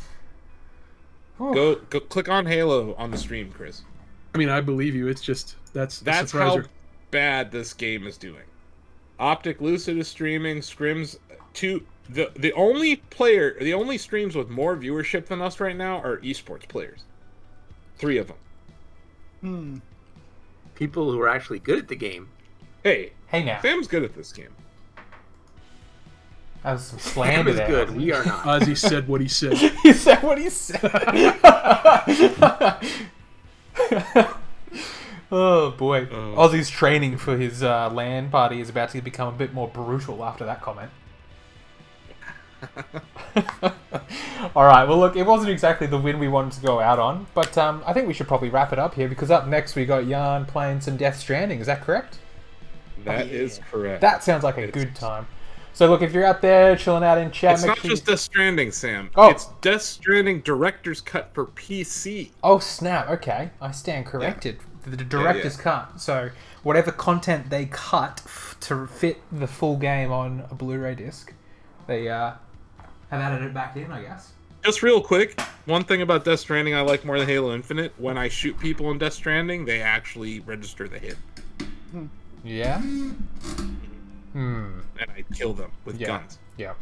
Whew.
Go click on Halo on the stream, Chris.
I mean, I believe you. It's just, that's the
That's how
surpriser.
bad this game is doing. Optic Lucid is streaming, Scrims the only streams with more viewership than us right now are esports players. 3 of them.
People who are actually good at the game.
Hey
Now.
Sam's good at this game.
That was some
Sam
slander
is
there.
good. We are not.
Ozzy said what he said.
He said what he said. Oh boy. Ozzy's training for his LAN party is about to become a bit more brutal after that comment. All right. Well, look, it wasn't exactly the win we wanted to go out on, but I think we should probably wrap it up here because up next we got Yarn playing some Death Stranding. Is that correct?
That is correct.
That sounds like a good time. So look, if you're out there chilling out in chat,
It's not just Death Stranding, Sam.
Oh.
It's Death Stranding Director's Cut for PC.
Oh snap! Okay, I stand corrected. The director's cut. So whatever content they cut to fit the full game on a Blu-ray disc, they have added it back in, I guess.
Just real quick, one thing about Death Stranding I like more than Halo Infinite: when I shoot people in Death Stranding, they actually register the hit.
Yeah.
And I kill them with guns.
Yeah.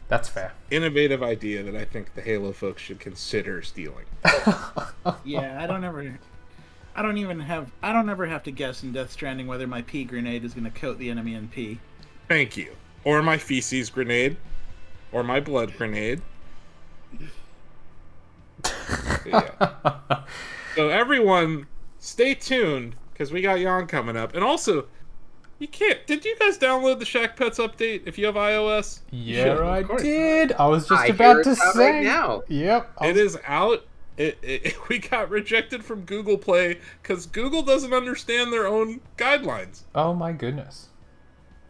That's fair.
Innovative idea that I think the Halo folks should consider stealing.
Yeah, I don't ever have to guess in Death Stranding whether my pea grenade is going to coat the enemy in pee.
Thank you. Or my feces grenade. Or my blood grenade. Yeah. So everyone, stay tuned, because we got Jan coming up. And also, you can't... Did you guys download the Shack Pets update if you have iOS?
Yeah, I did. I was just about to say.
Right now.
Yep.
It is out. We got rejected from Google Play because Google doesn't understand their own guidelines.
Oh my goodness.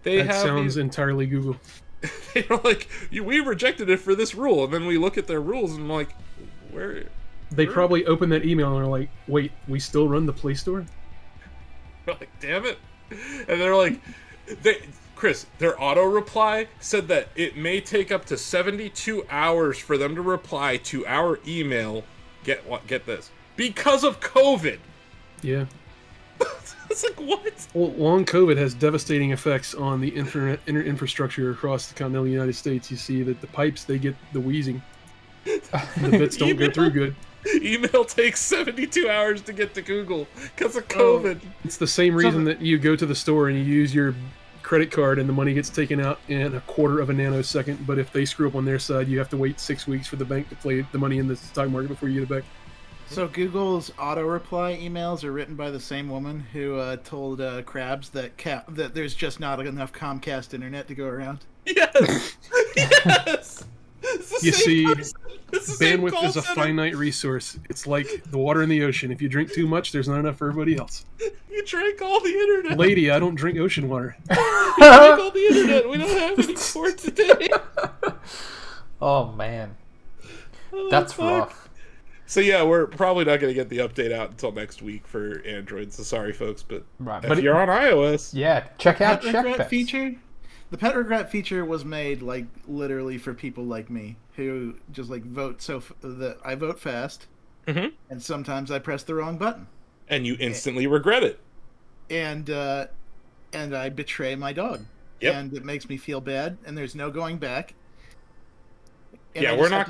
That sounds entirely Google.
They're like, we rejected it for this rule, and then we look at their rules and I'm like, where?
They probably open that email and are like, wait, we still run the Play Store?
We're like, damn it. And they're like, Chris, their auto reply said that it may take up to 72 hours for them to reply to our email. Get this. Because of COVID.
Yeah.
It's like, what?
Well, long COVID has devastating effects on the internet infrastructure across the continental United States. You see that the pipes, they get the wheezing. The bits don't go through good.
Email takes 72 hours to get to Google because of COVID.
It's the same reason that you go to the store and you use your credit card and the money gets taken out in a quarter of a nanosecond, but if they screw up on their side, you have to wait 6 weeks for the bank to play the money in the stock market before you get it back.
So Google's auto-reply emails are written by the same woman who told Krabs that there's just not enough Comcast internet to go around?
Yes! Yes!
You see, bandwidth is a finite resource. It's like the water in the ocean. If you drink too much, there's not enough for everybody else.
You drank all the internet.
Lady, I don't drink ocean water.
You drank all the internet. We don't have any for today.
Oh, man. That's rough.
So yeah, we're probably not going to get the update out until next week for Android. So sorry, folks, but if you're on iOS,
check out
Pet Regret feature. The Pet Regret feature was made like literally for people like me who just like vote that I vote fast, and sometimes I press the wrong button,
and you instantly regret it,
and I betray my dog, and it makes me feel bad, and there's no going back. And
yeah, we're not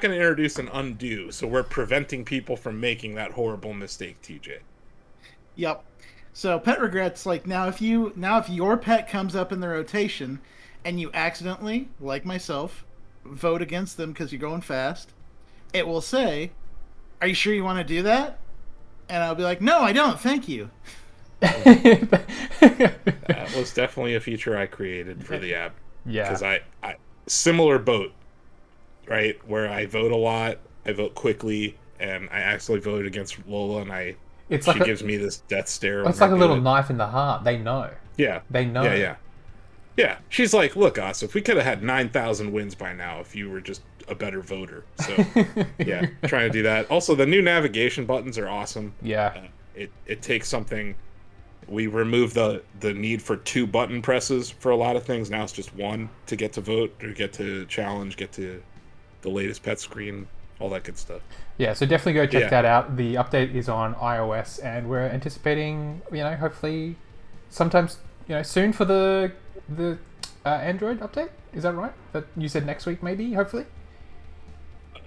gonna introduce an undo, so we're preventing people from making that horrible mistake, TJ.
Yep. So Pet Regrets, like if your pet comes up in the rotation, and you accidentally, like myself, vote against them because you're going fast, it will say, "Are you sure you want to do that?" And I'll be like, "No, I don't. Thank you."
That was definitely a feature I created for the app.
Yeah.
Because I similar boat. Right, where I vote a lot, I vote quickly, and I actually voted against Lola, and she gives me this death stare.
It's like a little knife in the heart. They know.
Yeah,
they know.
Yeah. She's like, look, Asif, we could have had 9,000 wins by now if you were just a better voter. So, yeah, trying to do that. Also, the new navigation buttons are awesome.
Yeah,
it takes something. We removed the need for 2 button presses for a lot of things. Now it's just 1 to get to vote or get to challenge, get to the latest pet screen, all that good stuff.
Yeah, so definitely go check that out. The update is on iOS, and we're anticipating, hopefully, sometimes, soon for the Android update. Is that right? That you said next week, maybe, hopefully.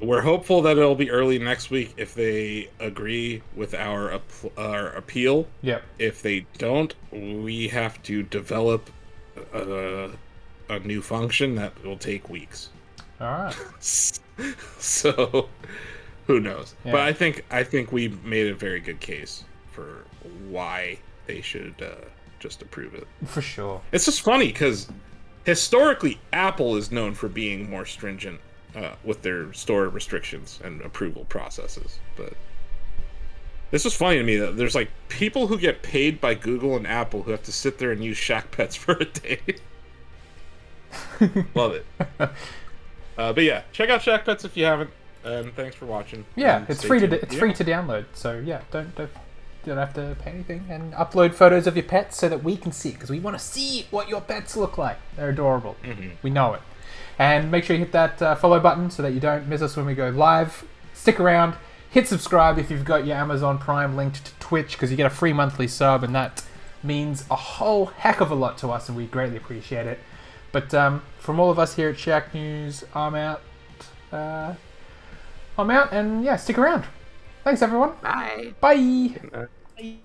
We're hopeful that it'll be early next week if they agree with our appeal.
Yep.
If they don't, we have to develop a new function that will take weeks.
All right.
So, who knows?
Yeah.
But I think we made a very good case for why they should just approve it.
For sure.
It's just funny because historically, Apple is known for being more stringent with their store restrictions and approval processes. But this was funny to me that there's like people who get paid by Google and Apple who have to sit there and use Shack Pets for a day. Love it. But yeah, check out Shack Pets if you haven't. And thanks for watching.
Yeah,
And
it's
stay
free
tuned.
to free to download. So yeah, don't have to pay anything, and upload photos of your pets so that we can see it, because we want to see what your pets look like. They're adorable. We know it. And make sure you hit that follow button so that you don't miss us when we go live. Stick around. Hit subscribe if you've got your Amazon Prime linked to Twitch, because you get a free monthly sub, and that means a whole heck of a lot to us, and we greatly appreciate it. But from all of us here at Shacknews, I'm out. I'm out, and yeah, stick around. Thanks, everyone.
Bye.
Bye.
Bye.